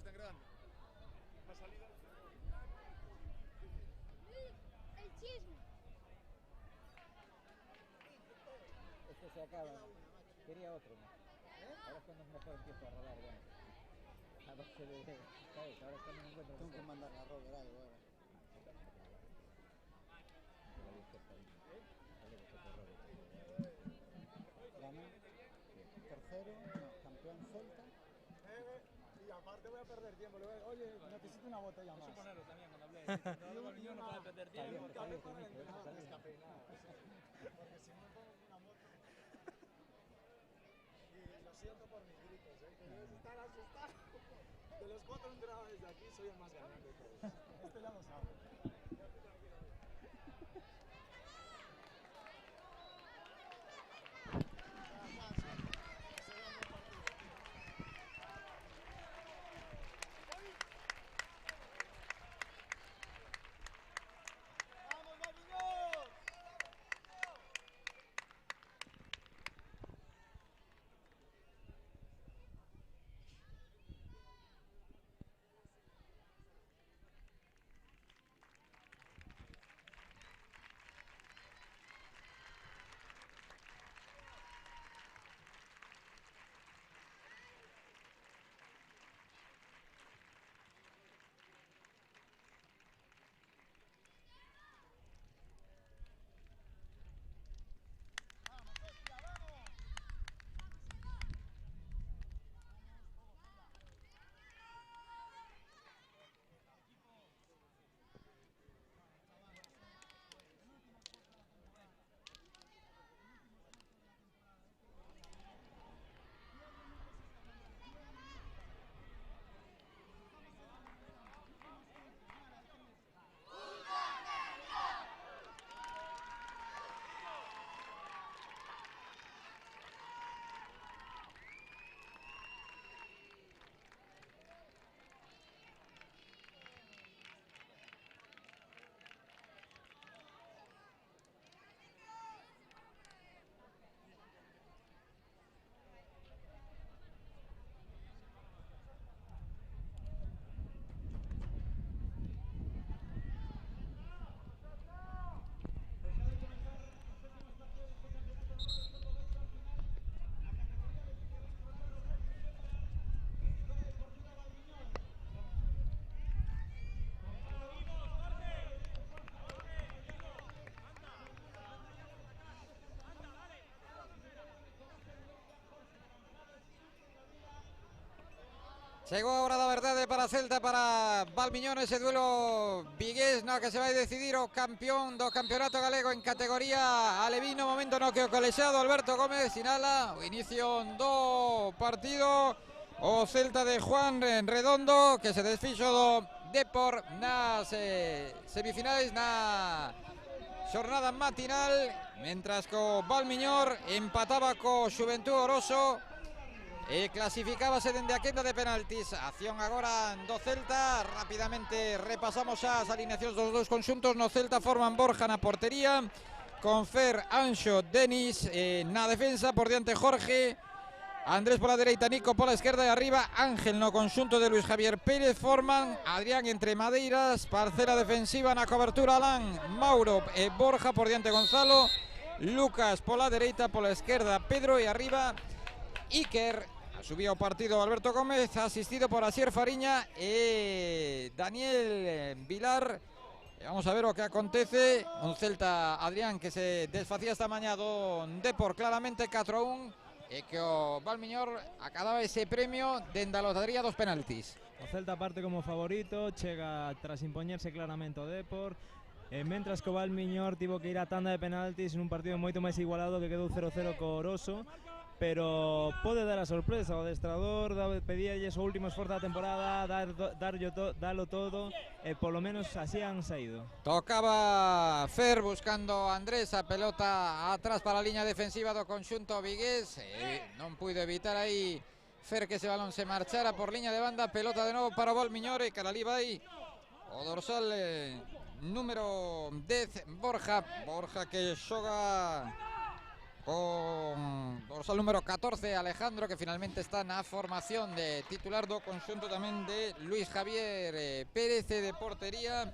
Speaker 10: tan grande. Ha salido.
Speaker 5: El chisme.
Speaker 4: Esto se acaba. Quería otro, ¿no? Ahora es cuando mejor empiezo a rodar, bueno. A base de... ¿Sabes? Ahora es cuando me encuentro...
Speaker 3: Tengo que mandar a Robert algo ahora. Ganó. Tercero, no, campeón Celta.
Speaker 10: Y aparte voy a perder tiempo. Oye, necesito una botella más.
Speaker 2: Ponerlo también cuando hablé. Yo no puedo perder tiempo.
Speaker 10: Porque si no pongo una moto. Y lo siento por mis gritos, que debes estar asustado. De los 4 entradas desde aquí, soy el más ganante de todos. Este ya lo sabe.
Speaker 6: Llegó ahora la verdad para Celta, para Valmiñón, ese duelo vigués, no, que se vai decidir o campeón do campeonato galego en categoría alevino. Momento no que o colexiado Alberto Gómez sinala o inicio do partido. O Celta de Juan Redondo que se desfixo do Depor nas semifinais na xornada matinal, mentras que o Valmiñor empataba co Xuventud Oroso e clasificábase dende a quenda de penaltis. Acción agora do Celta. Rápidamente repasamos as alineacións dos dous conxuntos. No Celta forman Borja na portería, con Fer, Anxo, Denis na defensa, por diante Jorge, Andrés pola dereita, Nico pola esquerda e arriba Ángel no conxunto de Luis Javier Pérez. Forman Adrián entre Madeiras, parcela defensiva na cobertura Alán, Mauro e Borja, por diante Gonzalo, Lucas pola dereita, pola esquerda Pedro e arriba Iker. Subía o partido Alberto Gómez, asistido por Asier Fariña e Daniel Vilar. E vamos a ver o que acontece. Un Celta, Adrián, que se desfacía esta mañá do Depor claramente 4-1 e que o Valmiñor acababa ese premio dende a lotaría dos penaltis.
Speaker 2: O Celta parte como favorito, chega tras impoñerse claramente o Depor. Mentras que o Valmiñor tivo que ir a tanda de penaltis en un partido moito máis igualado que quedou 0-0 co Oroso. Pero pode dar a sorpresa, o adestrador pedíalles o último esforzo da temporada, dalo todo, e polo menos así han saído.
Speaker 6: Tocaba Fer buscando a Andrés, a pelota atrás para a liña defensiva do conxunto vigués, non puido evitar aí Fer que ese balón se marchara por liña de banda. Pelota de novo para o Valmiñor e cara ali vai o dorsal número 10 Borja que xoga con dorsal número 14 Alejandro, que finalmente está na formación de titular do conxunto tamén de Luis Javier Pérez de portería.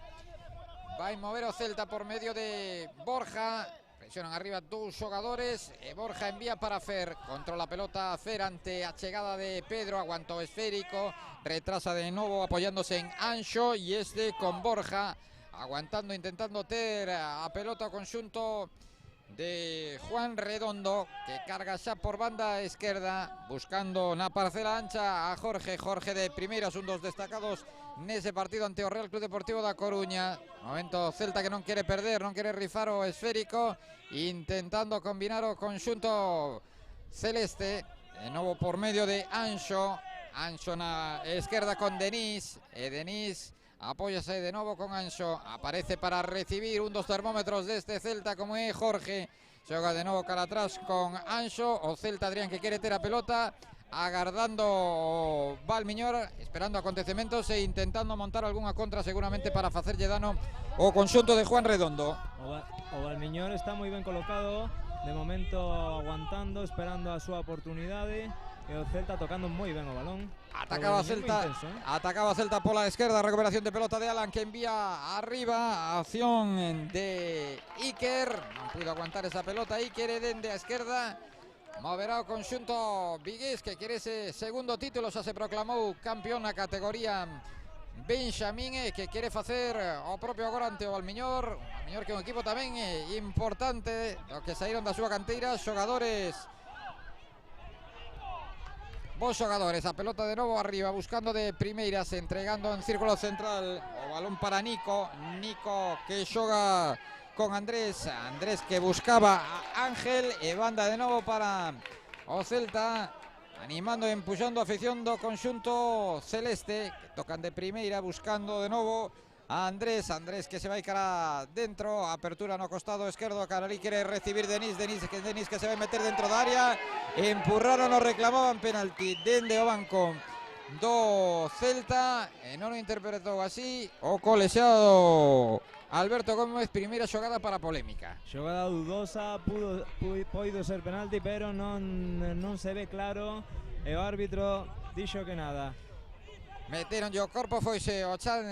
Speaker 6: Vai mover o Celta por medio de Borja, presionan arriba dous xogadores e Borja envía para Fer, controla a pelota Fer ante a chegada de Pedro, aguanta o esférico, retrasa de novo apoyándose en Anxo e este con Borja aguantando, intentando ter a pelota o conxunto de Juan Redondo, que carga xa por banda esquerda, buscando na parcela ancha a Jorge de primeiras, un dos destacados nese partido ante o Real Club Deportivo da Coruña. Momento Celta que non quere perder, non quere rifar o esférico, intentando combinar o conxunto celeste, de novo por medio de Anxo na esquerda con Denis, e Denis apóyase de novo con Anxo, aparece para recibir un dos termómetros deste Celta como é Jorge, xoga de novo cara atrás con Anxo, o Celta Adrián que quere ter a pelota, agardando o Valmiñor, esperando acontecementos e intentando montar algunha contra seguramente para facerlle dano o conxunto de Juan Redondo.
Speaker 2: O Valmiñor está moi ben colocado, de momento aguantando, esperando a súa oportunidade. E o Celta tocando moi ben o balón.
Speaker 6: Atacaba Celta, atacaba Celta pola esquerda, recuperación de pelota de Alan que envía arriba, acción de Iker, non pudo aguantar esa pelota Iker, dende a esquerda, moverá o conxunto vigués que quere ese segundo título, xa se proclamou campeón na categoría Benxamín e que quere facer o propio agora ante o Valmiñor, que é un equipo tamén importante, do que saíron da súa canteira, xogadores. Bos xogadores, a pelota de novo arriba, buscando de primeiras, entregando en círculo central o balón para Nico que xoga con Andrés que buscaba a Ángel e banda de novo para o Celta, animando e empuxando a afición do conxunto celeste, que tocan de primeira, buscando de novo a Andrés que se vai cara dentro, apertura no costado esquerdo, cara ali quere recibir Denis que se vai meter dentro da área, empurraron o reclamaban penalti dende o banco do Celta e non o interpretou así o colexiado Alberto Gómez. Primeira xogada para polémica,
Speaker 2: xogada dudosa, poido ser penalti, pero non se ve claro e o árbitro dixo que nada.
Speaker 6: Meteron o corpo, foise o chan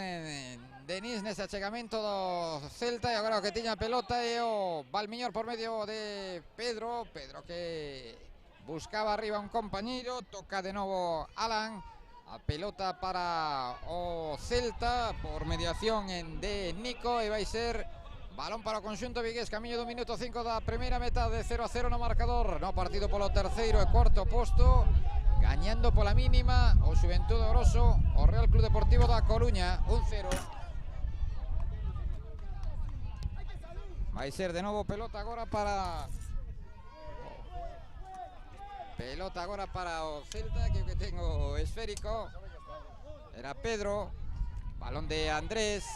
Speaker 6: Denis nese achegamento do Celta e agora o que tiña a pelota é o Valmiñor por medio de Pedro que buscaba arriba un compañeiro, toca de novo Alan, a pelota para o Celta por mediación de Nico e vai ser balón para o conxunto vigués, camiño do minuto 5 da primeira metade, 0-0 no marcador no partido polo terceiro e cuarto posto, gañando pola mínima o Xuventude Oroso, o Real Club Deportivo da Coruña, 1-0. Vai ser de novo pelota agora para o Celta, que tengo esférico, era Pedro, balón de Andrés,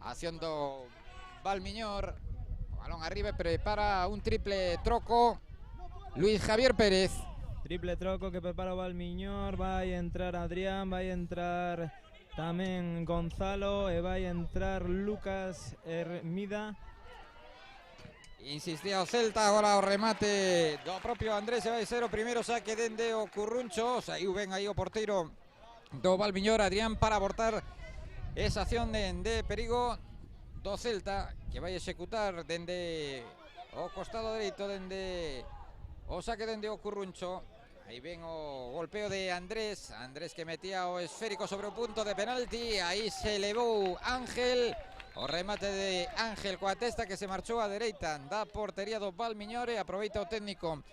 Speaker 6: acción do Valmiñor, balón arriba, prepara un triple troco Luis Javier Pérez.
Speaker 2: Triple troco que prepara o Valmiñor, vai entrar Adrián, vai entrar tamén Gonzalo e vai entrar Lucas Hermida.
Speaker 6: Insistía o Celta, agora o remate do propio Andrés e vai ser o primeiro saque dende o Curruncho, saiu ben aí o porteiro do Valmiñor, Adrián, para abortar esa acción de perigo do Celta, que vai executar dende o costado dereito, dende o saque dende o Curruncho. Aí ven o golpeo de Andrés que metía o esférico sobre o punto de penalti, aí se elevou Ángel, o remate de Ángel coa testa que se marchou á dereita da portería do Valmiñor e aproveita o técnico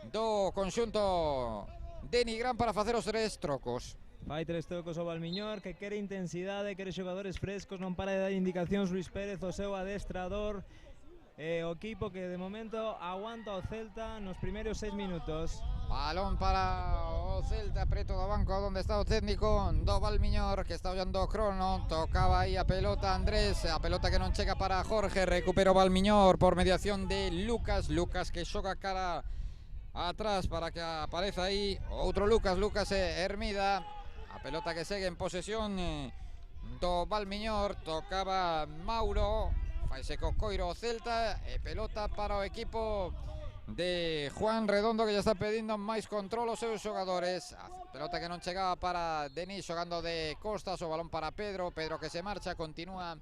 Speaker 6: do conxunto de Nigrán para facer os tres trocos.
Speaker 2: Vai tres trocos o Valmiñor, que quere intensidade, quere xogadores frescos, non para de dar indicacións Luis Pérez, o seu adestrador, o equipo que de momento aguanta o Celta nos primeiros 6 minutos.
Speaker 6: Balón para o Celta, preto do banco onde está o técnico do Valmiñor, que está ollando o crono, tocaba aí a pelota Andrés, a pelota que non chega para Jorge, recupera o Valmiñor por mediación de Lucas que xoga cara atrás para que apareza aí outro Lucas Hermida, a pelota que segue en posesión do Valmiñor, tocaba Mauro, faise co coiro o Celta e pelota para o equipo de Juan Redondo, que ya está pedindo máis control aos seus xogadores. A pelota que non chegaba para Denis, xogando de costas, o balón para Pedro, Pedro que se marcha, continúa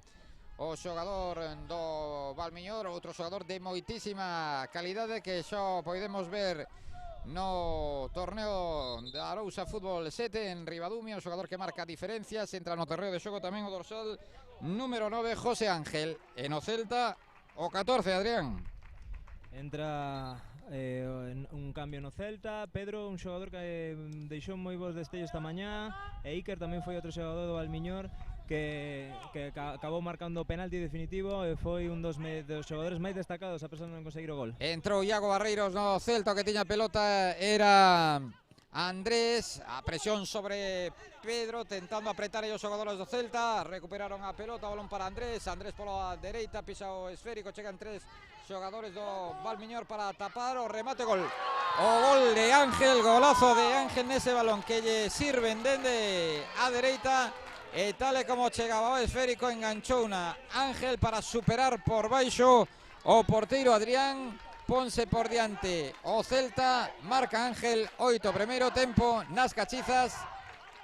Speaker 6: o xogador do Valmiñor, outro xogador de moitísima calidade que xa podemos ver no torneo da Arousa Fútbol 7 en Ribadumia, o xogador que marca diferencias. Entra no terreo de xogo tamén o dorsal número 9, José Ángel. E no Celta o 14, Adrián.
Speaker 2: Entra un cambio no Celta. Pedro, un xogador que deixou moi bons destellos esta mañá, e Iker tamén foi outro xogador do Valmiñor que acabou marcando o penalti definitivo e foi un dos xogadores máis destacados a pesar de non conseguir o gol.
Speaker 6: Entrou Iago Barreiros no Celta, que tiña pelota era Andrés, a presión sobre Pedro, tentando apretar os xogadores do Celta. Recuperaron a pelota, balón para Andrés, Andrés pola dereita, pisa o esférico, chegan 3 xogadores do Valmiñor para tapar o remate, gol. O gol de Ángel, golazo de Ángel nese balón que lle sirven dende a dereita, e tal e como chegaba o esférico enganchou una Ángel para superar por baixo o porteiro Adrián. Ponse por diante o Celta, marca Ángel. 8 primeiro tempo nas Cachizas,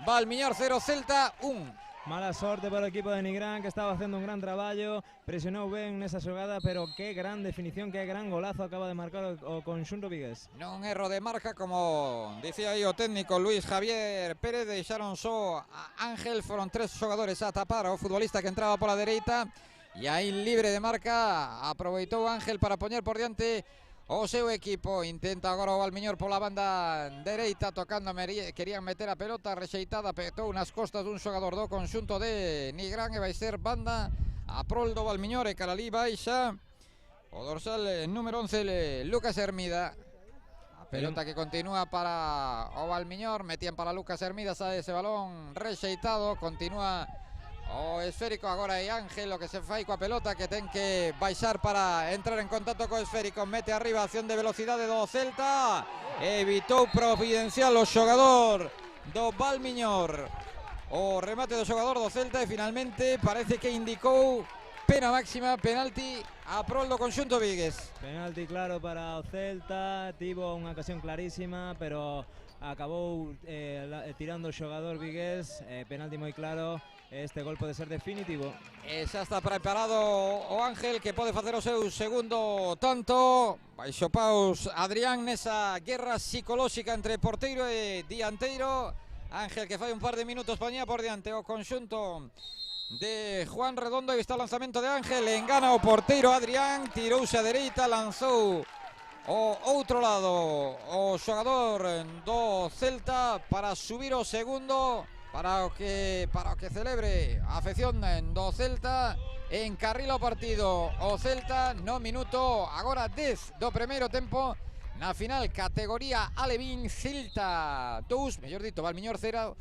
Speaker 6: Valmiñor 0, Celta 1.
Speaker 2: Mala sorte para o equipo de Nigrán, que estaba facendo un gran traballo, presionou ben nesa xogada, pero que gran definición, que gran golazo acaba de marcar o conxunto vigués.
Speaker 6: Non erro de marca, como dicía aí o técnico Luis Javier Pérez, deixaron só a Ángel, foron 3 xogadores a tapar ao futbolista que entraba pola dereita, e aí libre de marca aproveitou Ángel para poñer por diante o seu equipo. Intenta agora o Valmiñor pola banda dereita, tocando, querían meter a pelota rexeitada, petou nas costas dun xogador do conxunto de Nigrán, e vai ser banda a prol do Valmiñor, e cara ali baixa o dorsal número 11, Lucas Hermida. A pelota que continúa para o Valmiñor, metían para Lucas Hermida, sae ese balón rexeitado, continúa o esférico agora, e Ángel o que se fai coa pelota, que ten que baixar para entrar en contacto co esférico, mete arriba, acción de velocidade do Celta, evitou providencial o xogador do Valmiñor o remate do xogador do Celta, e finalmente parece que indicou pena máxima, penalti a prol do conxunto vigués.
Speaker 2: Penalti claro para o Celta, tivo unha ocasión clarísima, pero acabou tirando o xogador vigués, penalti moi claro. Este gol pode ser definitivo.
Speaker 6: E xa está preparado o Ángel, que pode facer o seu segundo tanto. Baixo paus Adrián nesa guerra psicolóxica entre porteiro e dianteiro. Ángel que fai un par de minutos poñía por diante o conxunto de Juan Redondo, e está o lanzamento de Ángel, engana o porteiro Adrián, tirouse a dereita, lanzou o outro lado o xogador do Celta para subir o segundo, para o que celebre a afección do Celta. Encarrila o partido o Celta no minuto agora 10 do primeiro tempo, na final categoría Alevín. Celta 2, mellor dito, Valmiñor 0,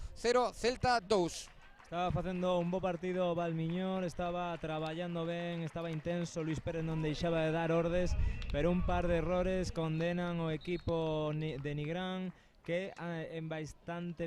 Speaker 6: Celta 2.
Speaker 2: Estaba facendo un bo partido Valmiñor, estaba traballando ben, estaba intenso, Luis Pérez non deixaba de dar ordes, pero un par de errores condenan o equipo de Nigrán, que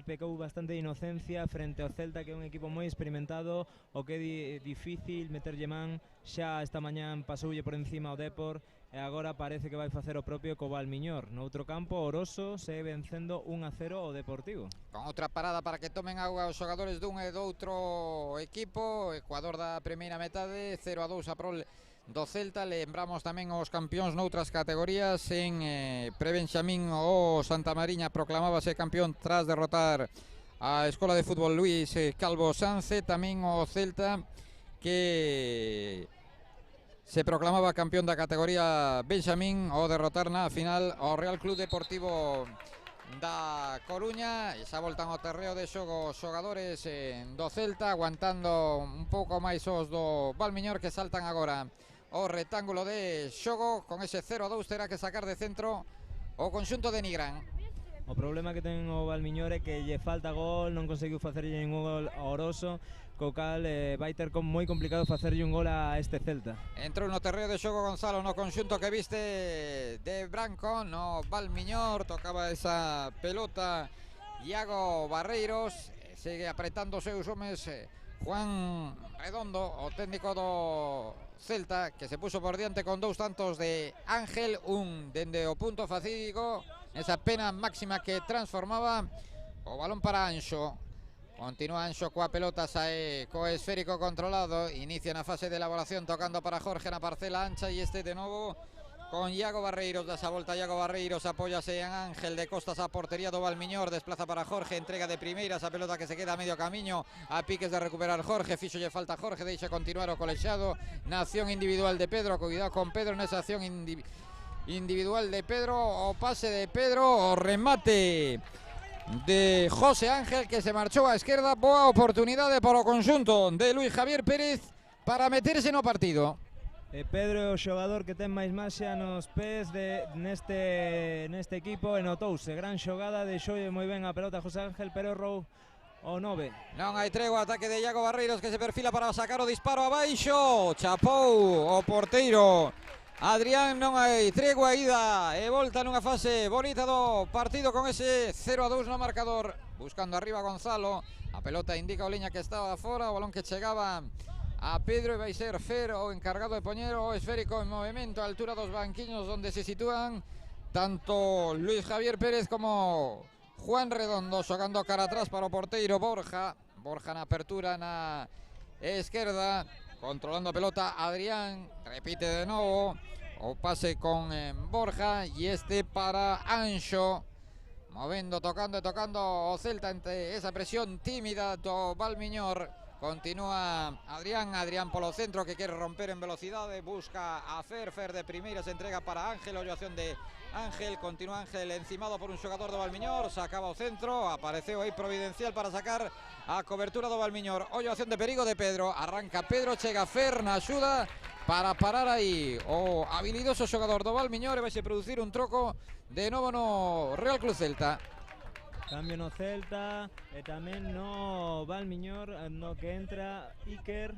Speaker 2: pecou bastante de inocencia frente ao Celta, que é un equipo moi experimentado, o que é difícil meterlle man. Xa esta mañán pasoulle por encima ao Depor, e agora parece que vai facer o propio co Valmiñor. No outro campo, Oroso segue vencendo 1-0 o Deportivo.
Speaker 6: Con outra parada para que tomen auga os xogadores dun e do outro equipo. Ecuador da primeira metade, 0-2 a prol do Celta. Lembramos tamén os campións noutras categorías. En Prebenxamín o Santa Mariña proclamábase campeón tras derrotar a Escola de Fútbol Luis Calvo Sance. Tamén o Celta, que se proclamaba campeón da categoría Benxamín ao derrotar na final ao Real Club Deportivo da Coruña. E xa voltan ao terreo de xogo os xogadores do Celta, aguantando un pouco máis os do Valmiñor, que saltan agora o rectángulo de xogo. Con ese 0-2 terá que sacar de centro o conxunto de Nigrán.
Speaker 2: O problema que ten o Valmiñor é que lle falta gol, non conseguiu facerlle ningún gol a Oroso, co cal vai ter moi complicado facerlle un gol a este Celta.
Speaker 6: Entrou no terreo de xogo Gonzalo no conxunto que viste de branco, no Valmiñor, tocaba esa pelota Iago Barreiros, segue apretando os seus homes Juan Redondo, o técnico do Celta, que se puso por diante con 2 tantos de Ángel, un dende o punto facídico, esa pena máxima que transformaba o balón para Anxo. Continúa Anxo coa pelota, sae co esférico controlado, inicia na fase de elaboración tocando para Jorge na parcela ancha e este de novo con Iago Barreiros, da esa volta Iago Barreiros, apóyase en Ángel de costas a portería do Valmiñor, desplaza para Jorge, entrega de primeira, esa pelota que se queda a medio camiño, a piques de recuperar Jorge, fixolle falta Jorge, deixa continuar o colexado na acción individual de Pedro, cuidado con Pedro nesa acción individual de Pedro, o pase de Pedro, o remate de José Ángel, que se marchou á esquerda. Boa oportunidade para o conxunto de Luis Javier Pérez para meterse no partido.
Speaker 2: Pedro é o xogador que ten máis maxia nos pés neste equipo, e notouse gran xogada, deixoulle moi ben a pelota a José Ángel, pero errou o 9.
Speaker 6: Non hai tregua, ataque de Iago Barreiros que se perfila para sacar o disparo abaixo, chapou o porteiro Adrián, non hai tregua, ida e volta nunha fase bonita do partido con ese 0-2 no marcador, buscando arriba Gonzalo, a pelota indica o liña que estaba fora, o balón que chegaba a Pedro e vai ser Fer o encargado de poñer o esférico en movimento a altura dos banquiños onde se sitúan tanto Luis Javier Pérez como Juan Redondo, xogando cara atrás para o porteiro Borja na apertura na esquerda, controlando a pelota Adrián, repite de novo o pase con Borja e este para Anxo, movendo, tocando o Celta ante esa presión tímida do Valmiñor. Continúa Adrián polo centro, que quere romper en velocidade, busca a Fer de primeira, se entrega para Ángel, ollo acción de Ángel, continúa Ángel encimado por un xogador do Valmiñor, sacaba o centro, apareceu aí Providencial para sacar a cobertura do Valmiñor, ollo acción de perigo de Pedro, arranca Pedro, chega Fer na axuda para parar aí o habilidoso xogador do Valmiñor e vai se producir un troco de novo no Real Club Celta.
Speaker 2: Cambio no Celta e tamén no Valmiñor, no que entra Iker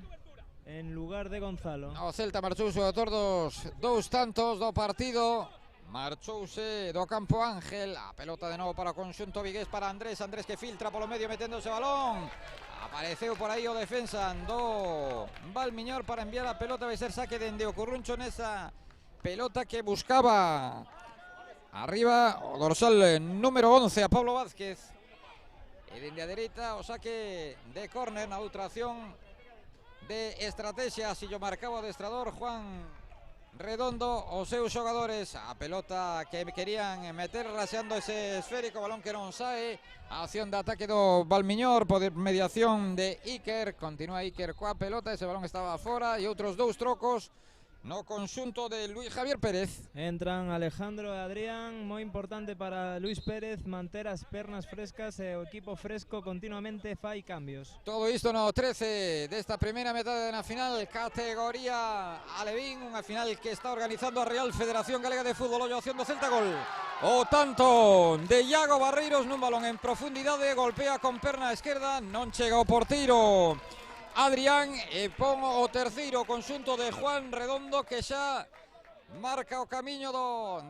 Speaker 2: en lugar de Gonzalo.
Speaker 6: O Celta marchouse o autor dos 2 tantos do partido, marchouse do campo Ángel, a pelota de novo para o conxunto vigués, para Andrés que filtra polo medio meténdose o balón, apareceu por aí o defensa do Valmiñor para enviar a pelota, vai ser saque dende o Curruncho nesa pelota que buscaba arriba o dorsal número 11 a Pablo Vázquez, e dende a dereita o saque de córner na outra acción de estrategia, así lo marcaba o adestrador Juan Redondo, os seus xogadores, a pelota que querían meter raseando ese esférico, balón que non sae, a acción de ataque do Valmiñor por mediación de Iker, continúa Iker coa pelota, ese balón estaba fora, e outros 2 trocos no conxunto de Luis Javier Pérez.
Speaker 2: Entran Alejandro e Adrián, moi importante para Luis Pérez manter as pernas frescas e o equipo fresco continuamente fai cambios.
Speaker 6: Todo isto no 13 desta primeira metade na final, categoría Alevín, unha final que está organizando a Real Federación Galega de Fútbol, ollo acción do Celta, gol. O tanto de Iago Barreiros nun balón en profundidade, golpea con perna esquerda, non chega o porteiro Adrián e pon o terceiro conxunto de Juan Redondo, que xa marca o camiño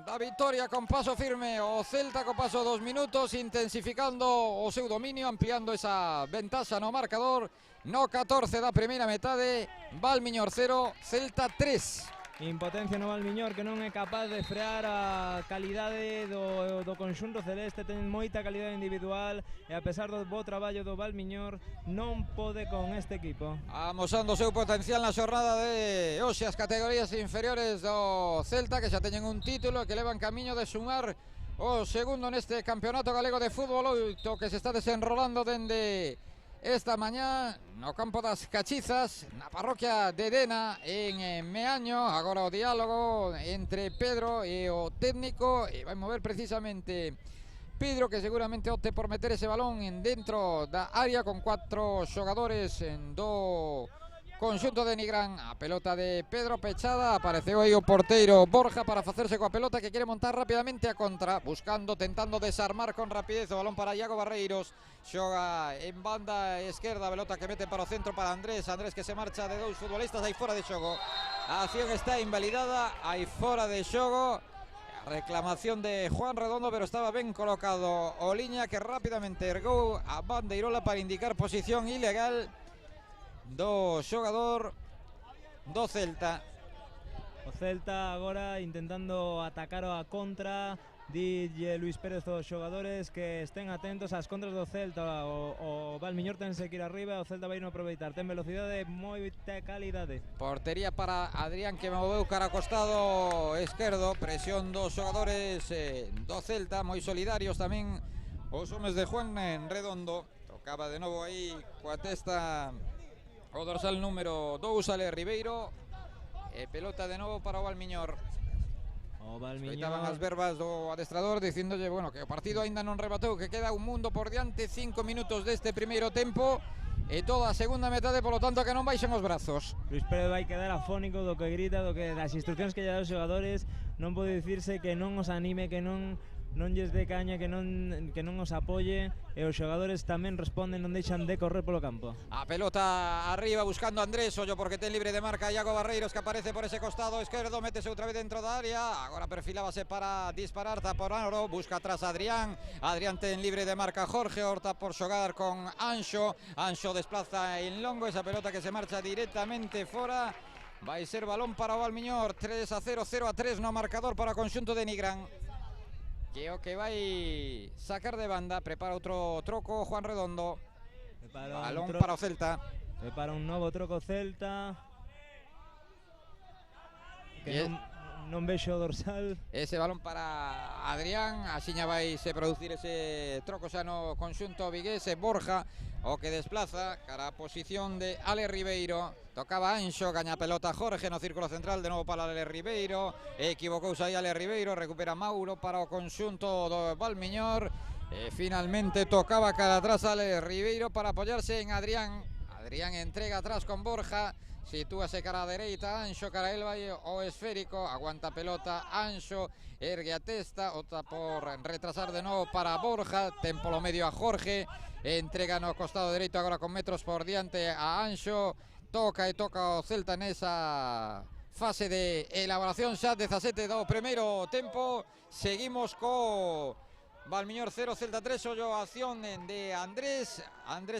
Speaker 6: da vitoria con paso firme. O Celta co paso 2 minutos intensificando o seu dominio, ampliando esa ventaxa no marcador. No 14 da primeira metade, Valmiñor 0, Celta 3.
Speaker 2: Impotencia no Valmiñor, que non é capaz de frear a calidade do conxunto celeste, ten moita calidade individual e a pesar do bo traballo do Valmiñor non pode con este equipo.
Speaker 6: Amosando o seu potencial na xornada de hoxe as categorías inferiores do Celta, que xa teñen un título e que levan camiño de sumar o segundo neste campeonato galego de fútbol, o que se está desenrolando dende esta mañá no campo das Cachizas, na parroquia de Dena en Meaño. Agora o diálogo entre Pedro e o técnico, e vai mover precisamente Pedro, que seguramente opte por meter ese balón en dentro da área con 4 xogadores do conxunto de Nigrán. A pelota de Pedro pechada, apareceu aí o porteiro Borja para facerse coa pelota, que quere montar rapidamente a contra, buscando, tentando desarmar con rapidez o balón para Iago Barreiros, xoga en banda esquerda, pelota que mete para o centro para Andrés que se marcha de 2 futbolistas, aí fora de xogo, a acción está invalidada, aí fora de xogo, reclamación de Juan Redondo, pero estaba ben colocado o liña, que rapidamente ergou a bandeirola para indicar posición ilegal do xogador do Celta.
Speaker 2: O Celta agora intentando atacar a contra. Dille Luis Pérez aos xogadores que estén atentos ás contras do Celta. O Valmiñor tense que ir arriba, o Celta vai non aproveitar. Ten velocidade, moita calidade.
Speaker 6: Portería para Adrián, que moveu cara ao costado esquerdo. Presión dos xogadores do Celta, moi solidarios tamén os homes de Juan en Redondo. Tocaba de novo aí coa testa o dorsal número 2, Ale Ribeiro. Pelota de novo para o Valmiñor.
Speaker 2: O Valmiñor.
Speaker 6: Estaban as verbas do adestrador dicíndolle, bueno, que o partido aínda non rebateu, que queda un mundo por diante, 5 minutos deste primeiro tempo e toda a segunda metade, polo tanto que non baixen os brazos.
Speaker 2: Luis Pérez vai quedar afónico do que grita, das instruccións que lle dá os xogadores. Non pode dicirse que non os anime, que non lles dé caña, que non os apoye, e os xogadores tamén responden, non deixan de correr polo campo.
Speaker 6: A pelota arriba buscando a Andrés Ollo, porque ten libre de marca Iago Barreiros, que aparece por ese costado esquerdo, métese outra vez dentro da área, agora perfilábase para disparar, Taporano, busca atrás Adrián ten libre de marca Jorge, horta por xogar con Anxo desplaza en longo, esa pelota que se marcha directamente fora. Vai ser balón para o Valmiñor, 3-0, 0-3 no marcador para o conxunto de Nigrán. Que o que vai sacar de banda, prepara outro troco Juan Redondo. Balón para o Celta.
Speaker 2: Prepara un novo troco Celta. Que non vexo o dorsal.
Speaker 6: Ese balón para Adrián, axiña vai se producir ese troco xa no conxunto vigués. Borja o que desplaza cara a posición de Ale Ribeiro. Tocaba Anxo, gaña pelota Jorge no círculo central, de novo para Ale Ribeiro. Equivocouse aí Ale Ribeiro, recupera Mauro para o conxunto do Valmiñor. Finalmente tocaba cara atrás Ale Ribeiro para apoyarse en Adrián. Adrián entrega atrás con Borja. Sitúase cara a dereita, Anxo cara a Elba o esférico, aguanta pelota Anxo, ergue a testa, opta por retrasar de novo para Borja, tempo lo medio a Jorge, entrega no costado dereito agora con metros por diante a Anxo, toca o Celta nesa fase de elaboración xa 17 do primeiro tempo. Seguimos co Valmiñor 0, Celta 3, ollo a acción de Andrés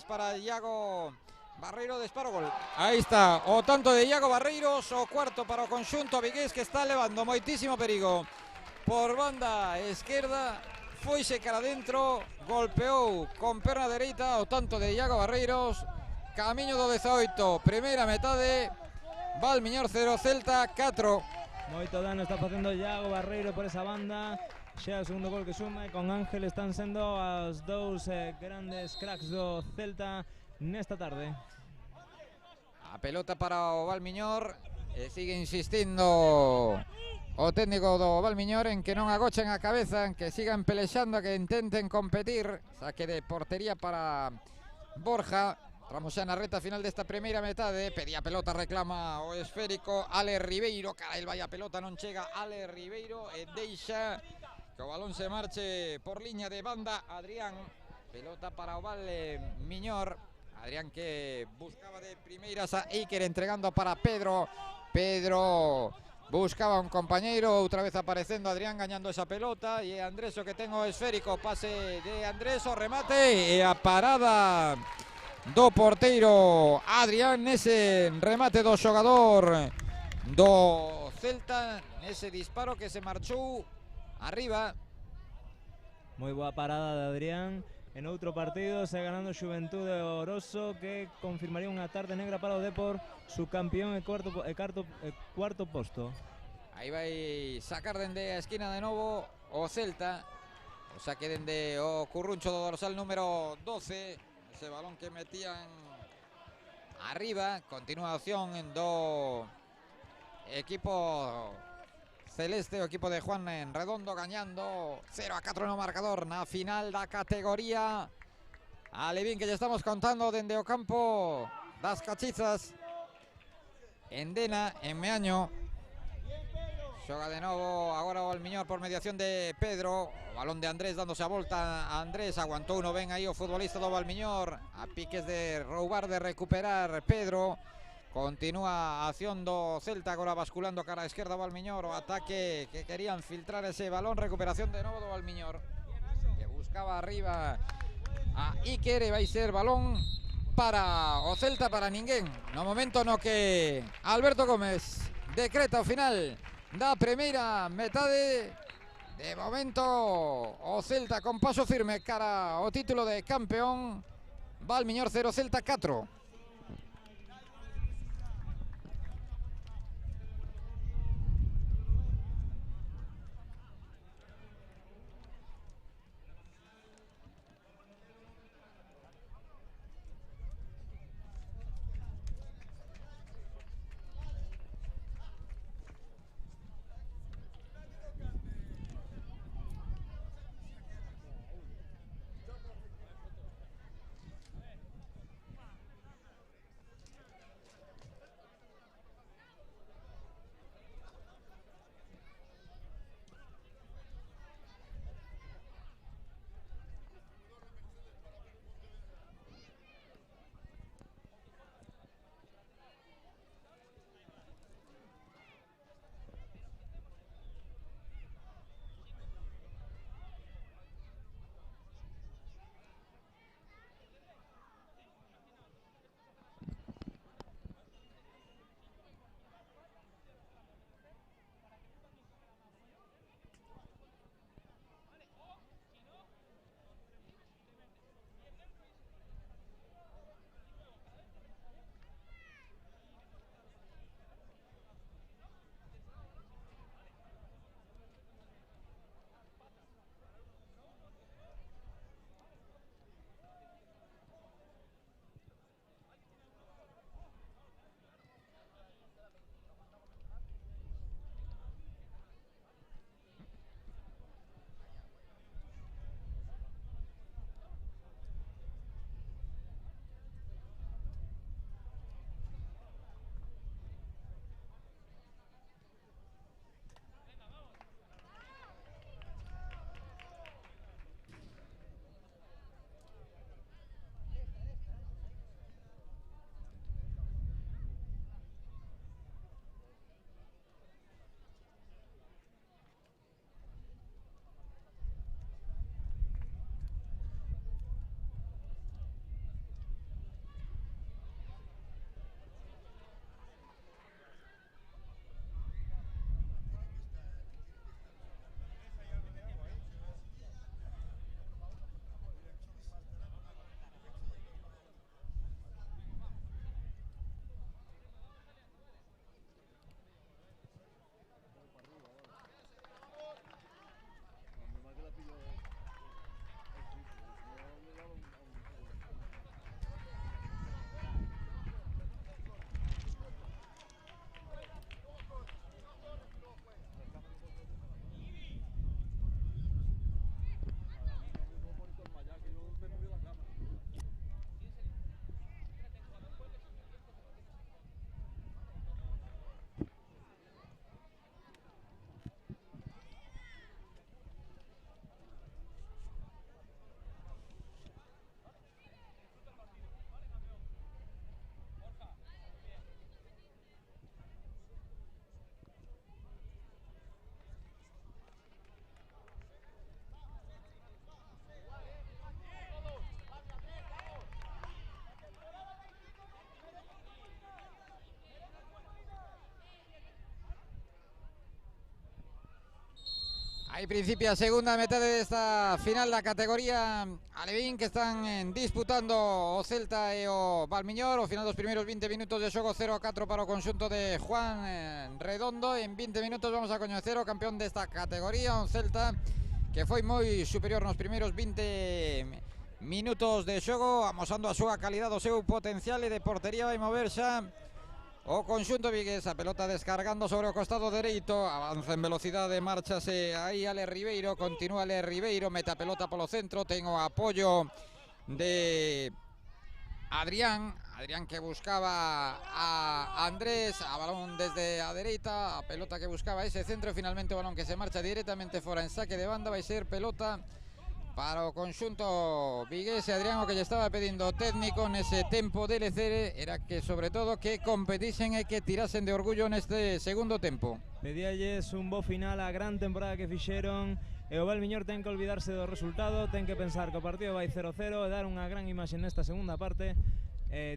Speaker 6: para Iago Barreiro, disparo, gol. Aí está, o tanto de Iago Barreiros, o cuarto para o conxunto vigués, que está levando moitísimo perigo por banda esquerda, foise cara dentro, golpeou con perna dereita o tanto de Iago Barreiros. Camiño do 18, primeira metade, Valmiñor 0, Celta 4.
Speaker 2: Moito dano está facendo Iago Barreiro por esa banda. Xa o segundo gol que suma, e con Ángel están sendo as dous grandes cracks do Celta nesta tarde.
Speaker 6: A pelota para o Valmiñor, sigue insistindo o técnico do Valmiñor en que non agochen a cabeza, en que sigan pelexando, que intenten competir. Saque de portería para Borja. Entramos xa na reta final desta primeira metade. Pedía pelota, reclama o esférico Ale Ribeiro, cara, el vai a pelota, non chega Ale Ribeiro e deixa que o balón se marche por liña de banda Adrián. Pelota para o Valmiñor. Adrián que buscaba de primeiras a Iker, entregando para Pedro. Pedro buscaba un compañeiro, outra vez aparecendo Adrián gañando esa pelota, e Andrés o que ten o esférico, pase de Andrés, o remate e a parada do porteiro Adrián nese remate do xogador do Celta, nese disparo que se marchou arriba.
Speaker 2: Moi boa parada de Adrián. En outro partido se ganando Xuventude Oroso, que confirmaría unha tarde negra para o Depor, subcampeón e cuarto posto.
Speaker 6: Aí vai sacar dende a esquina de novo o Celta, o saque dende o curruncho do dorsal número 12, ese balón que metían arriba. Continuación do equipo celeste, o equipo de Juan en Redondo, gañando 0-4 no marcador na final da categoría. Alevín, que ya estamos contando dende o campo das Cachizas en Dena, en Meaño. Xoga de novo agora o Valmiñor por mediación de Pedro. O balón de Andrés dándose a volta. Andrés aguantou uno ben aí o futbolista do Valmiñor. A piques de roubar, de recuperar Pedro. Continúa a acción do Celta, agora basculando cara a esquerda o Valmiñor. O ataque que querían filtrar ese balón. Recuperación de novo do Valmiñor, que buscaba arriba a Iker, e vai ser balón para o Celta para ninguén. No momento no que Alberto Gómez decreta o final da primeira metade. De momento o Celta con paso firme cara ao título de campeón. Valmiñor 0, Celta 4. Ahí principia a segunda metade desta final da categoría alevín que están disputando o Celta e o Valmiñor. Ao final dos primeiros 20 minutos de xogo 0-4 para o conxunto de Juan Redondo. En 20 minutos vamos a coñecer o campeón desta categoría, un Celta que foi moi superior nos primeiros 20 minutos de xogo, amosando a súa calidade, o seu potencial, e de portería vai mover xa o conxunto vigués. A pelota descargando sobre o costado dereito, avanza en velocidade, márchase aí Ale Ribeiro, continúa Ale Ribeiro, mete a pelota polo centro, ten o apoio de Adrián que buscaba a Andrés, a balón desde a dereita, a pelota que buscaba ese centro, finalmente o balón que se marcha directamente fora en saque de banda, vai ser pelota para o conxunto vigués. Adrián o que lle estaba pedindo técnico nese tempo de lecer era que sobre todo que competisen e que tirasen de orgullo neste segundo tempo.
Speaker 2: Pedíalles un bo final á gran temporada que fixeron e o Valmiñor ten que olvidarse do resultado, ten que pensar que o partido vai 0-0 e dar unha gran imaxe nesta segunda parte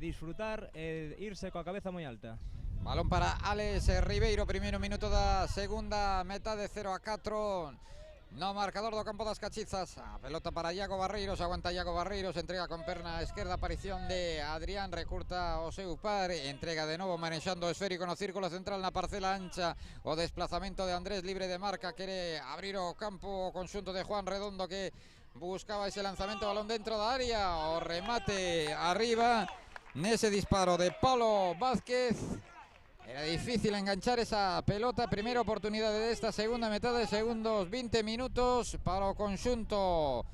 Speaker 2: disfrutar, irse coa cabeza moi alta.
Speaker 6: Balón para Alex Ribeiro, primeiro minuto da segunda metade, 0-4 no marcador do campo das Cachizas. A pelota para Iago Barreiros, aguanta Iago Barreiros, entrega con perna esquerda, aparición de Adrián, recurta o seu par, entrega de novo manexando o esférico no círculo central na parcela ancha, o desplazamento de Andrés libre de marca, quere abrir o campo o conxunto de Juan Redondo que buscaba ese lanzamento, balón dentro da área, o remate arriba nese disparo de Pablo Vázquez. Era difícil enganchar esa pelota, primeira oportunidade desta segunda metade, segundos 20 minutos para o conxunto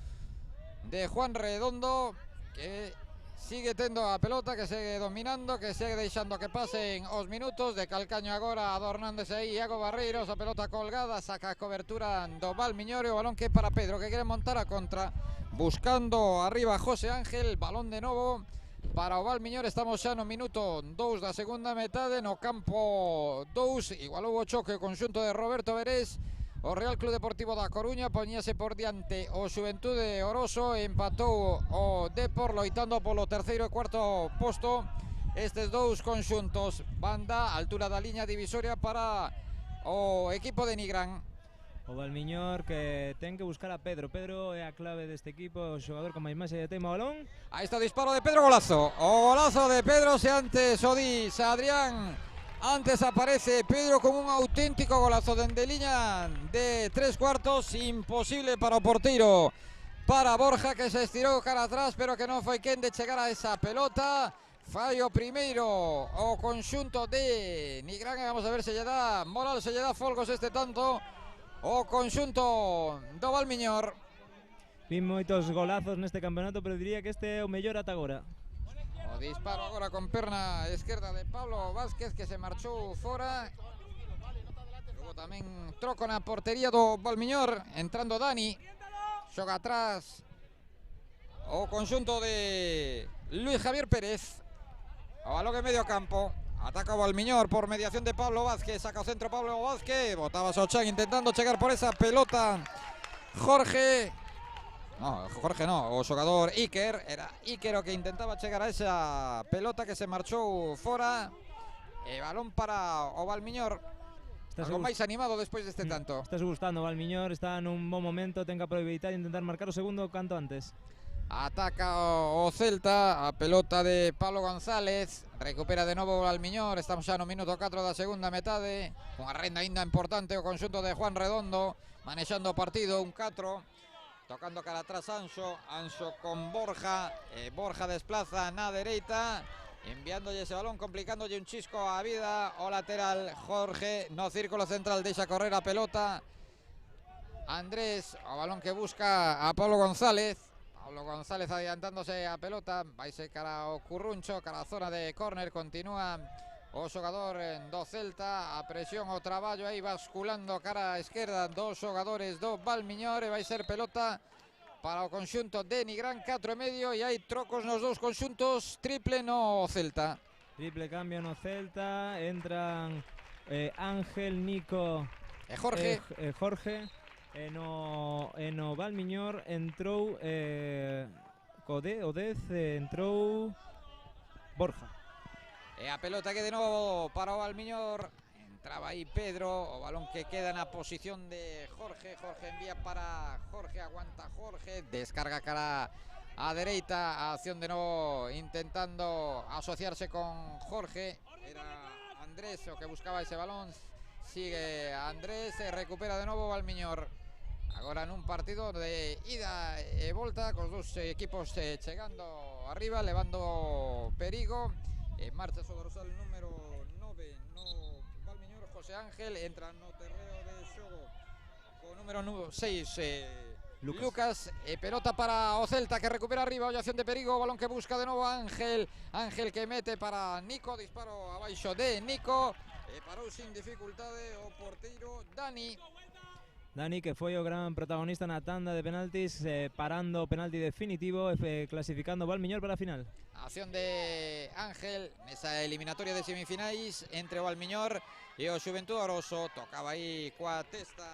Speaker 6: de Juan Redondo, que sigue tendo a pelota, que segue dominando, que segue deixando que pasen os minutos. De calcaño agora adornándose aí Iago Barreiros, a pelota colgada, saca a cobertura do Valmiñor, o balón que para Pedro, que quere montar a contra, buscando arriba José Ángel, balón de novo para o Valmiñor. Estamos xa no minuto 2 da segunda metade, no campo 2, igual houve choque o conxunto de Roberto Verés. O Real Club Deportivo da Coruña poñíase por diante o Xuventude Oroso, empatou o Depor loitando polo terceiro e cuarto posto. Estes dous conxuntos van da altura da liña divisoria para o equipo de Nigrán.
Speaker 2: O Valmiñor que ten que buscar a Pedro. Pedro é a clave deste equipo, o xogador con máis máis de tema o balón.
Speaker 6: Aí está o disparo de Pedro, golazo. O golazo de Pedro, se antes o dis Adrián, antes aparece Pedro con un auténtico golazo dende liña de 3/4, imposible para o porteiro, para Borja, que se estirou cara atrás, pero que non foi quen de chegar a esa pelota. Fai o primeiro o conxunto de Nigrán, e vamos a ver se lle dá moral, se lle dá folgos este tanto o conxunto do Valmiñor.
Speaker 2: Vin moitos golazos neste campeonato, pero diría que este é o mellor ata agora.
Speaker 6: O disparo agora con perna esquerda de Pablo Vázquez, que se marchou fora. Luego tamén troco na portería do Valmiñor, entrando Dani, xoga atrás o conxunto de Luis Javier Pérez. O balón en medio campo, ataca o Valmiñor por mediación de Pablo Vázquez, saca o centro Pablo Vázquez, botaba Sochan intentando chegar por esa pelota Jorge no, o xogador Iker, era Iker o que intentaba chegar a esa pelota, que se marchou fora. E balón para o Valmiñor, algo máis animado despois deste tanto.
Speaker 2: Estás gustando o Valmiñor, está nun bon momento, ten que aproveitar e intentar marcar o segundo canto antes.
Speaker 6: Ataca o Celta, a pelota de Pablo González, recupera de novo o Valmiñor. Estamos xa no minuto 4 da segunda metade, unha renda ainda importante o conxunto de Juan Redondo, manexando o partido, un 4, tocando cara atrás Anxo con Borja, Borja desplaza na dereita, enviándolle ese balón, complicándolle un chisco a vida o lateral Jorge, no círculo central, deixa correr a pelota Andrés, o balón que busca a Pablo González. Pablo González adiantándose a pelota, vaise cara ao Curruncho, cara a zona de córner, continúa o xogador do Celta, a presión, o traballo aí basculando cara a esquerda dos xogadores do Valmiñor, e vai ser pelota para o conxunto de Nigrán, 4,5, e hai trocos nos dous conxuntos, triple no Celta.
Speaker 2: Triple cambio no Celta, entran Ángel, Nico
Speaker 6: e Jorge.
Speaker 2: Jorge. E no Valmiñor entrou Odez, entrou Borja.
Speaker 6: E a pelota que de novo para o Valmiñor, entraba aí Pedro, o balón que queda na posición de Jorge. Jorge envía para Jorge, aguanta Jorge, descarga cara a dereita, a acción de novo intentando asociarse con Jorge, era Andrés o que buscaba ese balón, sigue Andrés, recupera de novo Valmiñor. Agora nun partido de ida e volta, cos dous equipos chegando arriba, levando perigo. En marcha o dorsal número 9 no Valmiñor, José Ángel, entra no terreo de xogo co número 6 Lucas, pelota para o Celta, que recupera arriba, ollación de perigo, balón que busca de novo Ángel, Ángel que mete para Nico, disparo abaixo de Nico, e parou sin dificultade o porteiro Dani,
Speaker 2: que foi o gran protagonista na tanda de penaltis, parando o penalti definitivo, clasificando o Valmiñor para a final.
Speaker 6: Acción de Ángel nesa eliminatoria de semifinais entre o Valmiñor e o Xuventude Oroso, tocaba aí coa testa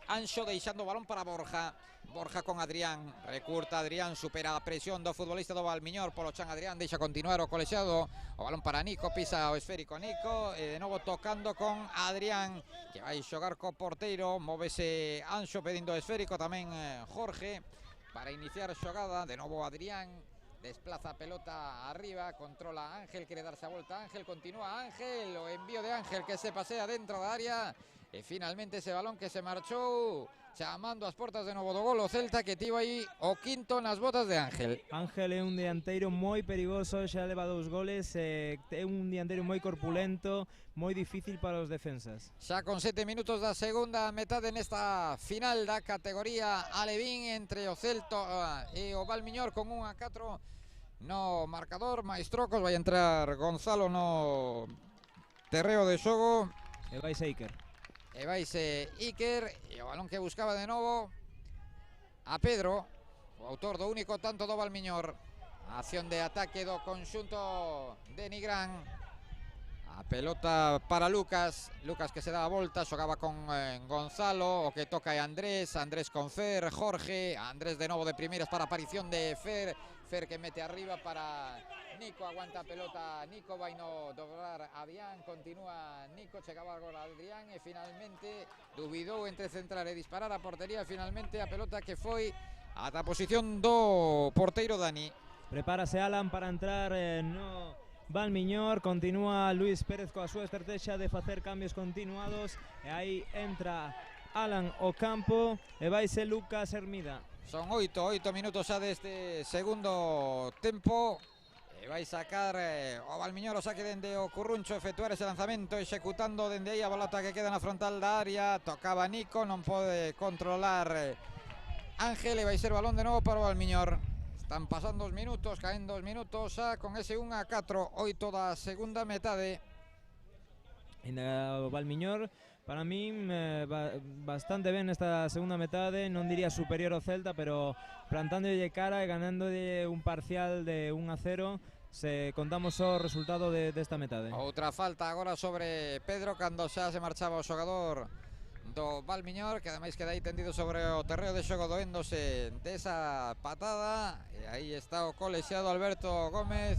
Speaker 6: Anxo deixando o balón para Borja. Borja con Adrián, recurta Adrián, supera a presión do futbolista do Valmiñor. Polo chan Adrián deixa continuar o colexiado. O balón para Nico, pisa o esférico Nico, e de novo tocando con Adrián, que vai xogar co porteiro. Móvese Anxo pedindo o esférico, tamén Jorge, para iniciar xogada. De novo Adrián, desplaza a pelota arriba, controla Ángel, quiere darse a volta Ángel, continúa Ángel, o envío de Ángel que se pasea dentro da área. E finalmente ese balón que se marchou, chamando as portas de novo do gol o Celta, que tivo aí o quinto nas botas de Ángel.
Speaker 2: Ángel é un dianteiro moi perigoso, xa leva 2 goles, é un dianteiro moi corpulento, moi difícil para os defensas.
Speaker 6: Xa con 7 minutos da segunda metade nesta final da categoría Alevín entre o Celta e o Valmiñor, con 1-4 no marcador. máis trocos, vai entrar Gonzalo no terreo de xogo.
Speaker 2: E vai Iker.
Speaker 6: E vaise Iker, e o balón que buscaba de novo a Pedro, o autor do único tanto do Valmiñor. A acción de ataque do conxunto de Nigrán. A pelota para Lucas, Lucas que se dá a volta, xogaba con Gonzalo, o que toca é Andrés, Andrés con Fer, Jorge, Andrés de novo de primeiras para a aparición de Fer, Fer que mete arriba para Nico, aguanta a pelota Nico, vai no dobrar Adrián, continúa Nico, chegaba agora Adrián e finalmente dubidou entre centrar e disparar a portería. Finalmente a pelota que foi ata a posición do porteiro Dani.
Speaker 2: Prepárase Alan para entrar no Valmiñor, continúa Luis Pérez coa súa estrategia de facer cambios continuados, e aí entra Alan ao campo e vaise Lucas Hermida.
Speaker 6: Son 8 minutos xa deste segundo tempo. E vai sacar o Valmiñor o saque dende o Curruncho, efectuar ese lanzamento, executando dende aí a bolota que queda na frontal da área. Tocaba Nico, non pode controlar Ángel, e vai ser balón de novo para o Valmiñor. Están pasando os minutos, caen 2 minutos xa con ese 1-4, 8 da segunda metade.
Speaker 2: O Valmiñor, para min, bastante ben esta segunda metade, non diría superior ao Celta, pero plantándolle cara e ganándolle un parcial de 1-0, se contamos o resultado desta metade.
Speaker 6: Outra falta agora sobre Pedro, cando xa se marchaba o xogador do Valmiñor, que ademais queda aí tendido sobre o terreo de xogo, doéndose desa patada. E aí está o colexiado Alberto Gómez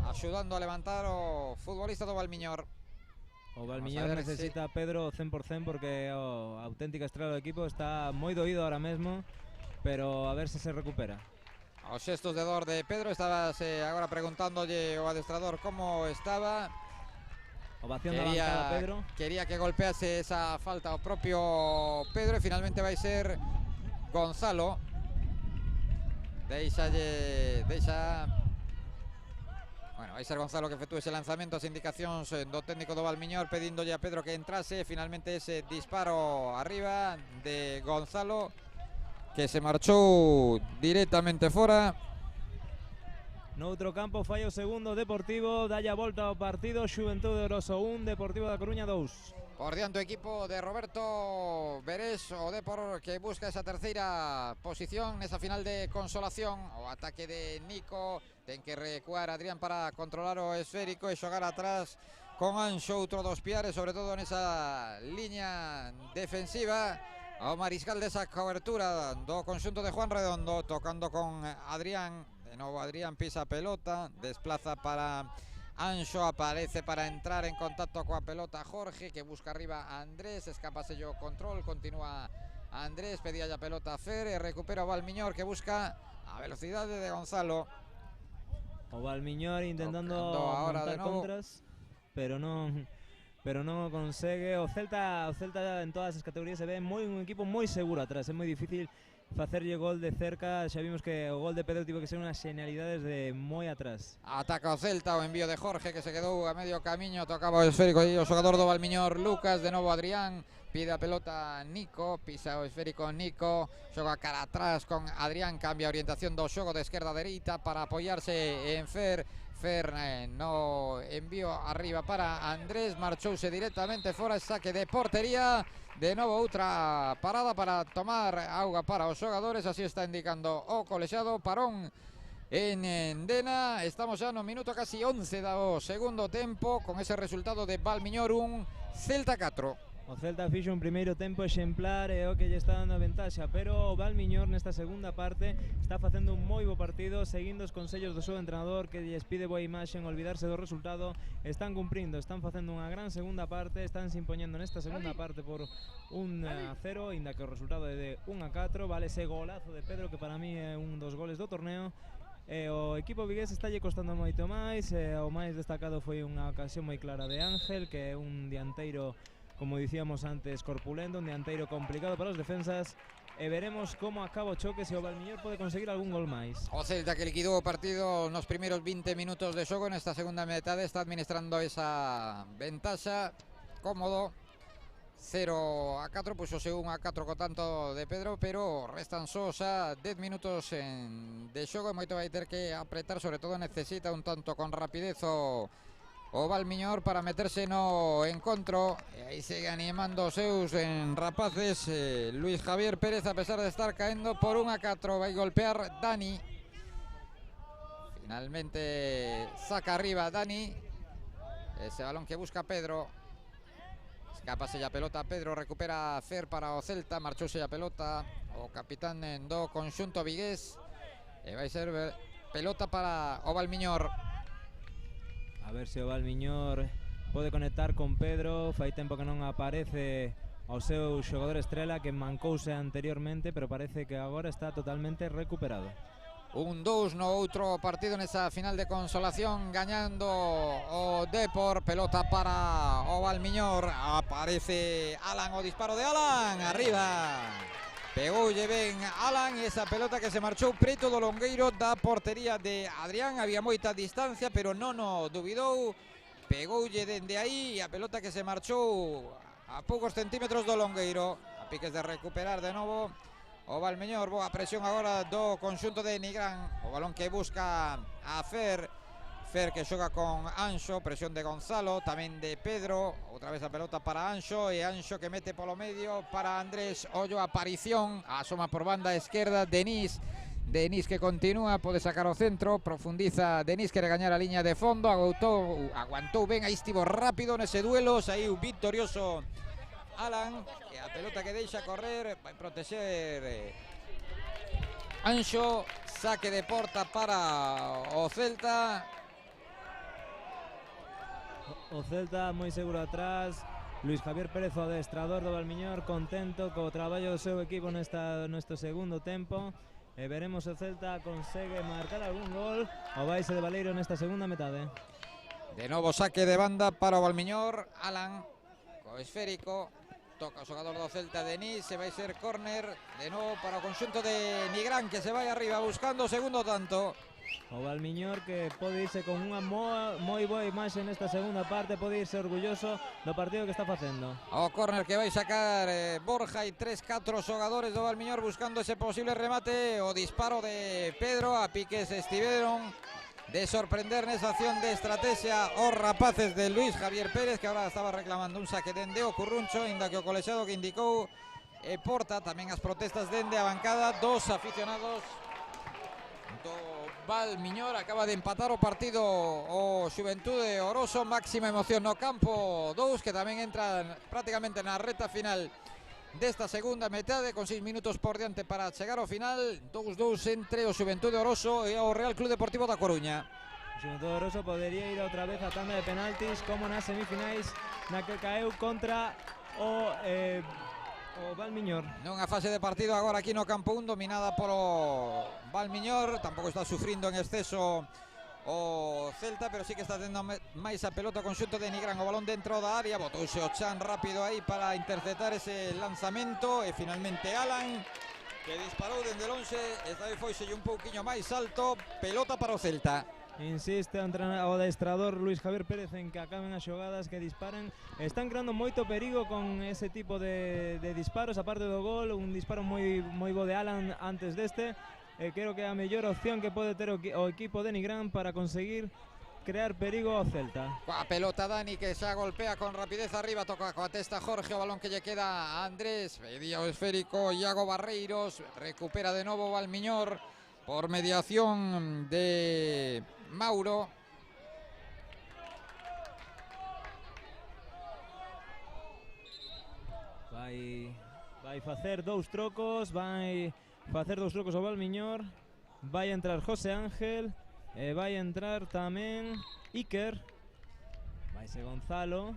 Speaker 6: axudando a levantar o futbolista do Valmiñor.
Speaker 2: O Valmiñor necesita a Pedro 100% porque a auténtica estrela do equipo está moi doído ahora mesmo, pero a ver se recupera.
Speaker 6: Aos xestos de dor de Pedro, estabase agora preguntándolle o adestrador como estaba.
Speaker 2: Ovación da bancada Pedro.
Speaker 6: Quería que golpease esa falta o propio Pedro, e finalmente vai ser Gonzalo. Bueno, vai ser Gonzalo que efectúe ese lanzamento, as indicacións do técnico do Valmiñor pedíndolle a Pedro que entrase. Finalmente ese disparo arriba de Gonzalo, que se marchou directamente fora.
Speaker 2: No outro campo falla o segundo Deportivo, dalle a volta ao partido. Xuventude de Oroso 1, Deportivo da Coruña 2.
Speaker 6: Por diante o equipo de Roberto Verés, o Depor que busca esa terceira posición nesa final de consolación. O ataque de Nico, ten que recuar Adrián para controlar o esférico e xogar atrás con Anxo, outro dos piares, sobre todo nesa liña defensiva. O mariscal desa cobertura do conxunto de Juan Redondo, tocando con Adrián. De novo Adrián pisa a pelota, desplaza para Anxo, aparece para entrar en contacto coa pelota Jorge, que busca arriba a Andrés, escapase o control, continúa Andrés, pedía a pelota a Fer e recupera o Valmiñor, que busca a velocidade de Gonzalo.
Speaker 2: O Valmiñor intentando montar contras, pero non consegue. O Celta en todas as categorías se ve un equipo moi seguro atrás, é moi difícil facerlle gol de cerca. Xa vimos que o gol de Pedro tivo que ser unhas genialidades de moi atrás.
Speaker 6: Ataca o Celta, o envío de Jorge, que se quedou a medio camiño, tocaba o esférico e o xogador do Valmiñor Lucas, de novo Adrián, pide a pelota Nico, pisa o esférico Nico, xoga cara atrás con Adrián, cambia a orientación do xogo de esquerda a dereita para apoiarse en Fer. Fer no envío arriba para Andrés, marchouse directamente fora, saque de portería. De novo outra parada para tomar auga para os xogadores, así está indicando o colexiado. Parón en Endena, estamos xa no minuto casi 11 do segundo tempo, con ese resultado de Valmiñor 1, Celta 4.
Speaker 2: O Celta fixo un primeiro tempo exemplar e o que lle está dando a ventaxa, pero o Valmiñor nesta segunda parte está facendo un moi bo partido, seguindo os consellos do seu entrenador que lles pide boa imaxe, en olvidarse do resultado. Están cumprindo, están facendo unha gran segunda parte, están se impoñendo nesta segunda parte por 1-0, inda que o resultado é de 1-4. Vale ese golazo de Pedro, que para mí é un dos goles do torneo. O equipo vigués está lle costando moito máis, o máis destacado foi unha ocasión moi clara de Ángel, que é un dianteiro, como dicíamos antes, corpulento, un dianteiro complicado para os defensas, e veremos como acaba o choque, se o Valmiñor pode conseguir algún gol máis.
Speaker 6: O Celta, que liquidou o partido nos primeiros 20 minutos de xogo, nesta segunda metade está administrando esa ventaxa cómodo. 0-4, puxo se 1-4 co tanto de Pedro, pero restan só xa 10 minutos de xogo e moito vai ter que apretar, sobre todo necesita un tanto con rapidez o Valmiñor para meterse no encontro, e aí segue animando os seus rapaces. Luis Javier Pérez, a pesar de estar caendo por 1-4, vai golpear Dani. Finalmente saca arriba Dani, ese balón que busca Pedro. Escapase a pelota Pedro, recupera Fer para o Celta, marchouse a pelota o capitán do conxunto vigués, e vai ser pelota para o Valmiñor.
Speaker 2: A ver se o Valmiñor pode conectar con Pedro. Fai tempo que non aparece o seu xogador estrela, que mancouse anteriormente, pero parece que agora está totalmente recuperado.
Speaker 6: 1-2 no outro partido nesa final de consolación, gañando o Depor. Pelota para o Valmiñor, aparece Alan, o disparo de Alan, arriba. Pegoulle ben Alan, e esa pelota que se marchou preto do longueiro da portería de Adrián. Había moita distancia, pero non o duvidou, pegoulle dende aí, e a pelota que se marchou a poucos centímetros do longueiro. A piques de recuperar de novo o Valmiñor. Boa presión agora do conxunto de Nigrán. O balón que busca a Fer que xoga con Anxo, presión de Gonzalo, tamén de Pedro. Outra vez a pelota para Anxo, e Anxo que mete polo medio para Andrés Ollo. Aparición, asoma por banda esquerda Denis que continúa, pode sacar o centro, profundiza Denis, quere gañar a liña de fondo, aguantou ben, aí estivo rápido nese duelo, saiu victorioso Alan, e a pelota que deixa correr vai protexer Anxo. Saque de porta para o Celta.
Speaker 2: O Celta moi seguro atrás. Luis Javier Pérez, o adestrador do Valmiñor, contento co traballo do seu equipo neste segundo tempo, e veremos se o Celta consegue marcar algún gol ou vaise de baleiro nesta segunda metade.
Speaker 6: De novo saque de banda para o Valmiñor. Alan co esférico, toca o xogador do Celta, Denis, se vai ser córner de novo para o conxunto de Nigrán, que se vai arriba buscando o segundo tanto.
Speaker 2: O Valmiñor, que pode irse con unha moi boa imaxe nesta segunda parte, pode irse orgulloso do partido que está facendo.
Speaker 6: O córner que vai sacar Borja, e 3-4 xogadores do Valmiñor buscando ese posible remate. O disparo de Pedro, a piques estiveron de sorprender nesa acción de estrategia os rapaces de Luis Javier Pérez, que agora estaba reclamando un saque dende o Curruncho, inda que o colexado que indicou porta. Tamén as protestas dende a bancada dos aficionados do Valmiñor. Acaba de empatar o partido o Xuventude Oroso, máxima emoción no campo 2, que tamén entra prácticamente na reta final desta segunda metade, con 6 minutos por diante para chegar ao final. 2-2 entre o Xuventude Oroso e o Real Club Deportivo da Coruña.
Speaker 2: O Xuventude Oroso podería ir outra vez a tanda de penaltis, como nas semifinais na que caeu contra o Valmiñor.
Speaker 6: Nunha fase de partido agora aquí no campo 1 dominada polo Valmiñor. Tampouco está sufrindo en exceso o Celta, pero sí que está tendo máis a pelota o conxunto de Nigrán. O balón dentro da área, botouse o Chan rápido aí para interceptar ese lanzamento, e finalmente Alan, que disparou dende lonxe. Esta vez foi un pouquiño máis alto. Pelota para o Celta.
Speaker 2: Insiste o adestrador Luis Javier Pérez en que acaben as xogadas, que disparen. Están creando moito perigo con ese tipo de disparos, aparte do gol. Un disparo moi bo de Alan antes deste. Creo que é a mellor opción que pode ter o equipo de Nigrán para conseguir crear perigo ao Celta.
Speaker 6: A pelota Dani, que xa golpea con rapidez arriba, toca coa testa Jorge, o balón que lle queda a Andrés, pedía o esférico Iago Barreiros, recupera de novo Valmiñor por mediación de Mauro.
Speaker 2: vai facer 2 trocos, vai facer 2 trocos o Valmiñor. Vai entrar José Ángel e vai entrar tamén Iker. Vaise Gonzalo.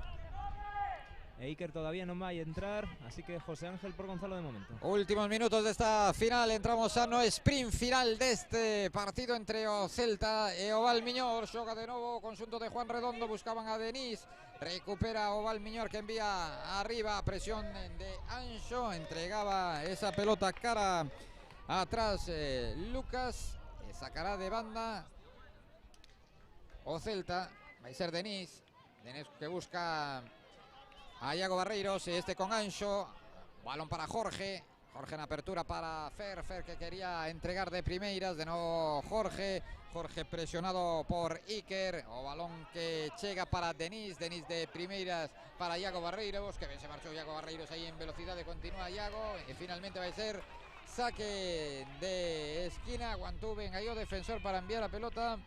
Speaker 2: E Iker todavía non vai entrar, así que José Ángel por Gonzalo de momento.
Speaker 6: Últimos minutos de esta final, entramos a no sprint final deste partido entre o Celta e o Valmiñor. Xoga de novo o conxunto de Juan Redondo, buscaban a Denis, recupera o Valmiñor que envía arriba, presión de Anxo, entregaba esa pelota cara atrás Lucas, sacará de banda o Celta, vai ser Denis que busca a Iago Barreiros, este con Anxo, balón para Jorge en apertura para Fer que quería entregar de primeiras, de novo Jorge presionado por Iker, o balón que chega para Denis de primeiras para Iago Barreiros, que ben se marchou Iago Barreiros aí en velocidade, continúa Iago, e finalmente vai ser saque de esquina, aguantou ben aí o defensor para enviar a pelota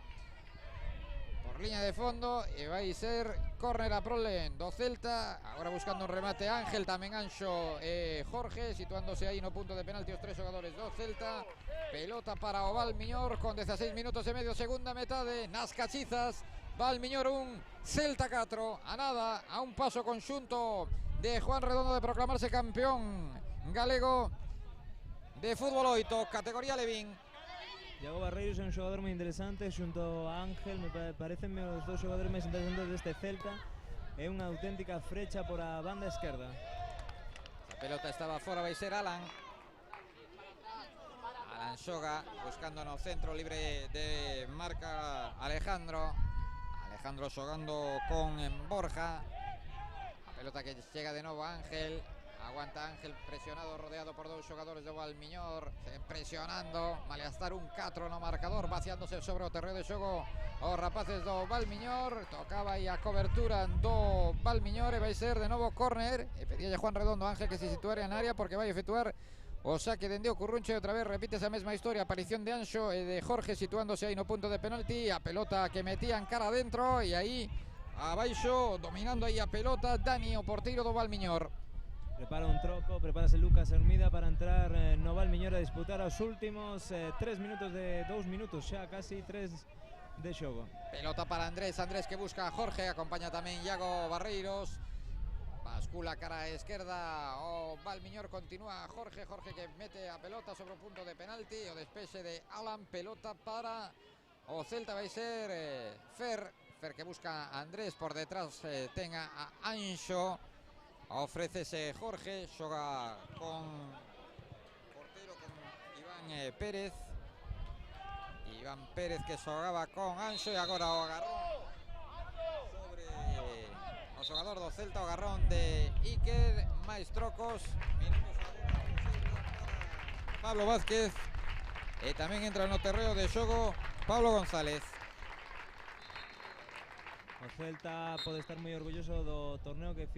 Speaker 6: por línea de fondo e vai ser córner a prole do Celta. Agora buscando un remate Ángel, tamén Anxo e Jorge, situándose aí no punto de penalti os 3 xogadores do Celta. Pelota para o Valmiñor con 16 minutos e medio, segunda metade nas cachizas. Valmiñor 1, Celta 4, a nada, a un paso conxunto de Juan Redondo de proclamarse campeón galego de fútbol 8, categoría Levín.
Speaker 2: Iago Barreiros é un xogador moi interesante xunto a Ángel, me parecen os dous xogadores máis interesantes deste Celta. É unha auténtica frecha por a banda esquerda.
Speaker 6: A pelota estaba fora, vai ser Alan xoga, buscando no centro, libre de marca Alejandro xogando con Borja. A pelota que chega de novo a Ángel. Aguanta Ángel presionado, rodeado por dous xogadores do Valmiñor, presionando, maleastar un 4 no marcador, vaciándose sobre o terreo de xogo os rapaces do Valmiñor. Tocaba aí a cobertura do Valmiñor e vai ser de novo córner, e pedíalle Juan Redondo a Ángel que se situara en área porque vai efectuar o saque dende o Currunche. Outra vez repite esa mesma historia, aparición de Anxo e de Jorge situándose aí no punto de penalti, a pelota que metían cara adentro e aí abaixo, dominando aí a pelota Dani, o porteiro do Valmiñor.
Speaker 2: Prepara un troco, prepárase Lucas Hermida para entrar no Valmiñor a disputar os últimos 3 minutos de 2 minutos, xa casi 3 de xogo.
Speaker 6: Pelota para Andrés que busca a Jorge, acompaña tamén Iago Barreiros, bascula cara a esquerda o Valmiñor, continúa Jorge que mete a pelota sobre o punto de penalti, o despexe de Alan, pelota para o Celta, vai ser Fer que busca a Andrés, por detrás tenga a Anxo. Ofrécese Jorge, xoga con portero, con Iván Pérez. Iván Pérez que xogaba con Anxo e agora o agarrón sobre o xogador do Celta, o agarrón de Iker, máis trocos, minutos para Pablo Vázquez e tamén entra no terreo de xogo Pablo González.
Speaker 2: O Celta pode estar moi orgulloso do torneo que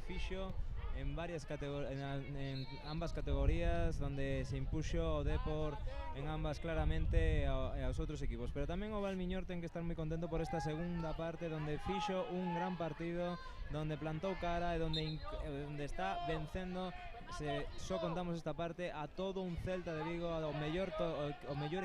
Speaker 2: fixo en varias en ambas categorías, donde se impuxo o Depor en ambas claramente aos outros equipos, pero tamén o Valmiñor ten que estar moi contento por esta segunda parte, donde fixo un gran partido, donde plantou cara e donde está vencendo, se só contamos esta parte, a todo un Celta de Vigo, o mellor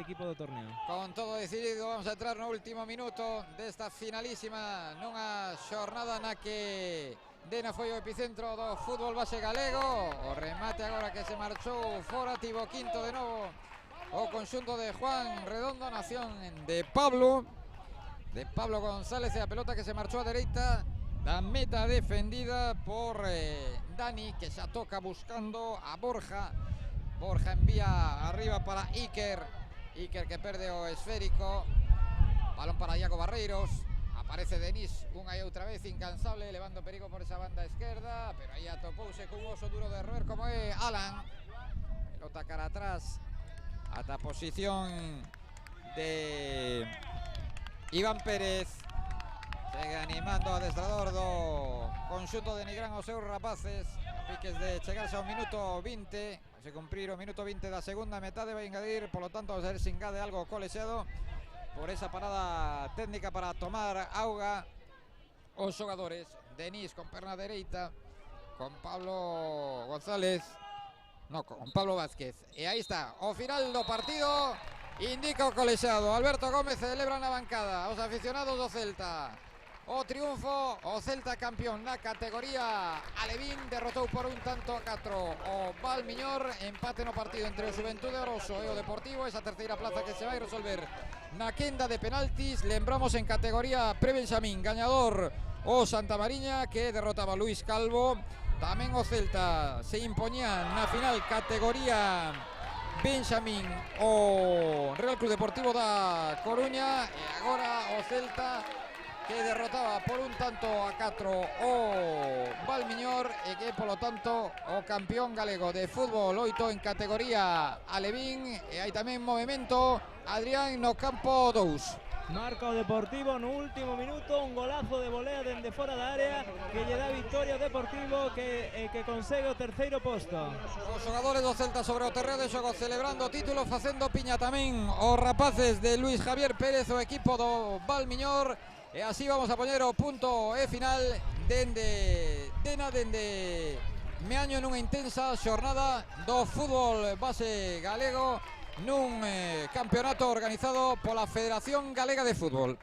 Speaker 2: equipo do torneo.
Speaker 6: Con todo decidido, vamos a entrar no último minuto desta finalísima nunha xornada na que Dena foi o epicentro do fútbol base galego. O remate agora que se marchou fora, tivo quinto de novo o conxunto de Juan Redondo, nación de Pablo González, e a pelota que se marchou a dereita da meta, defendida por Dani, que xa toca buscando a Borja envía arriba para Iker que perde o esférico, balón para Iago Barreiros. Aparece Denis unha e outra vez, incansable, levando perigo por esa banda esquerda, pero aí atopouse cun oso duro de roer como é Alan. Pelota cara atrás ata a posición de Iván Pérez. Segue animando o adestrador do conxunto de Nigrán os seus rapaces, a piques de chegarse ao minuto 20, se cumprir o minuto 20 da segunda metade, vai engadir, polo tanto, a ser se engade algo colexiado por esa parada técnica para tomar auga os xogadores. Denis con perna dereita con Pablo González. No, con Pablo Vázquez. E aí está, o final do partido indica o colexiado. Alberto Gómez celebra na bancada os aficionados do Celta. O triunfo, o Celta campeón na categoría alevín, derrotou por 1-4 o Valmiñor. Empate no partido entre o Xuventude Oroso e o Deportivo. Esa terceira plaza que se vai resolver na quenda de penaltis. Lembramos en categoría pre-Benxamín, gañador o Santa Mariña, que derrotaba a Luis Calvo. Tamén o Celta se impoñía na final categoría Benxamín o Real Club Deportivo da Coruña, e agora o Celta que derrotaba por 1-4 o Valmiñor e que polo tanto o campeón galego de fútbol 8 en categoría alevín. E hai tamén movimento, Adrián, no campo 2.
Speaker 2: Marca o Deportivo no último minuto, un golazo de volea dende fora da área que lle dá victoria ao Deportivo que consegue o terceiro posto.
Speaker 6: Os xogadores do Celta sobre o terreo de xogo celebrando o título, facendo piña tamén os rapaces de Luis Javier Pérez, o equipo do Valmiñor. E así vamos a poñer o punto e final dende meaño nunha intensa xornada do fútbol base galego, nun campeonato organizado pola Federación Galega de Fútbol.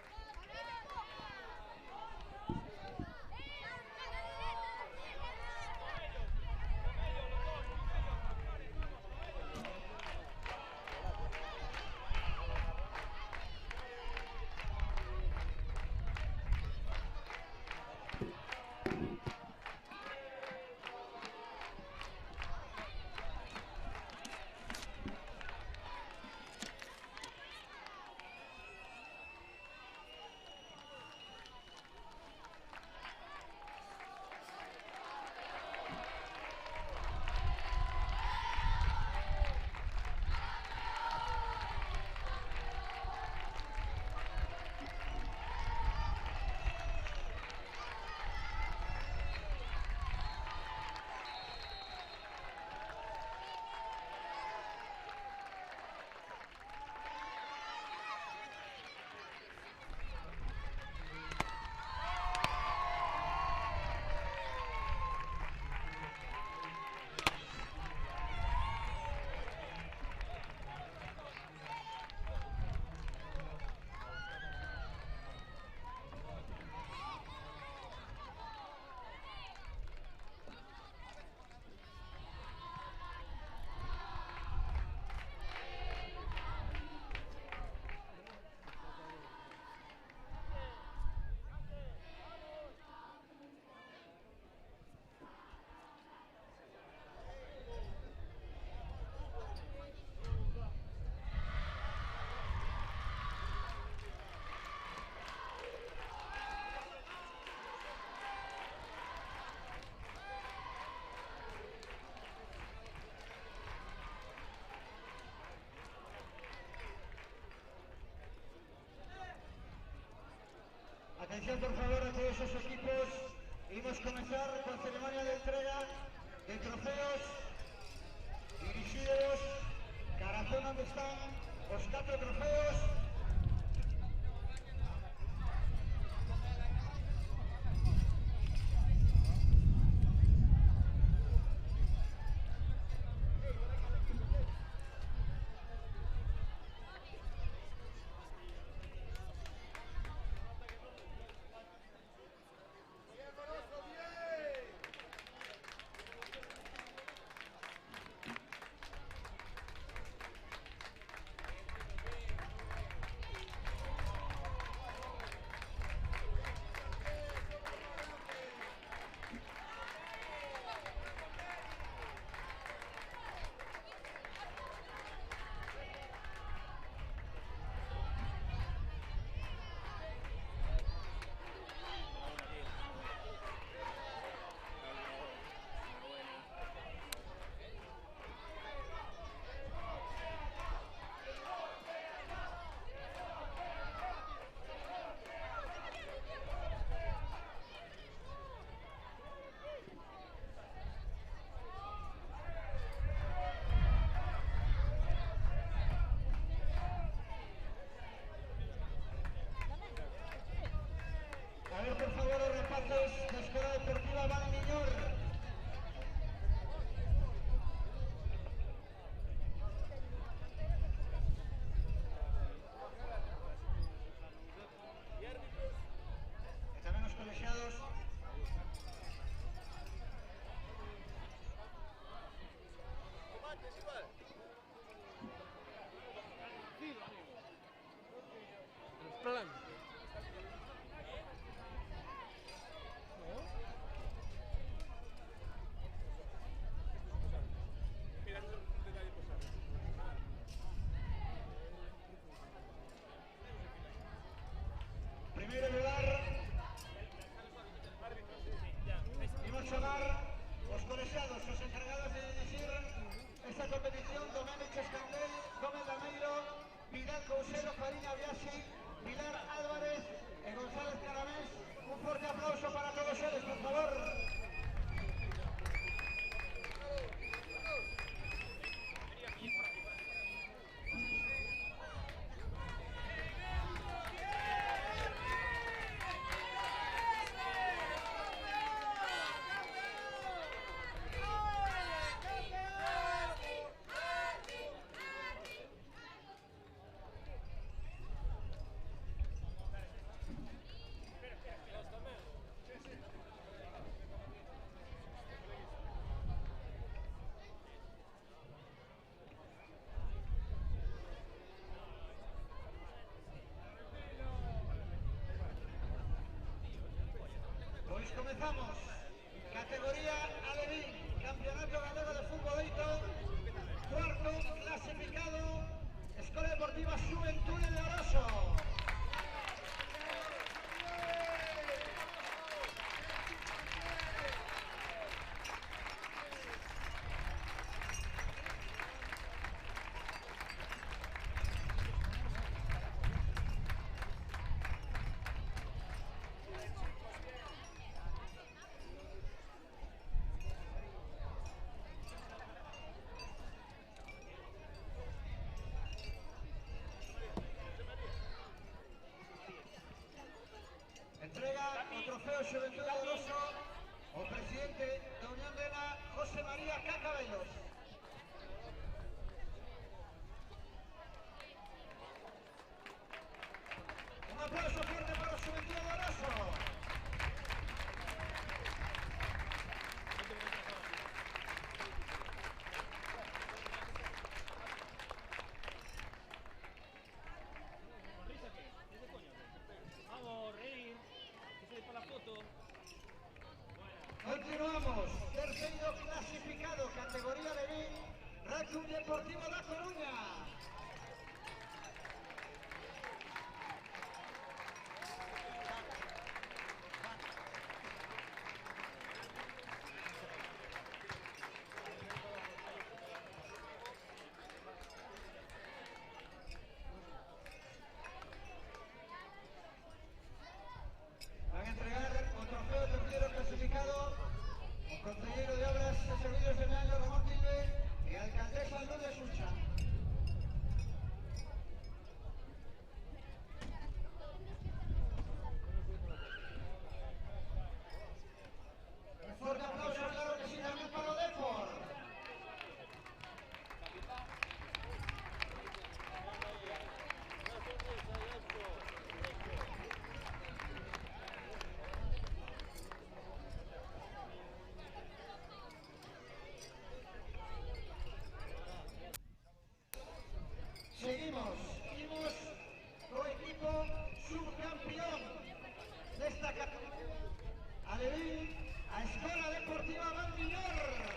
Speaker 8: Atención por favor a todos os equipos. Imos comenzar con ceremonia de entrega de trofeos dirixidos cara a zona onde están os 4 trofeos.
Speaker 10: Roland.
Speaker 8: Primeiro lugar, imos chamar os colexiados, os encargados de dirigir esta competición: Doménech Escandel, Gómez Lameiro, Vidal Cousero, Farina Biasi, Pilar Álvarez e González Caramés. Un forte aplauso para todos eles, por favor. Pois comezamos. Categoría Alevín, Campeonato Galego de Fútbol 8, cuarto clasificado, Escola Deportiva Xuventude de Oroso. Entrega o trofeo Xuventude de Oroso o presidente da Unión de la José María Cacabelos. Un aplauso fuerte para o Xuventude de Oroso.
Speaker 2: Vamos, reír. Que se para la foto.
Speaker 8: Continuamos. Terceiro clasificado, categoría Alevín, Racing Deportivo da Coruña. Van a entregar o trofeo terceiro clasificado o concelleiro de Obras e Servicios de Medio Ramón Tilde e a alcaldesa Lourdes Sucha. Un forte aplauso, claro que sí, tamén para o Depor. Seguimos, imos co equipo subcampeón desta categoría Alevín, a Escola Deportiva Valmiñor.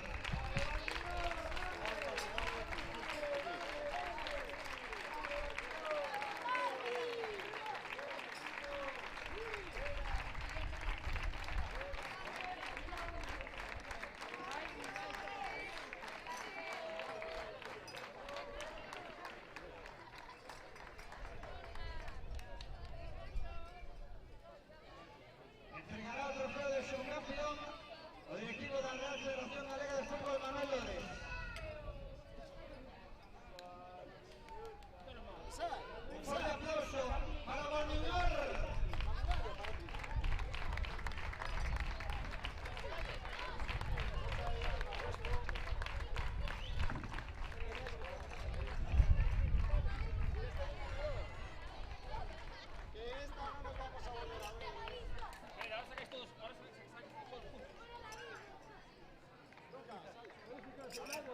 Speaker 8: Entregará o trofeo de subcampeón o directivo da Real Federación Galega de Fútbol, Manuel Lores. Un fuerte aplauso para o Valmiñor.
Speaker 2: Venga, ahora sacáis todos. Ahora sacáis todos juntos.
Speaker 8: Sal.